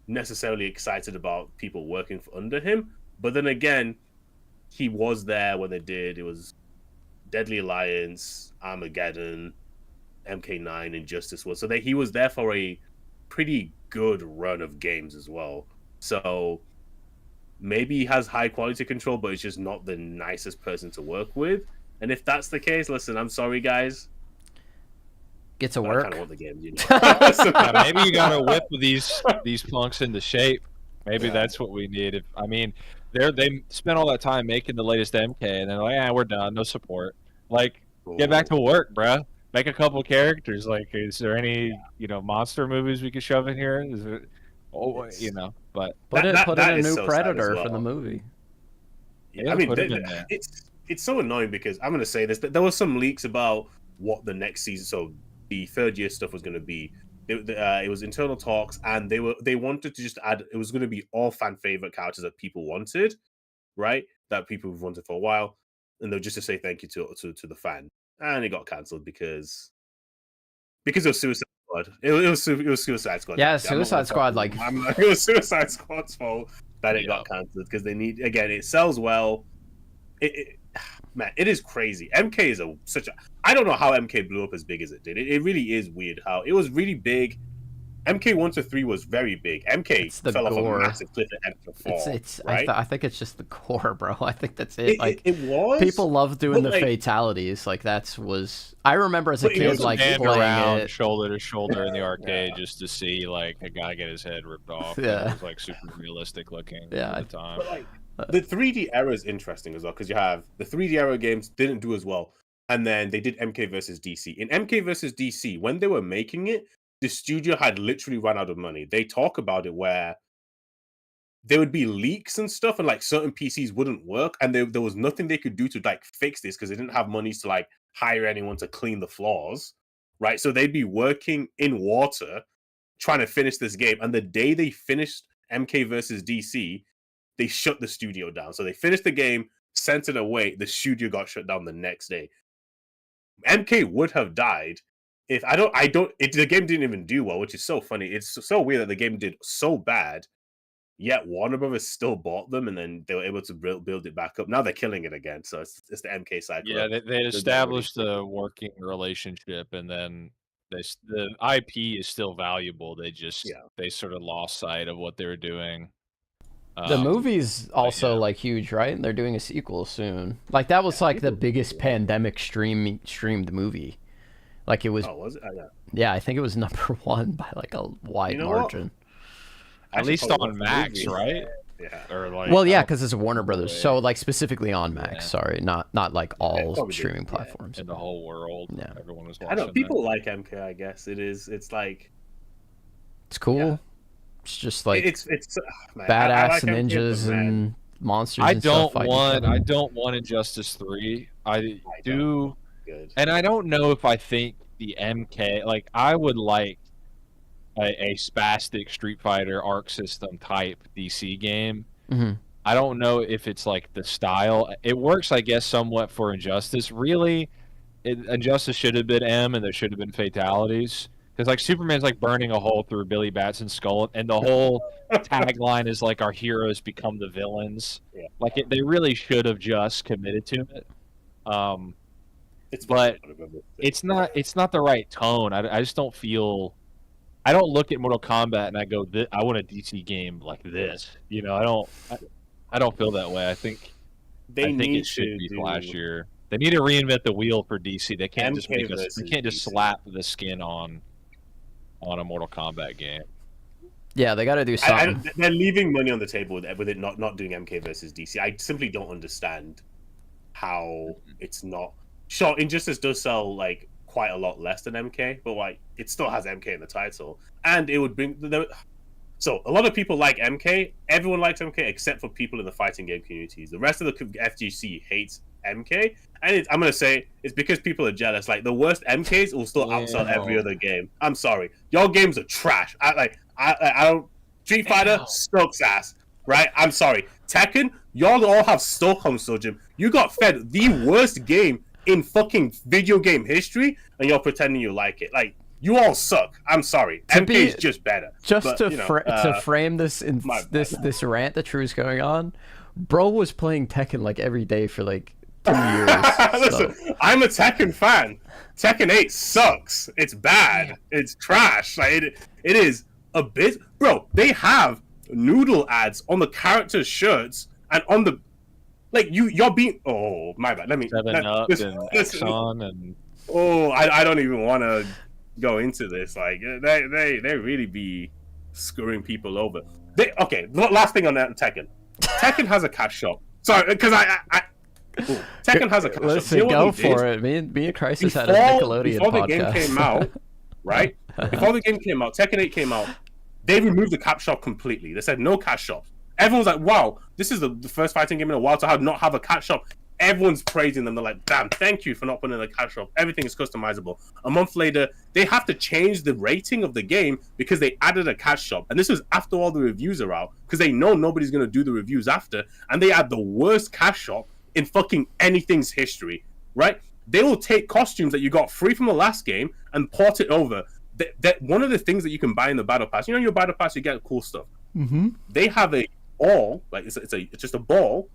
necessarily excited about people working under him. But then again, he was there when they did. It was Deadly Alliance, Armageddon, MK9, Injustice 1. So he was there for a pretty good run of games as well. So maybe he has high quality control, but it's just not the nicest person to work with. And if that's the case, listen, I'm sorry, guys. Get to work. I kind of want the games, maybe you gotta whip these punks into shape. Maybe that's what we need. They spent all that time making the latest MK, and they're like, we're done, no support. Like, get back to work, bruh. Make a couple characters. Like, is there any monster movies we could shove in here? Is it, But Put it in a is new so sad Predator as for the well. movie. yeah, I mean, put it in there. it's so annoying because I'm gonna say this. There were some leaks about what the next season, so the third year stuff was gonna be. It was internal talks, and they wanted to just add. It was gonna be all fan favorite characters that people wanted, right? That people have wanted for a while, and they'll just to say thank you to the fan, and it got cancelled because of Suicide Squad. It was Suicide Squad. Yeah, actually. I'm not Suicide Squad, like it was Suicide Squad's fault that it Yeah. got cancelled because they need again. It sells well. Man, it is crazy. MK is such a. I don't know how MK blew up as big as it did. It really is weird how it was really big. MK 1 to 3 was very big. MK It's the fell gore. off a massive cliff at MK 4. It's right? I think it's just the core, bro. I think that's it. Like it was. people love doing but, the like- fatalities. Like I remember as a But it kid was like Stand playing around it. shoulder to shoulder in the arcade just to see like a guy get his head ripped off. And Yeah. it was like super realistic looking Yeah, at the time. But like the 3D era is interesting as well because you have the 3D era games didn't do as well, and then they did MK versus DC. In MK versus DC, when they were making it, the studio had literally run out of money. They talk about it where there would be leaks and stuff, and like certain PCs wouldn't work, and there was nothing they could do to like fix this because they didn't have money to like hire anyone to clean the floors, right? So they'd be working in water trying to finish this game, and the day they finished MK versus DC, they shut the studio down. So they finished the game, sent it away. The studio got shut down the next day. MK would have died if the game didn't even do well, which is so funny. It's so weird that the game did so bad, yet Warner Brothers still bought them, and then they were able to build it back up. Now they're killing it again. So it's the MK cycle. Yeah, they established a working relationship, and then the IP is still valuable. They sort of lost sight of what they were doing. The movie's also yeah. like huge, right? And they're doing a sequel soon. Like that was like the biggest pandemic streamed movie. Like it was. Oh, was it? Yeah, I think it was number 1 by like a wide You know what? margin. At least on Max, movie. right? Yeah. Or like, Well, yeah, I don't- because it's Warner Brothers, so like specifically on Max. Yeah. Sorry, not like all probably streaming did, yeah. platforms. in the whole world, Yeah. everyone was I watching. know people like MK. I guess it is. It's like It's cool. Yeah. It's just like it's man, badass I like MK, ninjas but, man, and monsters. I and stuff don't fighting each want. other. I don't want Injustice 3. I do, don't. Good. and I don't know if I think the MK. Like, I would like a spastic Street Fighter Arc System type DC game. Mhm. I don't know if it's like the style. It works, I guess, somewhat for Injustice. Really, Injustice should have been M, and there should have been fatalities. Because like Superman's like burning a hole through Billy Batson's skull, and the whole tagline is like our heroes become the villains. Yeah. Like they really should have just committed to it. It's but fun. It's not the right tone. I just don't feel. I don't look at Mortal Kombat and I go, I want a DC game like this. You know, I don't feel that way. I think it should be flashier. They need to reinvent the wheel for DC. They can't just make us. They can't just slap the skin on a Mortal Kombat game. Yeah, they got to do something. They're leaving money on the table with it not doing MK versus DC. I simply don't understand how it's not. Sure, Injustice does sell like quite a lot less than MK, but like it still has MK in the title, and it would bring. So a lot of people like MK. Everyone likes MK except for people in the fighting game communities. The rest of the FGC hates MK, and I'm gonna say it's because people are jealous. Like the worst MKs will still outsell every other game. I'm sorry, your games are trash. I don't. Street Fighter sucks ass. Right? I'm sorry. Tekken, y'all all have Stockholm Syndrome. You got fed the worst game in fucking video game history, and you're pretending you like it. Like you all suck. I'm sorry. MK is just better. Just to frame this this rant that Drew's going on, bro was playing Tekken like every day for like 2 years. Listen, I'm a Tekken fan. Tekken 8 sucks. It's bad. It's trash. Like it is a bit. Bro, they have noodle ads on the characters' shirts and on the like you're being. Oh my bad. Let me. 7-Up and Exxon and. Oh, I don't even want to go into this. Like they really be screwing people over. Okay. Last thing on that Tekken. Tekken has a cash shop. Sorry, because Tekken has a cash shop. Listen, You know go what he did? for it. Me and Crisis had a Nickelodeon before podcast. the game came out, right? Before the game came out, Tekken 8 came out. They removed the cap shop completely. They said no cash shops. Everyone's like, wow, this is the first fighting game in a while to not have a cat shop. Everyone's praising them. They're like, damn, thank you for not putting in a cat shop. Everything is customizable. A month later, they have to change the rating of the game because they added a cat shop. And this was after all the reviews are out because they know nobody's going to do the reviews after. And they add the worst cat shop in fucking anything's history, right? They will take costumes that you got free from the last game and port it over. That one of the things that you can buy in the battle pass, in your battle pass, you get cool stuff. Mm-hmm. They have a ball, like it's just a ball.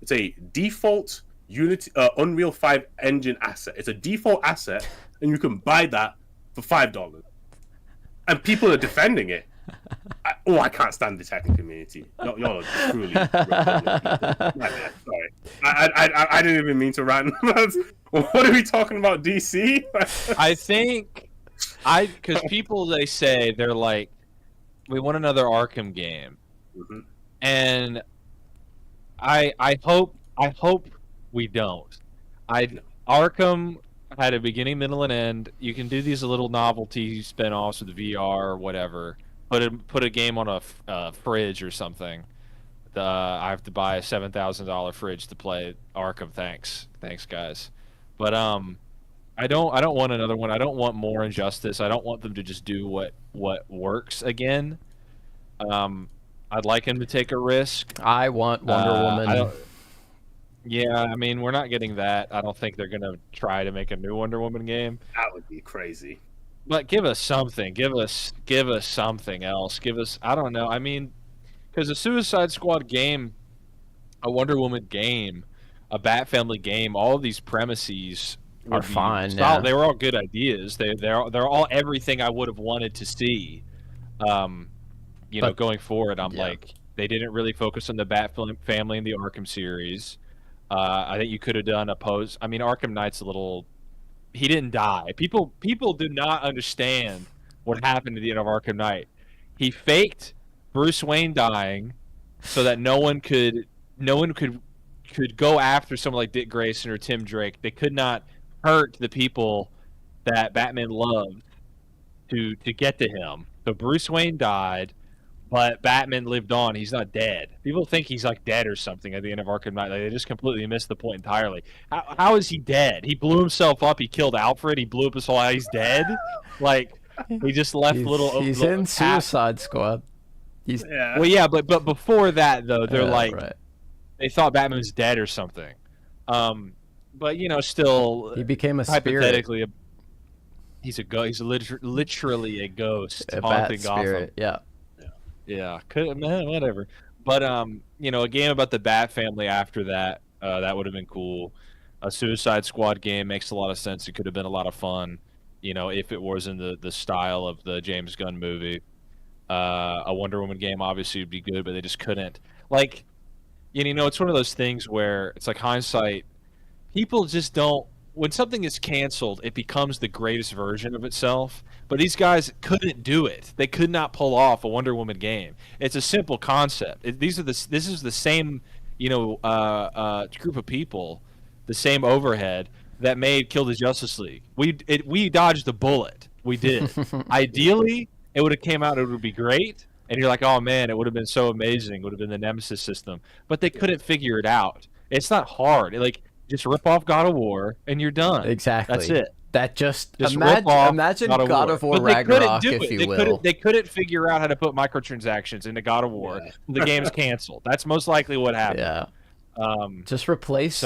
It's a default Unity Unreal 5 engine asset. It's a default asset, and you can buy that for $5. And people are defending it. I can't stand the technical community. Y'all are truly sorry. I didn't even mean to rant. What are we talking about, DC? I think because people, they say, they're like, we want another Arkham game. Mm-hmm. And I hope we don't. Arkham had a beginning, middle, and end. You can do these little novelty spin-offs with VR or whatever. Put a game on a fridge or something. I have to buy a $7,000 fridge to play Arkham. Thanks guys. But I don't want another one. I don't want more Injustice. I don't want them to just do what works again. I'd like him to take a risk. I want Wonder Woman. Yeah, I mean, we're not getting that. I don't think they're going to try to make a new Wonder Woman game. That would be crazy. But give us something. Give us something else. Give us, I don't know. I mean, because a Suicide Squad game, a Wonder Woman game, a Bat Family game, all of these premises are fine. Yeah. They were all good ideas. They're all everything I would have wanted to see. Going forward, I'm like, they didn't really focus on the Bat Family in the Arkham series. I think you could have done a pose. I mean, Arkham Knight's a little. He didn't die. People do not understand what happened at the end of Arkham Knight. He faked Bruce Wayne dying so that no one could go after someone like Dick Grayson or Tim Drake. They could not hurt the people that Batman loved to get to him. So Bruce Wayne died, but Batman lived on. He's not dead. People think he's like dead or something at the end of Arkham Knight. Like, they just completely missed the point entirely. How is he dead? He blew himself up. He killed Alfred. He blew up his whole. He's dead. Like, he just left He's in Suicide Squad. Yeah. Well, yeah, but before that though, they're they thought Batman was dead or something. But still, he became a hypothetically, spirit. He's a ghost. He's literally a ghost A haunting bat Gotham. spirit. Yeah. Yeah, whatever. But a game about the Bat Family after that, that would have been cool. A Suicide Squad game makes a lot of sense. It could have been a lot of fun, if it was in the style of the James Gunn movie. A Wonder Woman game obviously would be good, but they just couldn't. Like, it's one of those things where it's like hindsight. People just don't. When something is canceled, it becomes the greatest version of itself. But these guys couldn't do it. They could not pull off a Wonder Woman game. It's a simple concept. This is the same, group of people, the same overhead that made Kill the Justice League. We dodged the bullet. We did. Ideally, it would have came out. It would be great. And you're like, oh man, it would have been so amazing. It would have been the Nemesis system. But they couldn't figure it out. It's not hard. Just rip off God of War and you're done. Exactly. That's it. That just imagine God of War Ragnarok, if you will. They couldn't figure out how to put microtransactions into God of War. Yeah. The game's canceled. That's most likely what happened. Yeah. Just replace.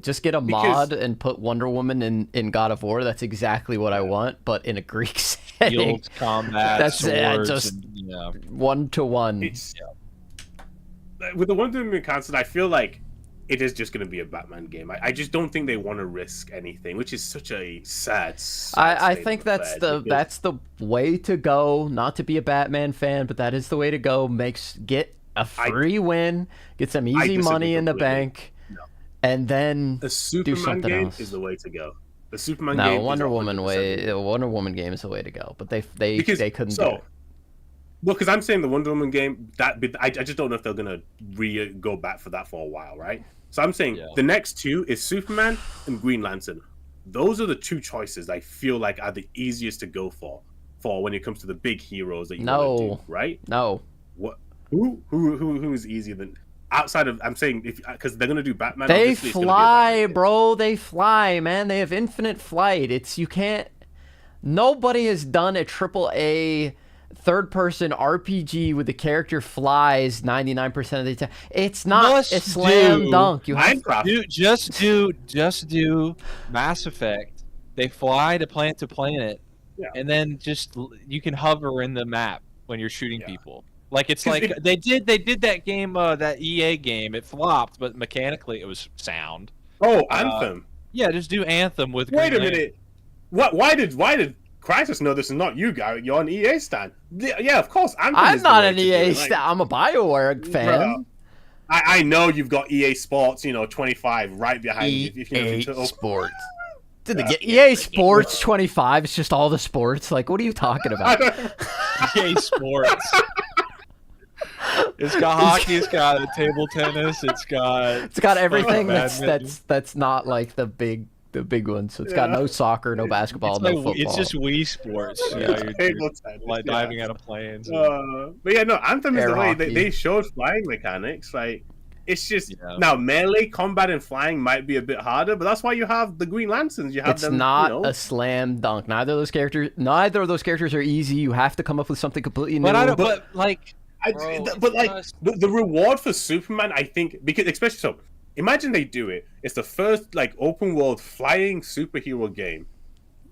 Just get a mod and put Wonder Woman in God of War. That's exactly what I want, but in a Greek setting. Field combat. That's it. Just 1-to-1. With the Wonder Woman concept, I feel like it is just going to be a Batman game. I just don't think they want to risk anything, which is such a sad I think that's the way to go. Not to be a Batman fan, but that is the way to go. Get a free win, get some easy money in the bank, and then a Superman do something game else. Is the way to go. The Superman game. Wonder Woman game is the way to go, but they couldn't do it. Well, because I'm saying the Wonder Woman game, I just don't know if they're gonna go back for that for a while, right? So I'm saying the next two is Superman and Green Lantern. Those are the two choices I feel like are the easiest to go for for when it comes to the big heroes that you No. want to do, right? No. What? Who is easier than outside of? I'm saying if because they're gonna do Batman. They obviously it's gonna be a fly, Batman game. bro. They fly, man. They have infinite flight. It's you can't. Nobody has done a AAA third-person RPG with the character flies 99% of the time. It's not a slam dunk. You have Minecraft. Just do Mass Effect. They fly to planet, Yeah. and then just you can hover in the map when you're shooting Yeah. people. Like it's 'Cause like they did that game, that EA game. It flopped, but mechanically it was sound. Oh, Anthem. Yeah, just do Anthem with. Wait a Green Lantern. minute. What? Why did Crisis know this is not you, Garrett? You're an EA stan. Yeah, of course. Anthem I'm is the not way an to do EA it. Like, star. I'm a BioWare fan. Bro, I know you've got EA Sports, 25 right behind you. If you know, if you Sports. Did they Yeah. get EA Sports 25? It's just all the sports. Like, what are you talking about? EA Sports. It's got hockey. It's got table tennis. It's got everything badminton. that's not like the big ones. So it's got no soccer, no basketball, It's, no like, football. it's just Wii Sports. Yeah. You know, you're Table tennis, like yeah. diving out of planes. But yeah, no, Anthem is Air the way hockey. they showed flying mechanics. Like, it's just Yeah. now melee combat and flying might be a bit harder, but that's why you have the Green Lanterns. You have It's them. not a slam dunk. Neither of those characters are easy. You have to come up with something completely new. But I don't. But like, bro, but like just- the reward for Superman, I think, because especially so, imagine they do it. It's the first like open world flying superhero game,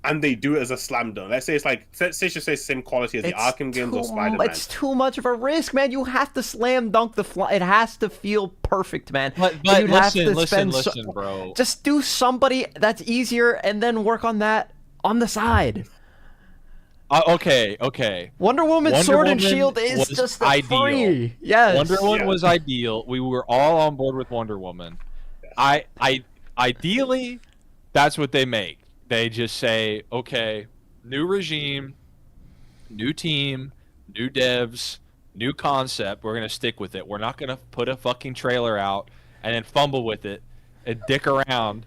and they do it as a slam dunk. Let's say it's like let's just say same quality as the Arkham games or Spider-Man. It's too much of a risk, man. You have to slam dunk the fly. It has to feel perfect, man. but And you'd have to listen, spend bro. Just do somebody that's easier, and then work on that on the side. Okay. Wonder Woman Wonder Sword and Woman Shield is was just ideal. free. Yes. Wonder Woman Yeah. was ideal. We were all on board with Wonder Woman. I ideally, that's what they make. They just say, okay, new regime, new team, new devs, new concept. We're gonna stick with it. We're not gonna put a fucking trailer out and then fumble with it and dick around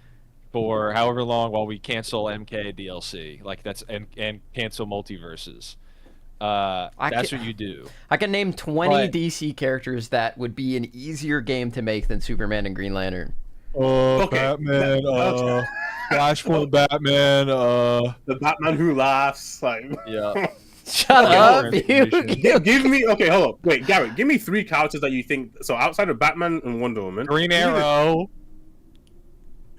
for however long while we cancel MK DLC. Like that's and cancel multiverses. That's what you do. I can name 20 But- DC characters that would be an easier game to make than Superman and Green Lantern. Okay. Batman, Okay. Flashpoint Batman, The Batman who laughs. Like, yeah. Shut Okay, up, hold on. you. give me hold on. Wait, Garrett, give me 3 characters that you think. So outside of Batman and Wonder Woman, Green Arrow.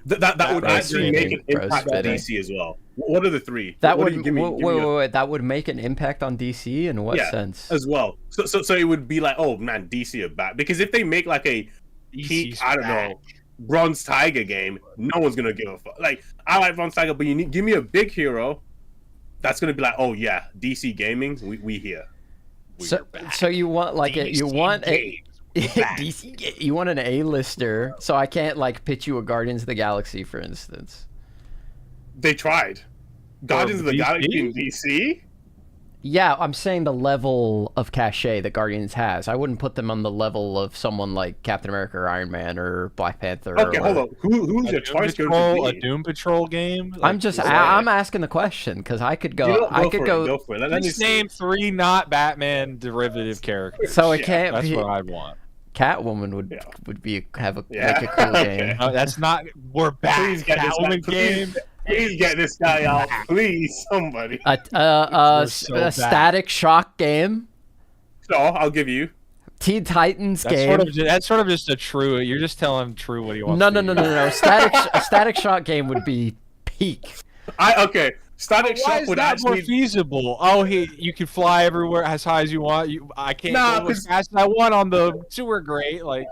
that would Bro actually make an spitting, bro impact on spitting. DC as well. What are the 3? That What would do you- give me- wait, give me a- wait, that would make an impact on DC in what Yeah. sense? as well. So it would be like, oh man, DC are back, because if they make like a peak, DC's I don't back. know, Bronze Tiger game, no one's gonna give a fuck. Like, I like Bronze Tiger, but give me a big hero that's gonna be like, oh yeah, DC gaming, we here. So you want like you want a DC you want an A-lister, so I can't like pitch you a Guardians of the Galaxy, for instance. They tried Guardians of the DC? Galaxy in DC. Yeah, I'm saying the level of cachet that Guardians has. I wouldn't put them on the level of someone like Captain America or Iron Man or Black Panther. Okay, or... hold on. Who's your choice going to A be? Doom Patrol game? I'm just I'm asking the question because I could go. You know, I could go. Go for it. Let me Just see. name 3 not Batman derivative characters. So it Yeah, can't That's be. what I want. Catwoman would Yeah. have a Yeah. make a cool Okay. game. No, that's not. We're back. Please get this guy. Catwoman game. Please get this guy out, please, somebody. A so bad. Static Shock game. So I'll give you. Teen Titans That's game. that's sort of just a true. You're just telling True what he wants. No, to no, no, do. no, no. A Static Shock game would be peak. Okay. Static Why Shock is would that more actually. feasible? Oh, you can fly everywhere as high as you want. I can't Nah, go as 'cause- fast as I want on the sewer grate. Like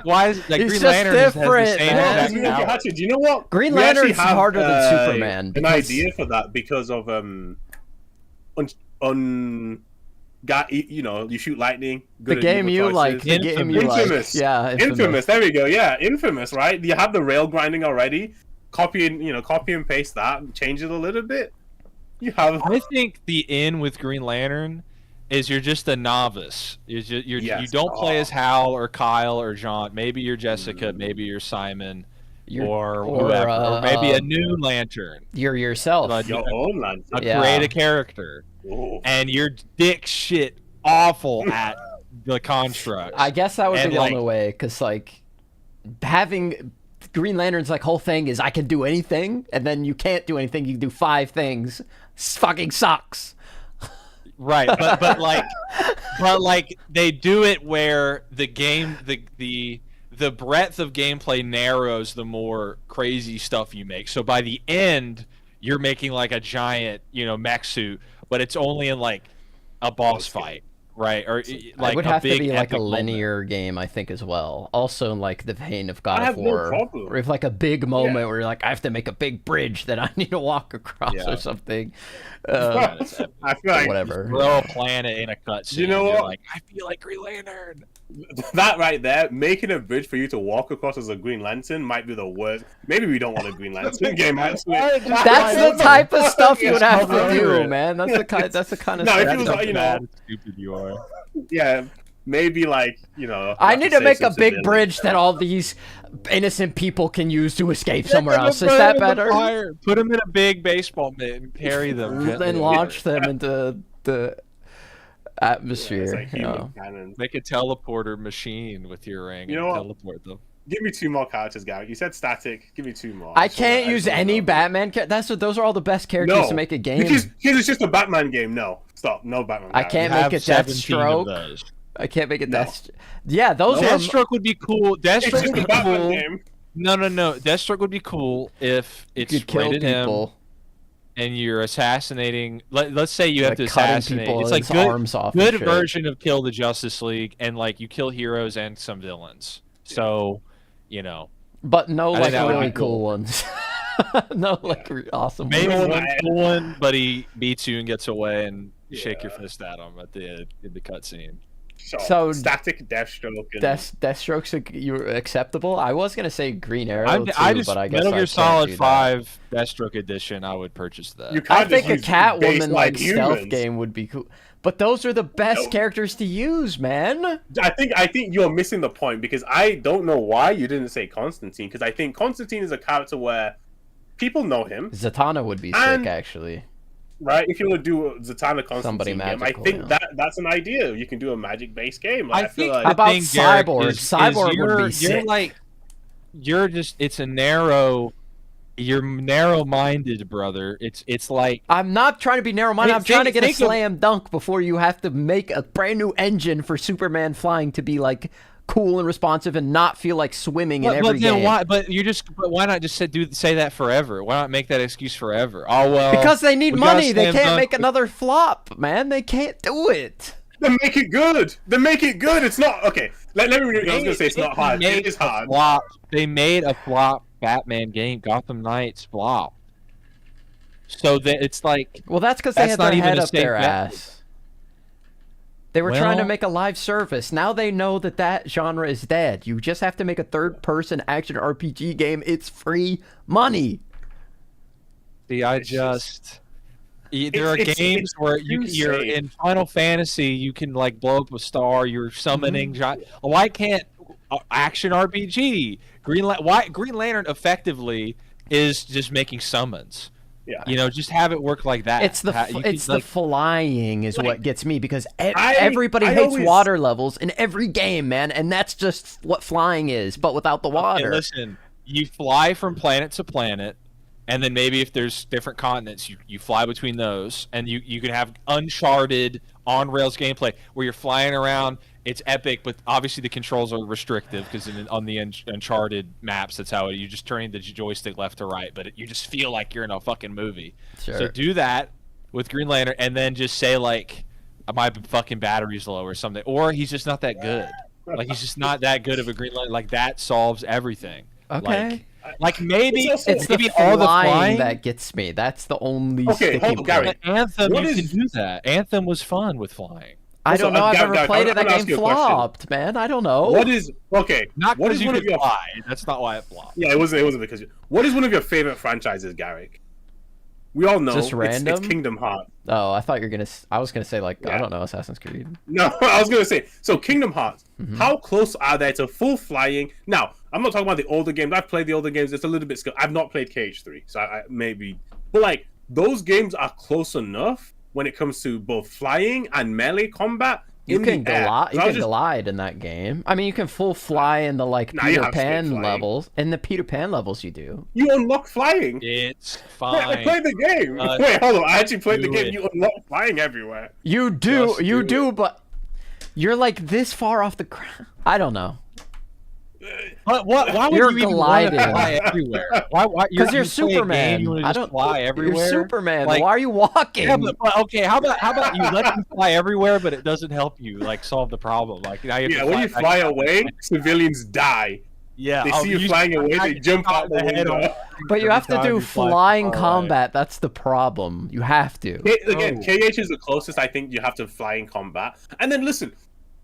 why is like It's Green just Lantern just has different, the same man. exact Okay, power. Hachi, do you know what? Green We actually Lantern's have, harder than Superman An because- idea for that because of you shoot lightning. The good at game you choices. like. The game you like. Infamous. Yeah, Infamous. There we go. Yeah, Infamous. Right. You have the rail grinding already. Copy and paste that. Change it a little bit. You have. I think the in with Green Lantern is you're just a novice. You Yes. don't play as Hal or Kyle or John. Maybe you're Jessica. Maybe you're Simon. or or, whoever, or maybe a new Lantern. You're yourself. Your own Lantern. Create a character, Ooh. and you're dick shit awful at the constructs. I guess that would be the like, only way, because like having Green Lantern's like whole thing is I can do anything, and then you can't do anything. You can do 5 things. Fucking sucks. Right, but like they do it where the game the breadth of gameplay narrows the more crazy stuff you make. So by the end, you're making like a giant, mech suit, but it's only in like a boss fight, right? Or like it would a have to big be like a epic linear game, I think, as well. Also in like the vein of God I of have no War, problem. or if like a big moment where you're like, I have to make a big bridge that I need to walk across or something. I feel like Whatever. Throw a planet in a cutscene. You know what? You're like, I feel like Green Lantern. that right there, making a bridge for you to walk across as a Green Lantern might be the worst. Maybe we don't want a Green Lantern game. Actually, That's the type of stuff you would have to cover do, it. man. That's the kind of No, stuff. if it was like, How stupid you are. yeah, maybe like I need to make a big civilians. bridge that all these innocent people can use to escape somewhere else. Is that better? Put them in a big baseball mitt and carry them. Then launch them into the atmosphere. It's like human cannons. Make a teleporter machine with your ring You and know what? teleport them. Give me 2 more characters, Garrick. You said static. Give me 2 more. I can't use any Batman. Those are all the best characters to make a game. Because it's just a Batman game. No, stop. No Batman. I can't Have make a 17 of Deathstroke. those. I can't make a No. Death. Yeah, those are. Deathstroke would be cool. It's Deathstroke just would a be Batman cool. game. No. Deathstroke would be cool if You it's could kill rated M people. and you're assassinating. Let's say you have Like to cutting assassinate. people It's like his arms off and good shit. version of Kill the Justice League, and like you kill heroes and some villains. So, But no, I think like that would really be cool cool. ones. No, like awesome maybe ones. one cool one, but he beats you and gets away, and you shake your fist at him at the cutscene. So static, Deathstroke, and Deathstroke's you're acceptable. I was gonna say Green Arrow I too, just but I guess Metal I Gear can't Solid do that. 5 Deathstroke Edition. I would purchase that. You can't I think a just use base Catwoman like stealth humans. game would be cool. But those are the best Nope. characters to use, man. I think you're missing the point because I don't know why you didn't say Constantine, because I think Constantine is a character where people know him, Zatanna would be And- sick, actually. right? If you want to do a Zatanna Constantine Somebody game, I magical, think yeah. that's an idea. You can do a magic-based game. I I feel think like How about thing, Garrick, Cyborg? is Cyborg would you're, be you're sick. like, it's a narrow. You're narrow-minded, brother. It's like I'm not trying to be narrow-minded. I'm trying to get a think of- slam dunk before you have to make a brand new engine for Superman flying to be like cool and responsive and not feel like swimming in every game. why? But why not just say that forever? Why not make that excuse forever? Oh well, Because they need we got a money. They slam can't dunk. make another flop, man. They can't do it. they make it good. They make it good. It's not okay. Let me. I was gonna say it's not hard. It is hard. They made a flop Batman game, Gotham Knights flop. So that it's like, Well, that's because they That's had not their even head a up their safe ass. They were trying to Well- make a live service. Now they know that that genre is dead. You just have to make a third-person action RPG game. It's free money. see, there are It's games where you're insane. in Final Fantasy, you can like blow up a star. You're summoning. Why can't action RPG why Green Lantern effectively is just making summons? Yeah. Just have it work like that. It's the the flying is what gets me because everybody I hates always- water levels in every game, man, and that's just what flying is, but without the water. Okay, listen, you fly from planet to planet, and then maybe if there's different continents, you fly between those, and you can have uncharted on rails gameplay where you're flying around. It's epic, but obviously the controls are restrictive because on the Uncharted maps, that's how you just turning the joystick left to right, but you just feel like you're in a fucking movie. Sure. So do that with Green Lantern, and then just say like, my fucking battery's low or something, or he's just not that good. Like he's just not that good of a Green Lantern. Like that solves everything. Okay. Like maybe It's maybe the all the flying flying. that gets me. That's the only Okay, sticking hold on, Gary. point. But Anthem, What you is- can do that. Anthem was fun with flying. I don't Also, know. I've Gary, never played it. I'm That gonna ask game you a question. flopped, man. I don't know. What is okay? Not what because is you one could of your fly. That's not why it flopped. Yeah, it wasn't because. What is one of your favorite franchises, Garrick? We all know Just it's random? Kingdom Hearts. Oh, I thought I was gonna say like I Yeah. don't know, Assassin's Creed. No, I was gonna say, so Kingdom Hearts, Mm-hmm. how close are they to full flying? Now, I'm not talking about the older games. I've played the older games. It's a little bit I've not played KH3, so I maybe, but like those games are close enough when it comes to both flying and melee combat. You in can the air. glide. You So I can was just- glide in that game. I mean, you can full fly in the like Nah, you Peter have straight Pan flying. levels. In the Peter Pan levels, you do. You unlock flying. It's Wait, I fine. played the game. Uh, Wait, hold on. I actually played the do game. it. You unlock flying everywhere. You do. Just You do do. But you're like this far off the ground. I don't know. What? Why would You're you even want to gliding. fly everywhere? Why? Because you're you play a game, Superman. you wanna I just don't. fly everywhere. You're Superman. Like- Why are you walking? Yeah, but okay. How about you let them fly everywhere, but it doesn't help you like solve the problem. Like now you have Yeah, to when you back fly up. away, civilians die. Yeah, They see you flying away, they jump out the window. But you have to do flying combat. That's the problem. You have to. Again, Oh. KH is the closest I think you have to fly in combat. And then listen,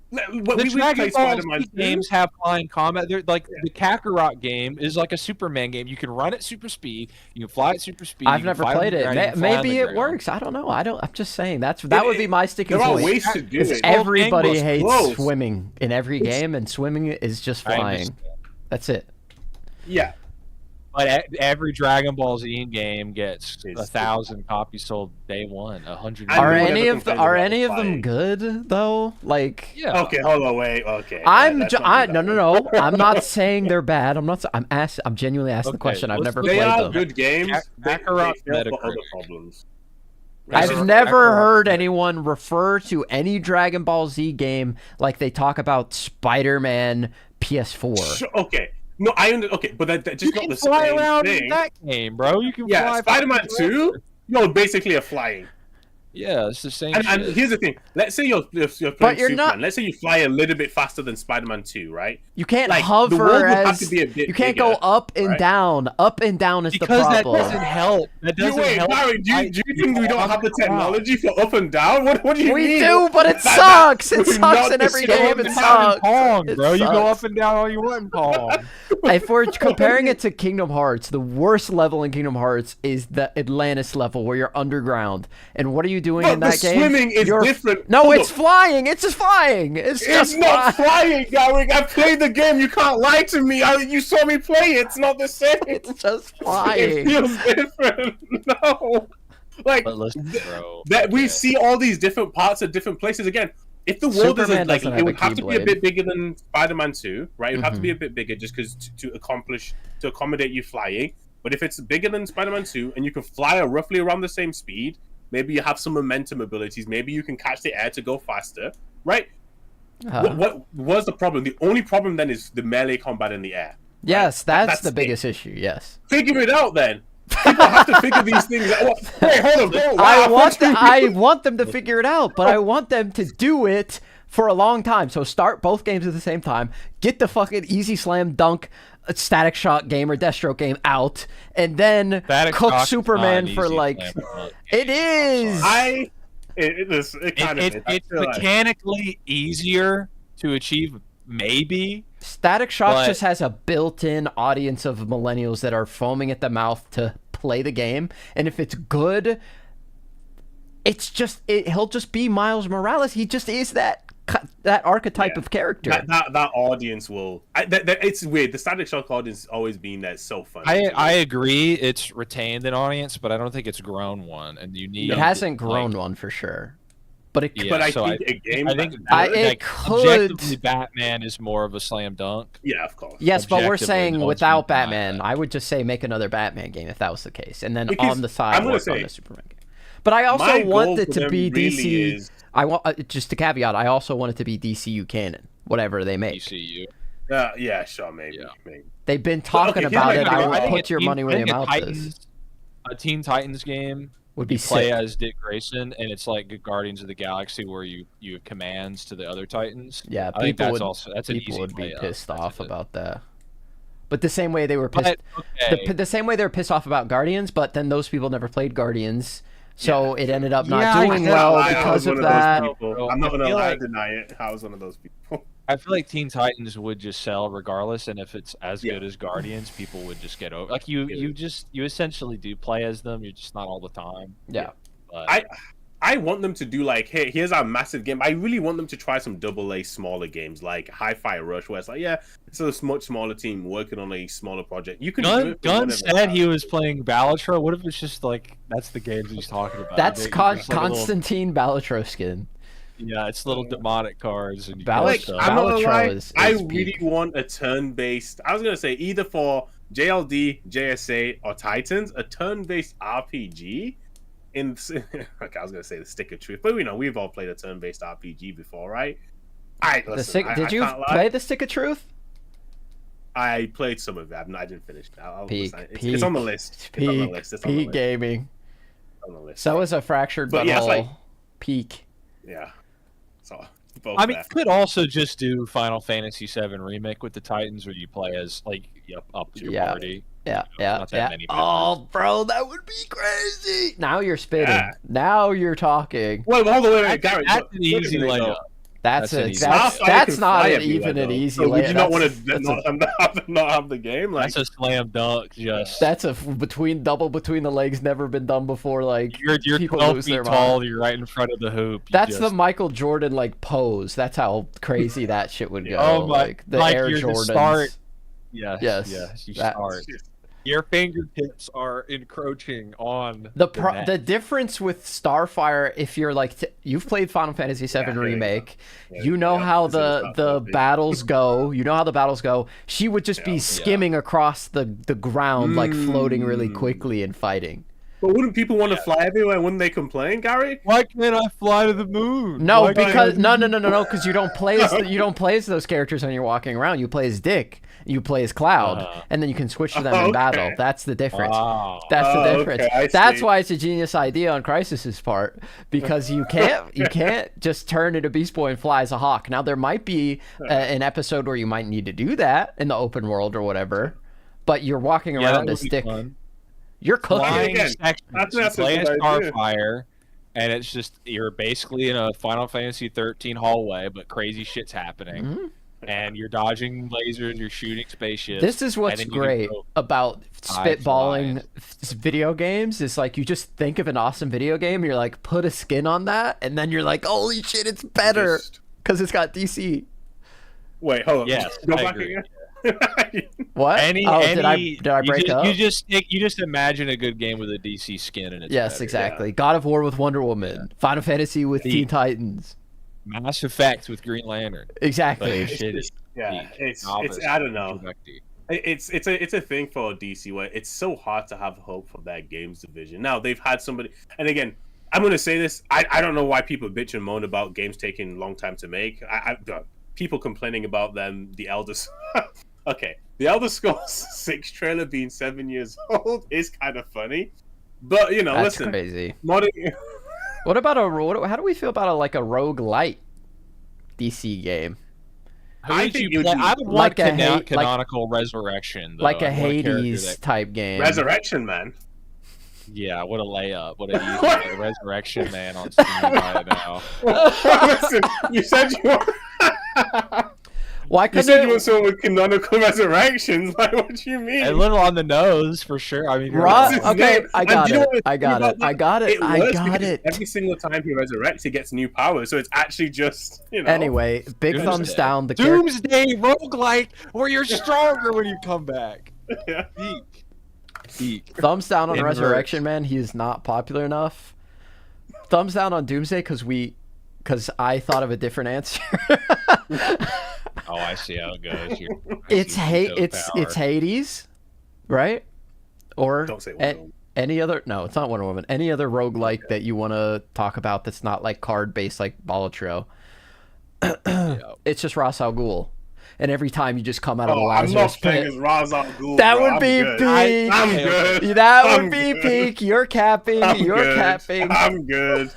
when The we Dragon play Ball Spider-Man Z games have flying combat. They're like the Kakarot game is like a Superman game. You can run at super speed. You can fly at super speed. I've you can never fly on played the it. ground, you can fly on Maybe the it ground. works. I don't know. I'm just saying that would be my sticking There are point. ways to do It's it. all Everybody angles hates close. swimming in every game, and swimming is just I flying. understand. That's it. Yeah. But every Dragon Ball Z game gets It's- 1,000 copies sold day one. 100. I Are know any whatever of the complains are about any of them flying. good though? Like Yeah. Okay, hold on, wait. Okay. I'm let's ju- not do I, that no no one. no. I'm not saying they're bad. I'm genuinely asking the Okay, question. I've let's never look They played are them. good games. They Kakarot fail for Metacritic. other problems. I've Right? never Kakarot. heard anyone refer to any Dragon Ball Z game like they talk about Spider-Man PS4. Okay. No, okay, but that's You just not can the fly same around thing. in that game, bro. You can Yeah, fly. Spider-Man 2, you're basically a flying. Yeah, it's the same. And shit. here's the thing. Let's say you're playing you're Superman. not- Let's say you fly a little bit faster than Spider-Man 2, right? You can't Like, the hover world would have as to be a bit you can't bigger, go up and right? down. Up and down is because the that problem. doesn't help. That doesn't Wait, help. Barry, do you think we don't have the technology for up and down? What do you We mean? do, but it That- sucks. It we're sucks not in the every same. game. It sucks. Pong, It bro. You go sucks. up and down all you want in Pong. If we're comparing it to Kingdom Hearts, the worst level in Kingdom Hearts is the Atlantis level where you're underground. And what are you doing But in the that game? swimming is You're- different. No, Hold it's up. flying. It's just flying. It's It's just not flying. flying, Garrick. I played the game. You can't lie to me. You saw me play it. It's not the same. It's just It flying. feels different. No. Like, But listen, bro. that we see all these different parts of different places again. If the world Superman is like, doesn't it have would a have to be a Keyblade. bit bigger than Spider-Man 2, right? It would have to be Mhm. a bit bigger just because to accommodate you flying. But if it's bigger than Spider-Man 2 and you can fly roughly around the same speed, maybe you have some momentum abilities. Maybe you can catch the air to go faster, right? What was the problem? The only problem then is the melee combat in the air. Yes, that's That's the it. biggest issue. Yes. Figure it out then. People have to figure these things out. Wait, hold on. Bro. I Wow, want them to figure it out, but I want them to do it for a long time. So start both games at the same time. Get the fucking easy slam dunk Static Shock game or Deathstroke game out, and then Static cook Shock is Superman not for easy like. slam dunk. It is. it kind of is. I It's feel like- mechanically easier to achieve, maybe. Static Shock But- just has a built-in audience of millennials that are foaming at the mouth to play the game, and if it's good, he'll just be Miles Morales. He just is that archetype Yeah. of character. that audience will. It's weird. The Static Shock audience has always been there. It's so funny. I agree. It's retained an audience, but I don't think it's grown one. And you need. It hasn't grown one for sure, but it. Yeah, but I so think a game. I think it could- objectively Batman is more of a slam dunk. Yeah, of course. Yes, but we're objectively, saying no, without it's not Batman, that. I would just say make another Batman game if that was the case, and then Because on the side I'm gonna work on say, the Superman game. But I also my want goal it for to them be really DC. is- I want just a caveat. I also want it to be DCU canon, whatever they make. DCU. Yeah, sure, maybe. Yeah. maybe. They've been talking here's about my it. question. I I would think put your money where your mouth is. A Teen Titans game. Would be You play sick. as Dick Grayson, and it's like Guardians of the Galaxy, where you have commands to the other Titans. Yeah, I think people that's would. also that's an People easy would be play up. pissed That's off it. about that. But the same way they were pissed. But, okay. The same way they were pissed off about Guardians, but then those people never played Guardians, so it ended up not Yeah, I doing get well it. because of I was one that. those people. Bro, I'm not I gonna feel lie, like- deny it. I was one of those people. I feel like Teen Titans would just sell regardless, and if it's as Yeah. good as Guardians, people would just get over. Like you essentially do play as them. You're just not all the time. Yeah. But I want them to do like, hey, here's our massive game. I really want them to try some AA smaller games like Hi-Fi Rush, where it's like, yeah, it's a much smaller team working on a smaller project. You can do it for Gunn whatever said he time. was playing Balatro. What if it's just like that's the games he's talking about? That's It's like a little- Constantine Balatro skin. Yeah, it's little demonic cards and you Bal- Like, stuff. I'm not gonna Balatro lie, is I peak. really want a turn-based. I was gonna say either for JLD, JSA, or Titans, a turn-based RPG. Okay, I was gonna say the Stick of Truth, but we've all played a turn-based RPG before, right? Did you play the Stick of Truth? I played some of it. I didn't finish it. Peak, it's on the list. It's on the list. It's on the Peak list. gaming. It's on the list. So is a fractured But yeah, it's butthole. like- Peak. Yeah. So both I mean, there. you could also just do Final Fantasy VII Remake with the Titans, where you play as like up to your Yeah. party. Yeah, You know, yeah, not that yeah. many Oh, bro, that would be crazy. Now you're spitting. Yeah. Now you're talking. Wait, hold on, wait, That's, Garrett. that's what- an wait a easy minute, layup. though. That's an a easy that's layup. that's can not fly an, everywhere, even an though. easy So would you layup. not want That's to not have the game? Like, That's a slam dunk. Just that's a double between the legs, never been done before. Like you're people 12 lose feet their tall. mind. You're right in front of the hoop. You That's the just- Michael Jordan like pose. That's how crazy that shit would go. Oh my- like the like Air you're the Jordans. start. Yes. Yes, Yes. You that- start. Your fingertips are encroaching on The net. difference with Starfire, if you're like you've played Final Fantasy VII Yeah, there you Remake, Yeah, you know yeah, how this is the not the perfect. battles go. You know how the battles go. She would just be Yeah. skimming across the ground, like floating really quickly and fighting. but wouldn't people want to fly everywhere? Wouldn't they complain, Gary? Why can't I fly to the moon? No, Why can't because I- no, because you don't play as you don't play as those characters when you're walking around. You play as Dick, you play as Cloud, and then you can switch to them in Okay. battle. That's the difference. Wow. That's the Oh, difference. okay, I That's see. why it's a genius idea on Crysis's part, because you can't just turn into Beast Boy and fly as a hawk. Now there might be an episode where you might need to do that in the open world or whatever, but you're walking Yeah, that around would as be Dick. fun. You're cooking. Flying again, sections. that's You a play as good idea. Starfire, and it's just you're basically in a Final Fantasy 13 hallway, but crazy shit's happening, Mhm. and you're dodging lasers, you're shooting spaceships. This is what's and then you can great go- about high spitballing video games. Is like you just think of an awesome video game, you're like put a skin on that, and then you're like, holy shit, it's better Just- because it's got DC. Wait, hold on. Yes, Go I back agree. again. What? Any, oh, any, did I break up? You just imagine a good game with a DC skin and it's Yes, better. exactly. God of War with Wonder Woman, Final Fantasy with The- Teen Titans. Mass Effect with Green Lantern. Exactly. Like, shitty. Yeah, it's Novice, I don't know. Directy. It's a thing for DC where it's so hard to have hope for that games division. Now they've had somebody, and again, I'm gonna say this. I don't know why people bitch and moan about games taking a long time to make. People complaining about them. The Elder. Okay, the Elder Scrolls 6 trailer being 7 years old is kind of funny, but That's listen, crazy. modern. What about how do we feel about a roguelite DC game? Who I would think you it would play? be I would like want a canonical Resurrection. Though. Like a I want character Hades that- type game. Resurrection, man. Yeah, what a layup. What a easy Resurrection Man on Steam right now. Listen, you said you were. Why You couldn't said it- you want someone with canonical resurrections. Like, what do you mean? A little on the nose, for sure. I mean, Rob- What's his okay, name? I And got do you know it. what the I thing got about it. that? I got it. It I works got because it. Every single time he resurrects, he gets new powers. So it's actually just, Anyway, big Doomsday. thumbs down. The character. Doomsday roguelike, where you're stronger when you come back. Yeah. Peak. Peak. Thumbs down on Inverse. Resurrection Man. He is not popular enough. Thumbs down on Doomsday because I thought of a different answer. Oh, I see how it goes. it's Hades, right? Or Don't say Wonder Woman. any other? No, it's not Wonder Woman. Any other roguelike that you want to talk about that's not like card based like Balatro? It's just Ra's al Ghul, and every time you just come out of the Oh, I'm Lazarus not playing pit. as Ra's al Ghul. That bro. would I'm be good. peak. I'm good. That would I'm be good. peak. You're capping. I'm You're good. capping. I'm good.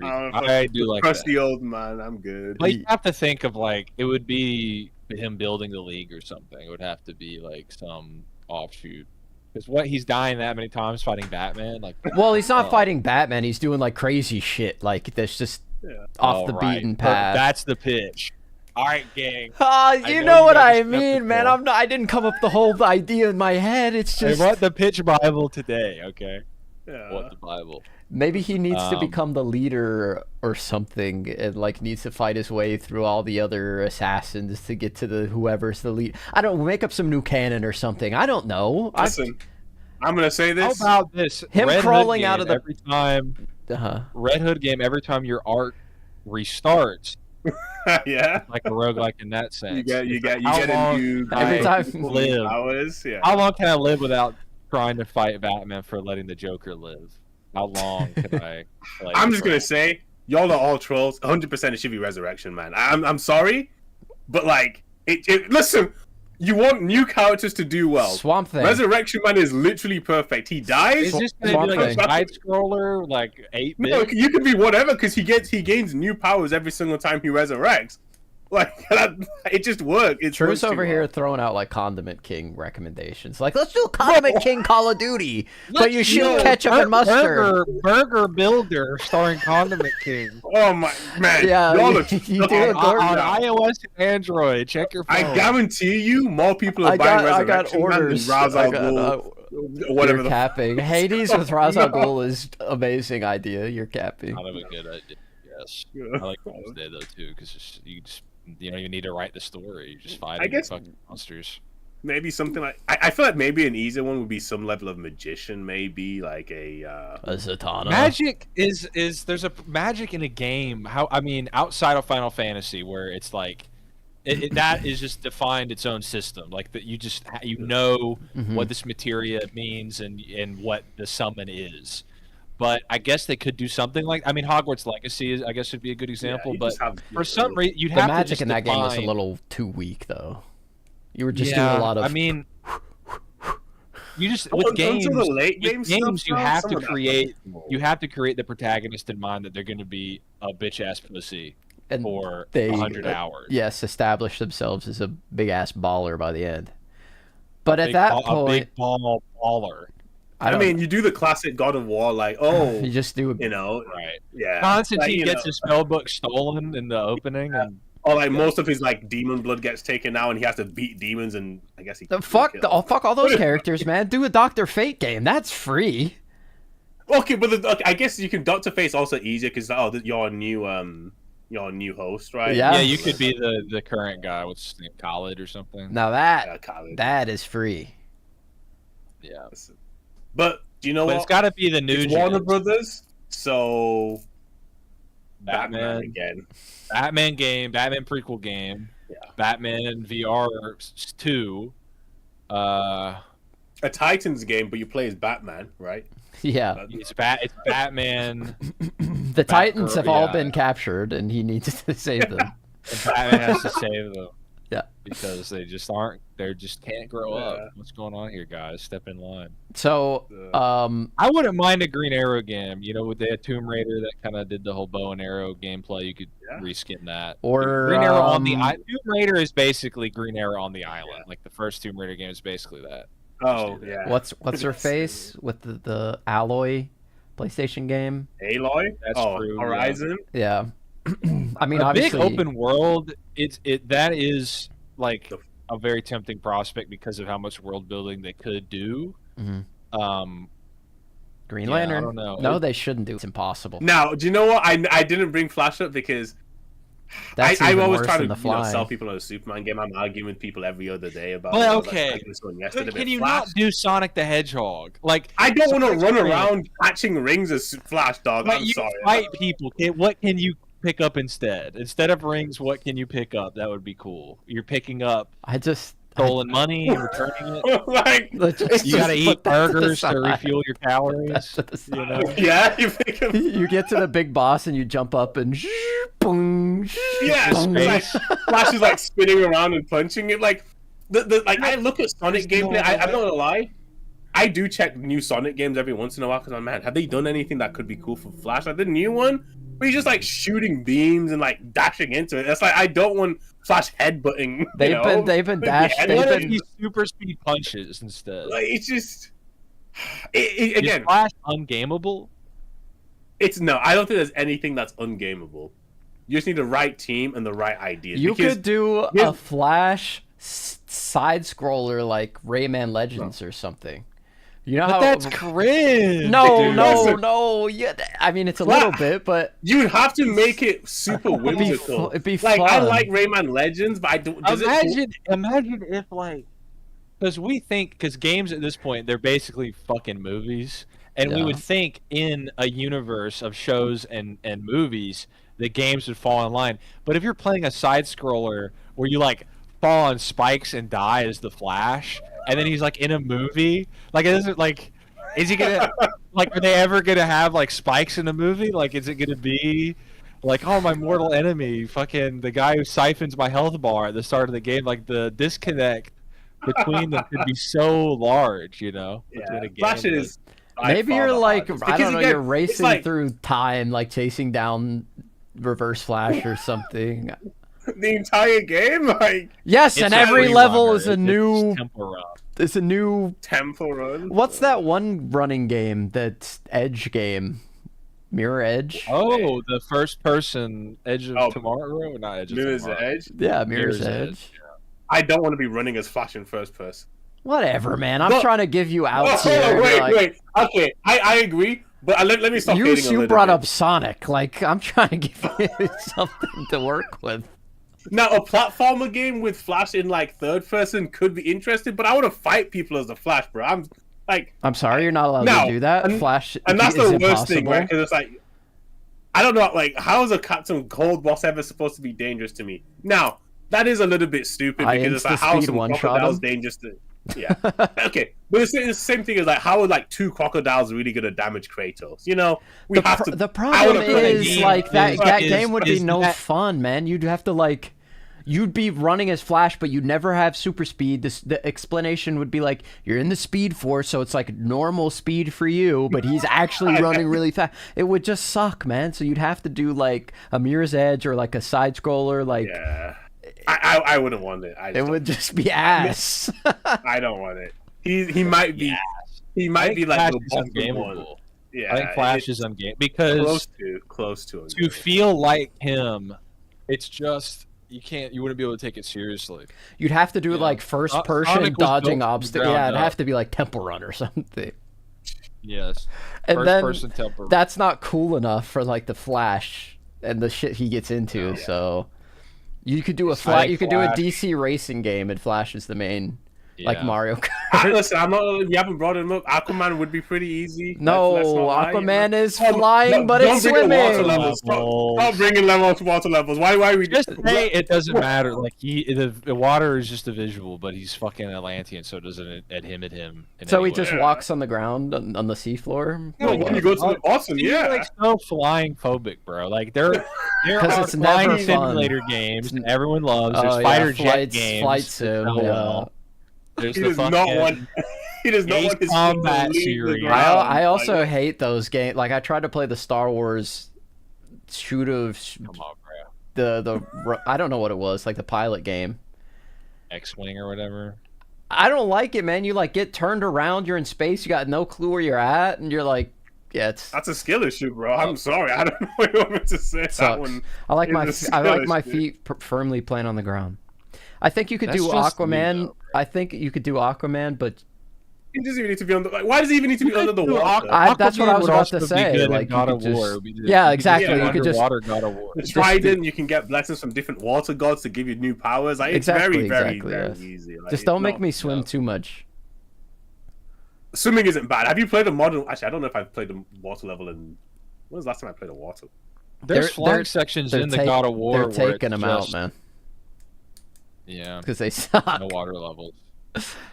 I do like that. Crusty old man. I'm good. But you have to think of like it would be him building the league or something. It would have to be like some offshoot. Because what he's dying that many times fighting Batman, like Well, he's not fighting Batman. He's doing like crazy shit. Like that's just off the right. beaten But path. That's the pitch. All right, gang. You know know you what got I the mean, man. skeptical. I didn't come up with the whole idea in my head. It's I just want the pitch Bible today, okay? Yeah. What the Bible? maybe he needs to Um, become the leader or something, and like needs to fight his way through all the other assassins to get to the whoever's the lead. I don't make up some new canon or something. I don't know. Listen, I'm gonna say How this. about this? Him Red Hood crawling game, out of the- every time Red Hood game, every time your arc restarts, Yeah. like a roguelike in that sense. You get It's like, a new guy. Every time- with Live. powers. Yeah. How long can I live without trying to fight Batman for letting the Joker live? How long can I play? I'm just the gonna role? say, y'all are all trolls. 100% it should be Resurrection, man. I'm sorry, but like, listen, you want new characters to do well. Swamp Thing. Resurrection Man is literally perfect. He dies. It's just gonna Swamp be like a Thing. side scroller, like 8-bit. No, you can be whatever because he gains new powers every single time he resurrects. Like it just works. It True's works too over here well. throwing out like Condiment King recommendations. Like, let's do Condiment King Call of Duty, but you shoot ketchup and mustard. Burger Builder starring Condiment King. Oh my man! Yeah, y'all are you do it, on Gordon. iOS and Android. Check your phone. I guarantee you, more people are I buying got Resurrection Man than orders. Ra's I al got, Ghul, whatever You're the capping. Hades with Ra's al Ghul is amazing idea. You're capping. Kind of a good idea. Yes, Yeah. I like Doomsday though too, because you don't even need to write the story. You just fight I guess- fucking monsters. maybe something like I feel like maybe an easier one would be some level of magician, maybe like a A Zatanna. Magic is there's a magic in a game. Outside of Final Fantasy, where it's like that is just defined its own system. Like that, you know Mhm. what this materia means and what the summon is. But I guess they could do something like Hogwarts Legacy I guess would be a good example. you but just have- for some reason, you'd The have to magic just in that game was a define- little too weak, though. You were just doing a lot of. You just Until with games, the late with game games stuff, you though, have some to of that create stuff is more- you have to create the protagonist in mind that they're going to be a bitch ass pussy and for they 100 hours. Yes, establish themselves as a big ass baller by the end. But at Big that ball- point, a big baller, I don't- mean, you do the classic God of War, like you just do. you know, right? yeah. Constantine like, you gets know, his spellbook stolen in the opening, and or like most of his like demon blood gets taken out, and he has to beat demons, and I guess he Fuck all those characters, man. Do a Doctor Fate game. That's free. Okay, but I guess you can Doctor Face also easier because you're a new host, right? Yeah. yeah, you could be the current guy. What's his name, Khalid or something? Now Yeah, Khalid. that is free. Yeah, But do you know but what? it's got to be the new It's Warner gens. Brothers, so Batman Batman, again. Batman game, Batman prequel game, Yeah. Batman VR 2. A Titans game, but you play as Batman, right? Yeah. It's Batman. The Titans have all yeah. been captured, and he needs to save them. And Batman has to save them. Yeah. Because they just aren't. They just can't grow Yeah. up. What's going on here, guys? Step in line. So, I wouldn't mind a Green Arrow game. You know, with the Tomb Raider that kind of did the whole bow and arrow gameplay. You could reskin that. or Green Arrow on the um, Tomb Raider is basically Green Arrow on the island. Like the first Tomb Raider game is basically that. Oh do that. yeah. what's her face with the Alloy PlayStation game? Aloy? That's true, yeah. Horizon. Yeah. I mean, A big obviously, open world. That is like a very tempting prospect because of how much world building they could do. Mhm. Green Yeah, I Lantern. don't know. No, they shouldn't do. It's impossible. Now, do you know what? I didn't bring Flash up because That's I even always worse try than to the flying. sell people on a Superman game. I'm arguing with people every other day about. Well, it. I was okay. like, this one yesterday, Can but you Flash, not do Sonic the Hedgehog? Like I don't want to Sonic run Scream. around catching rings as Flash, dog. But I'm you sorry. fight people. What can you pick up instead? Instead of rings, what can you pick up? That would be cool. You're picking up I just stolen money and returning it. like, let's You just gotta put eat that to the burgers to side. refuel your calories. To the side. You know? yeah, you pick up. You get to the big boss and you jump up and boom, Yeah, boom. it's like Flash is like spinning around and punching it. Like like I look at Sonic gameplay. I'm not gonna lie. I do check new Sonic games every once in a while because I'm man, have they done anything that could be cool for Flash? Like the new one, where he's just like shooting beams and like dashing into it. It's like I don't want Flash headbutting. They've been dashed. They've They've What if been he super speed punches instead? Like it's just Is again. Flash ungameable? It's no. I don't think there's anything that's ungameable. You just need the right team and the right ideas. You because could do a Flash side scroller like Rayman Legends or something. You know But how that's cringe. No, dude. no, Listen. no. Yeah, I mean it's a little bit, but you'd have to make it super whimsical. it'd be like I fun. like Rayman Legends, but I don't. Imagine if like, because games at this point they're basically fucking movies, and we Yeah. would think in a universe of shows and movies the games would fall in line. But if you're playing a side scroller where you like fall on spikes and die as the Flash, and then he's like in a movie, like it isn't like, is he gonna like, are they ever gonna have like spikes in a movie? Like, is it gonna be like, oh, my mortal enemy, fucking the guy who siphons my health bar at the start of the game? Like the disconnect between them could be so large, you know. Between a game Flash and- is. maybe you're like I don't know, again, you're it's racing like through time, like chasing down Reverse Flash or something. the entire game, like Yes, It's and a every free level runner. is a It's new. Temple Run. It's a new. Temple Run. What's that one running game? That's Edge game, Mirror Edge. Oh, the first person Edge of Oh. Tomorrow, not Edge of Mirror's Tomorrow. Edge? Yeah, Mirror's Mirror's Edge. I don't want to be running as Flash in first person. Whatever, man. I'm But- trying to give you outs Oh, here. wait, like, wait. Okay, I agree, but let me stop hating a You little brought bit. up Sonic. Like, I'm trying to give you something to work with. Now, a platformer game with Flash in like third person could be interesting, but I want to fight people as the Flash, bro. I'm like, I'm sorry, you're not allowed No, to do that. and- Flash and that's is the worst thing, impossible. right? Because it's like, I don't know, like, how is a Captain Cold boss ever supposed to be dangerous to me? Now, that is a little bit stupid I because it's like, how insta-speed is some one-shot crocodiles him. dangerous to? Yeah, okay, but it's the same thing as like, how are like 2 crocodiles really gonna damage Kratos? You know, we have to. The I problem wanna play a is game like that that game would be is no that- fun, man. You'd have to like you'd be running as Flash, but you'd never have super speed. The explanation would be like you're in the Speed Force, so it's like normal speed for you, but he's actually running really fast. It would just suck, man. So you'd have to do like a Mirror's Edge or like a side scroller, like Yeah, I wouldn't want it. it would just be ass. I don't want it. He might be. He I might think be like Flash the is bottom ungameable. one. Yeah, I think Flash is ungameable because close to to feel like him, it's just you wouldn't be able to take it seriously. You'd have to do Yeah. like first Sonic person was dodging built from the obstacles. ground Yeah, it'd up. have to be like Temple Run or something. Yes, And first then person temper. that's not cool enough for like the Flash and the shit he gets into. So you could do a think you could do a Flash- DC racing game, and Flash is the main, like Yeah. Mario Kart. Listen, I'm not. You haven't brought him up. Aquaman would be pretty easy. No, Let's not lie, Aquaman you know? is Oh, flying, but don't it's bring the water swimming. levels. Stop bringing water levels. Why we Just say it doesn't matter. Like the water is just a visual, but he's fucking Atlantean, so it doesn't adhim him. In So any he way. just walks on the ground on the seafloor. No, when you go to the bottom, He's yeah. like so flying phobic, bro. Like there 'Cause are it's never flying fun. simulator games that everyone loves. There's Oh, yeah, fighter jet flights, games. flight that sim. sell Yeah. well. There's He the does not fucking want. He does not Ace want his Combat ship to leave the series. ground. I also Like, hate those games. Like I tried to play the Star Wars shoot of come on, bro. I don't know what it was, like the pilot game. X-wing or whatever. I don't like it, man. You like get turned around, you're in space, you got no clue where you're at, and you're like, yeah, it's That's a skill issue, bro. I'm sorry. I don't know what you want me to say. That sucks. one. I like is a I like skill my issue. feet firmly planted on the ground. I think you could That's do just me, Aquaman. though, I think you could do Aquaman, but He doesn't even need to be under. Like, why does he even need to be under the water? that's what I Aquaman was would about also to be say, good in like, you God could of just- War. Yeah, exactly, you could just- underwater God of War. The Trident, you can get blessings from different water gods to give you new powers. Like, it's Exactly, very yes. easy. Like, just don't it's make not- me swim too much. Swimming isn't bad. Have you played a modern? Actually, I don't know if I've played a water level in. When was the last time I played a water? There's They're- flying they're- sections They're in the take- God of War. They're where taking it's them out, just- man, Yeah, because they suck. no water levels.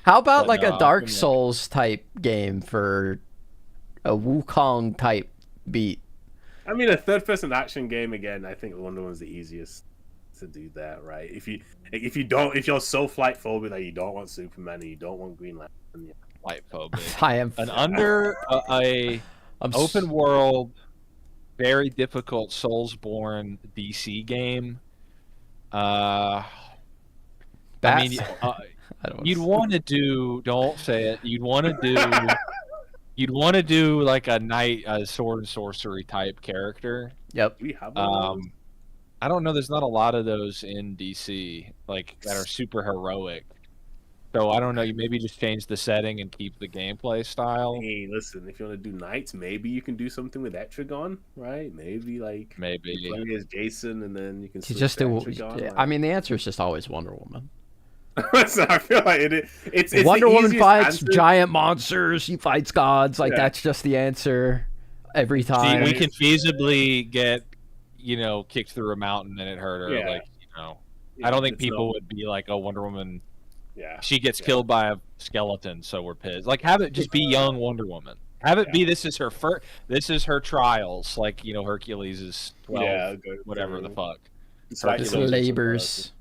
How about But like no, a Dark Aquaman- Souls type game for a Wukong type beat? I mean, a third-person action game again. I think Wonder Woman's the easiest to do that, right? If you're so flight phobic that you don't want Superman and you don't want Green Lantern, yeah. Light phobic. I am An under a I'm open world, very difficult Soulsborne DC game. I mean, I don't you'd want to do. Don't say it. You'd want to do. You'd want to do like a sword and sorcery type character. Yep. Do we have one of those? I don't know. There's not a lot of those in DC like that are super heroic. So I don't know. You maybe just change the setting and keep the gameplay style. Hey, listen, if you want to do knights, maybe you can do something with Etrigon, right? Maybe like Maybe. you play as Jason, and then you can To switch just to do. Etrigon, like... I mean, the answer is just always Wonder Woman. So I feel like it's Wonder the Woman easiest fights answer. giant monsters. She fights gods. Like Yeah. that's just the answer every See, time. we can feasibly get, kicked through a mountain and it hurt her. Yeah. Like, Yeah, I don't think it's people not- would be like, "Oh, Wonder Woman, Yeah, she gets killed by a skeleton, so we're pissed." Like, have it just be young Wonder Woman. Have it be this is her first. This is her trials. Like, Hercules is 12, yeah, whatever the fuck. It's like, Just you know, labors.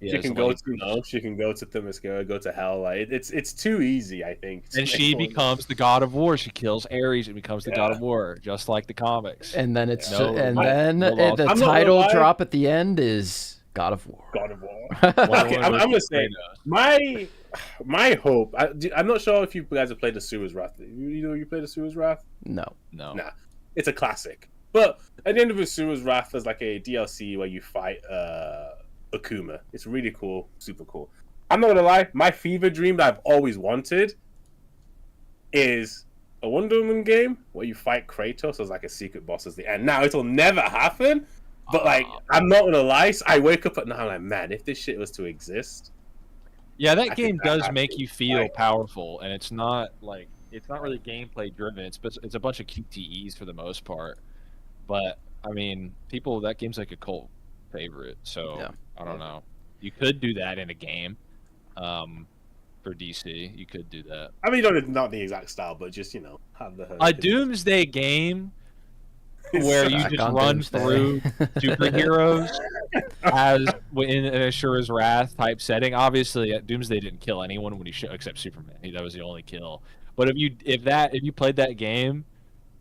Yeah, She it's can go like- to she can go to Themyscira, go to hell. Like it's too easy, I think. to and make she one- becomes the god of war. She kills Ares and becomes the god Yeah. of war, just like the comics. And then it's No, and I- then no laws. the I'm not gonna title lie. drop at the end is God of War. God of War. Wonder Okay, Woman I'm was gonna say Kratos. my hope. I'm not sure if you guys have played the Suez Wrath. You played the Suez Wrath? No. No. Nah, it's a classic. But at the end of the Suez Wrath, there's like a DLC where you fight Akuma. It's really cool, super cool. I'm not gonna lie, my fever dream that I've always wanted is a Wonder Woman game where you fight Kratos as like a secret boss at the end. Now it'll never happen, but like I'm not gonna lie, I wake up at night, I'm like, man, if this shit was to exist, Yeah, that I game think that does make happens. you feel Like- powerful, and it's not really gameplay driven. It's a bunch of QTEs for the most part. But I mean, that game's like a cult favorite. So Yeah. I don't know. You could do that in a game, for DC. You could do that. I mean, not the exact style, but just have the A Doomsday game where you Back just on run Doomsday. through superheroes as in an Ashura's Wrath type setting. Obviously, Doomsday didn't kill anyone when except Superman. That was the only kill. But if you played that game,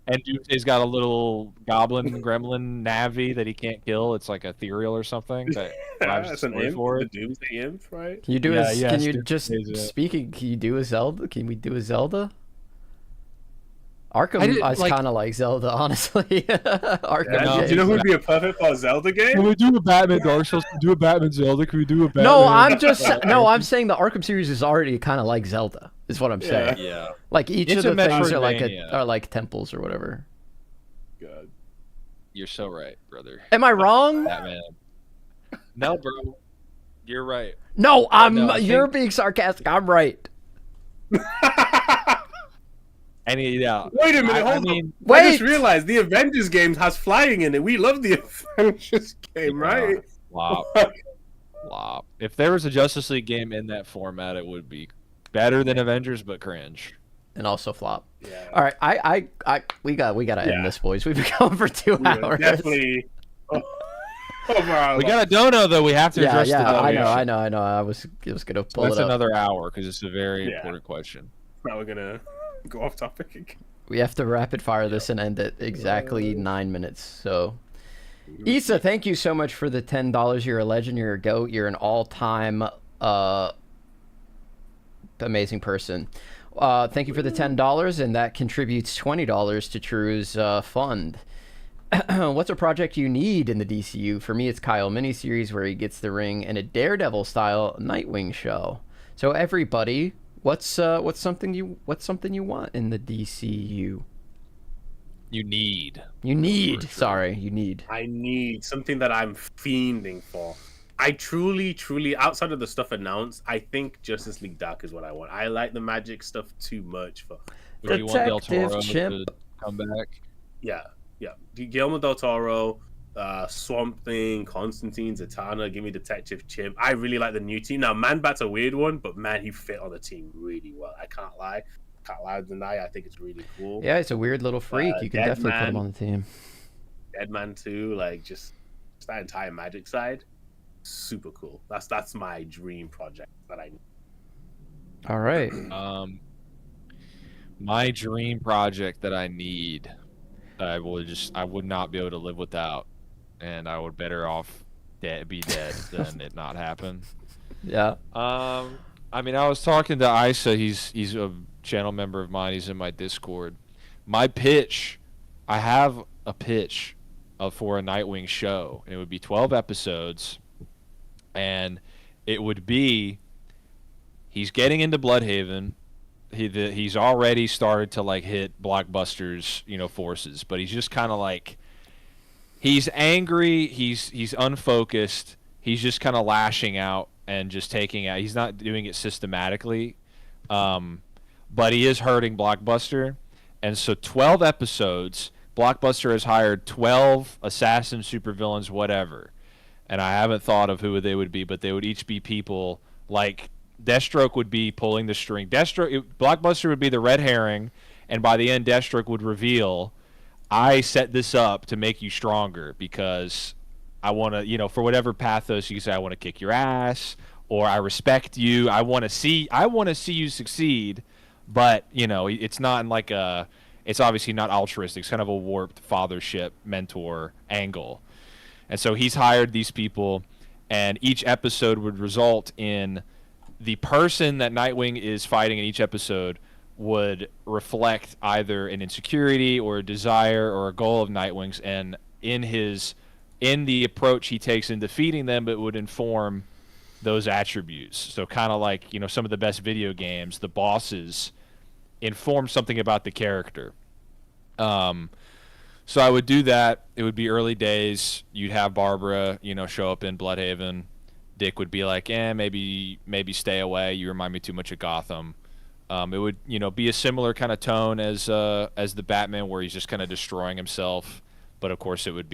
and Doomsday's got a little goblin gremlin Navi that he can't kill, it's like ethereal or something that drives That's the an story imp, for the it. Doomsday imp, right? Can you do Yeah, a, yeah, can you Doomsday's just it. speaking, can you do a Zelda? Can we do a Zelda? I Arkham didn't, is like- kind of like Zelda, honestly. Arkham Yeah, no, do you know games. who'd be a perfect for a Zelda game? we do a Batman Dark Souls? Can we do a Batman Zelda? Can we do a Batman? No, I'm saying the Arkham series is already kind of like Zelda. Is what I'm saying. Yeah. Like each It's of the a things are Metroidvania. like temples or whatever. God. You're so right, brother. Am I wrong? Batman. No, bro. You're right. No, I you're think- being sarcastic. I'm right. And yeah. Wait a minute, I hold on. mean, I just Wait! realized the Avengers game has flying in it. We love the Avengers game, right? Flop. Flop. If there was a Justice League game in that format, it would be better than Avengers, but cringe. And also flop. Yeah. All right, we gotta Yeah. end this, boys. We've been going for 2 We are hours. definitely. Oh, We got a dono though. We have to Yeah, address the yeah, donation. I know. I was gonna pull That's it up. another hour because it's a very Yeah. important question. Now we're gonna go off topic again. We have to rapid fire this and end at exactly 9 minutes. So, Issa, thank you so much for the $10. You're a legend. You're a goat. You're an all-time amazing person. Thank you for the $10, and that contributes $20 to True's fund. What's a project you need in the DCU? For me, it's Kyle miniseries where he gets the ring and a Daredevil-style Nightwing show. So everybody, what's something you want in the DCU? You need. You need. For sure. Sorry, you need. I need something that I'm fiending for. I truly, outside of the stuff announced, I think Justice League Dark is what I want. I like the magic stuff too much for. Would you want Del Detective Toro Chimp. to come back? Yeah. Guillermo del Toro, Swamp Thing, Constantine, Zatanna. Give me Detective Chimp. I really like the new team. Now, Man-Bat's a weird one, but man, he fit on the team really well. I can't lie. Deny. I think it's really cool. Yeah, it's a weird little freak. You can definitely put him Deadman. on the team. Deadman too, like just that entire magic side, super cool. That's my dream project that I. All right. My dream project that I need, I would not be able to live without, and I would better off be dead than it not happen. Yeah. I mean, I was talking to Isa. He's a channel member of mine. He's in my Discord. My pitch, I have a pitch for a Nightwing show. And it would be 12 episodes, and it would be he's getting into Bloodhaven. He's already started to like hit Blockbuster's forces, but he's just kind of like he's angry. He's unfocused. He's just kind of lashing out and just taking out. He's not doing it systematically, but he is hurting Blockbuster. And so 12 episodes. Blockbuster has hired 12 assassin supervillains, whatever. And I haven't thought of who they would be, but they would each be people like Deathstroke would be pulling the string. Blockbuster would be the red herring, and by the end, Deathstroke would reveal, I set this up to make you stronger because I want to, for whatever pathos you can say, I want to kick your ass, or I respect you. I want to see you succeed, but it's not in like a. It's obviously not altruistic. It's kind of a warped fathership mentor angle. And so he's hired these people, and each episode would result in the person that Nightwing is fighting in each episode would reflect either an insecurity or a desire or a goal of Nightwing's, and in the approach he takes in defeating them, it would inform those attributes. So kind of like, some of the best video games, the bosses inform something about the character. So I would do that. It would be early days. You'd have Barbara, show up in Bloodhaven. Dick would be like, maybe stay away. You remind me too much of Gotham. It would, be a similar kind of tone as the Batman, where he's just kind of destroying himself. But of course, that would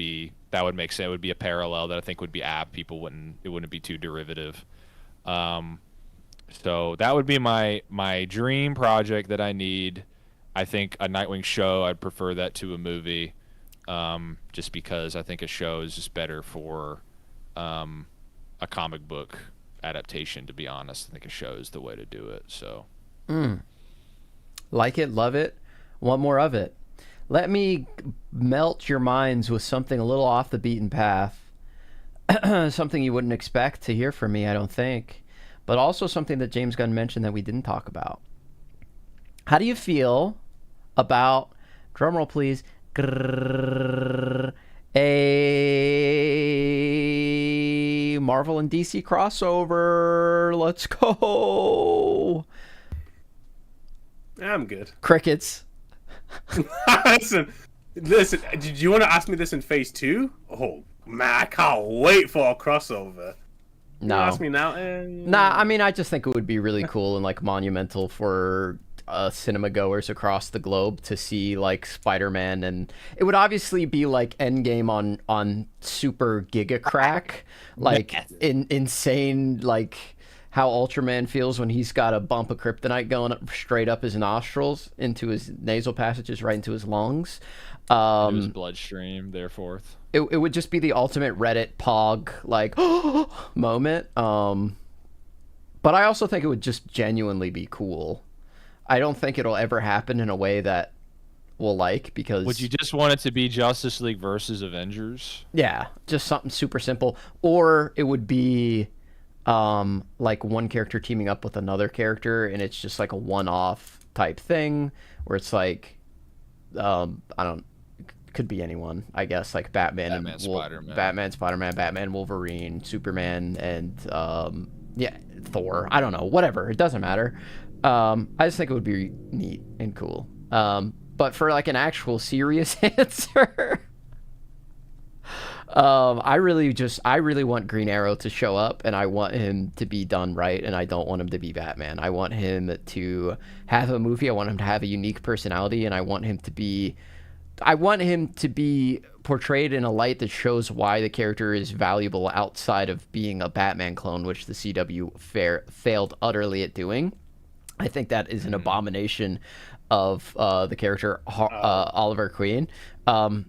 make sense. It would be a parallel that I think would be apt. It wouldn't be too derivative. So that would be my dream project that I need. I think a Nightwing show, I'd prefer that to a movie, just because I think a show is just better for a comic book adaptation, to be honest. I think a show is the way to do it. So, Like it, love it, want more of it. Let me melt your minds with something a little off the beaten path, something you wouldn't expect to hear from me, I don't think, but also something that James Gunn mentioned that we didn't talk about. How do you feel about, drumroll please, a Marvel and DC crossover? Let's go. I'm good. Crickets. Listen. Did you want to ask me this in phase 2? Oh man, I can't wait for a crossover. No. You ask me now. Nah, I mean, I just think it would be really cool and like monumental for cinema goers across the globe to see like Spider-Man, and it would obviously be like Endgame on super giga crack, like insane, like how Ultraman feels when he's got a bump of kryptonite going up, straight up his nostrils into his nasal passages, right into his lungs. Into his bloodstream, therefore. It would just be the ultimate Reddit pog like moment. But I also think it would just genuinely be cool. I don't think it'll ever happen in a way that we'll like, because... Would you just want it to be Justice League versus Avengers? Yeah, just something super simple. Or it would be like one character teaming up with another character, and it's just like a one-off type thing where it's like, could be anyone, I guess, like Batman, Spider-Man, Batman, Wolverine, Superman, and Thor. I don't know, whatever. It doesn't matter. I just think it would be neat and cool. But for like an actual serious answer, I really want Green Arrow to show up, and I want him to be done right, and I don't want him to be Batman. I want him to have a movie. I want him to have a unique personality, and I want him to be portrayed in a light that shows why the character is valuable outside of being a Batman clone, which the CW failed utterly at doing. I think that is an abomination of the character Oliver Queen.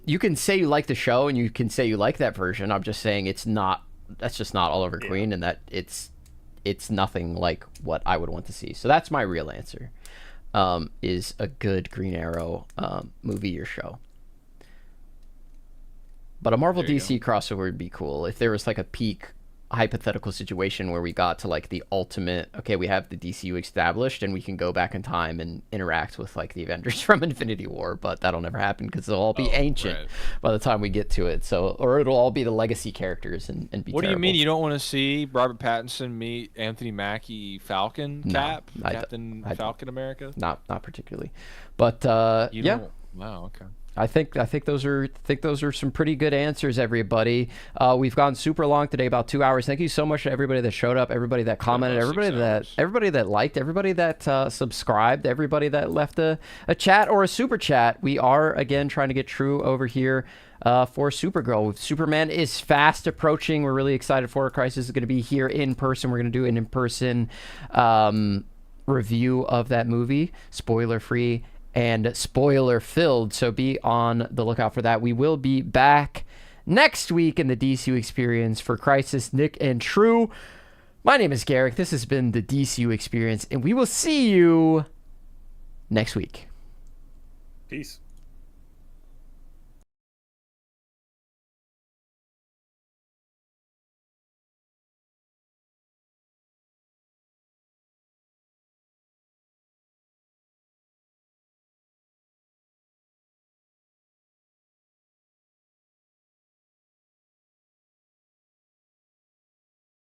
You can say you like the show, and you can say you like that version. I'm just saying that's just not Oliver Queen, and that it's nothing like what I would want to see. So that's my real answer. Is a good Green Arrow movie or show. But a Marvel DC crossover would be cool if there was like a peak hypothetical situation where we got to like the ultimate, okay, we have the DCU established and we can go back in time and interact with like the Avengers from Infinity War, but that'll never happen because they'll all be ancient by the time we get to it. So, or it'll all be the legacy characters and be What terrible. do you mean you don't want to see Robert Pattinson meet Anthony Mackie Falcon Cap? Captain Falcon America? Not particularly. But yeah. Wow, okay. I think those are some pretty good answers, everybody. We've gone super long today, about 2 hours. Thank you so much to everybody that showed up, everybody that commented, everybody that liked, everybody that subscribed, everybody that left a chat or a super chat. We are again trying to get True over here for Supergirl. Superman is fast approaching. We're really excited for it. Crisis is going to be here in person. We're going to do an in-person review of that movie, spoiler free and spoiler filled, so be on the lookout for that. We will be back next week in the DCU Experience for Crisis, Nick, and True. My name is Garrick. This has been the DCU Experience, and we will see you next week. Peace.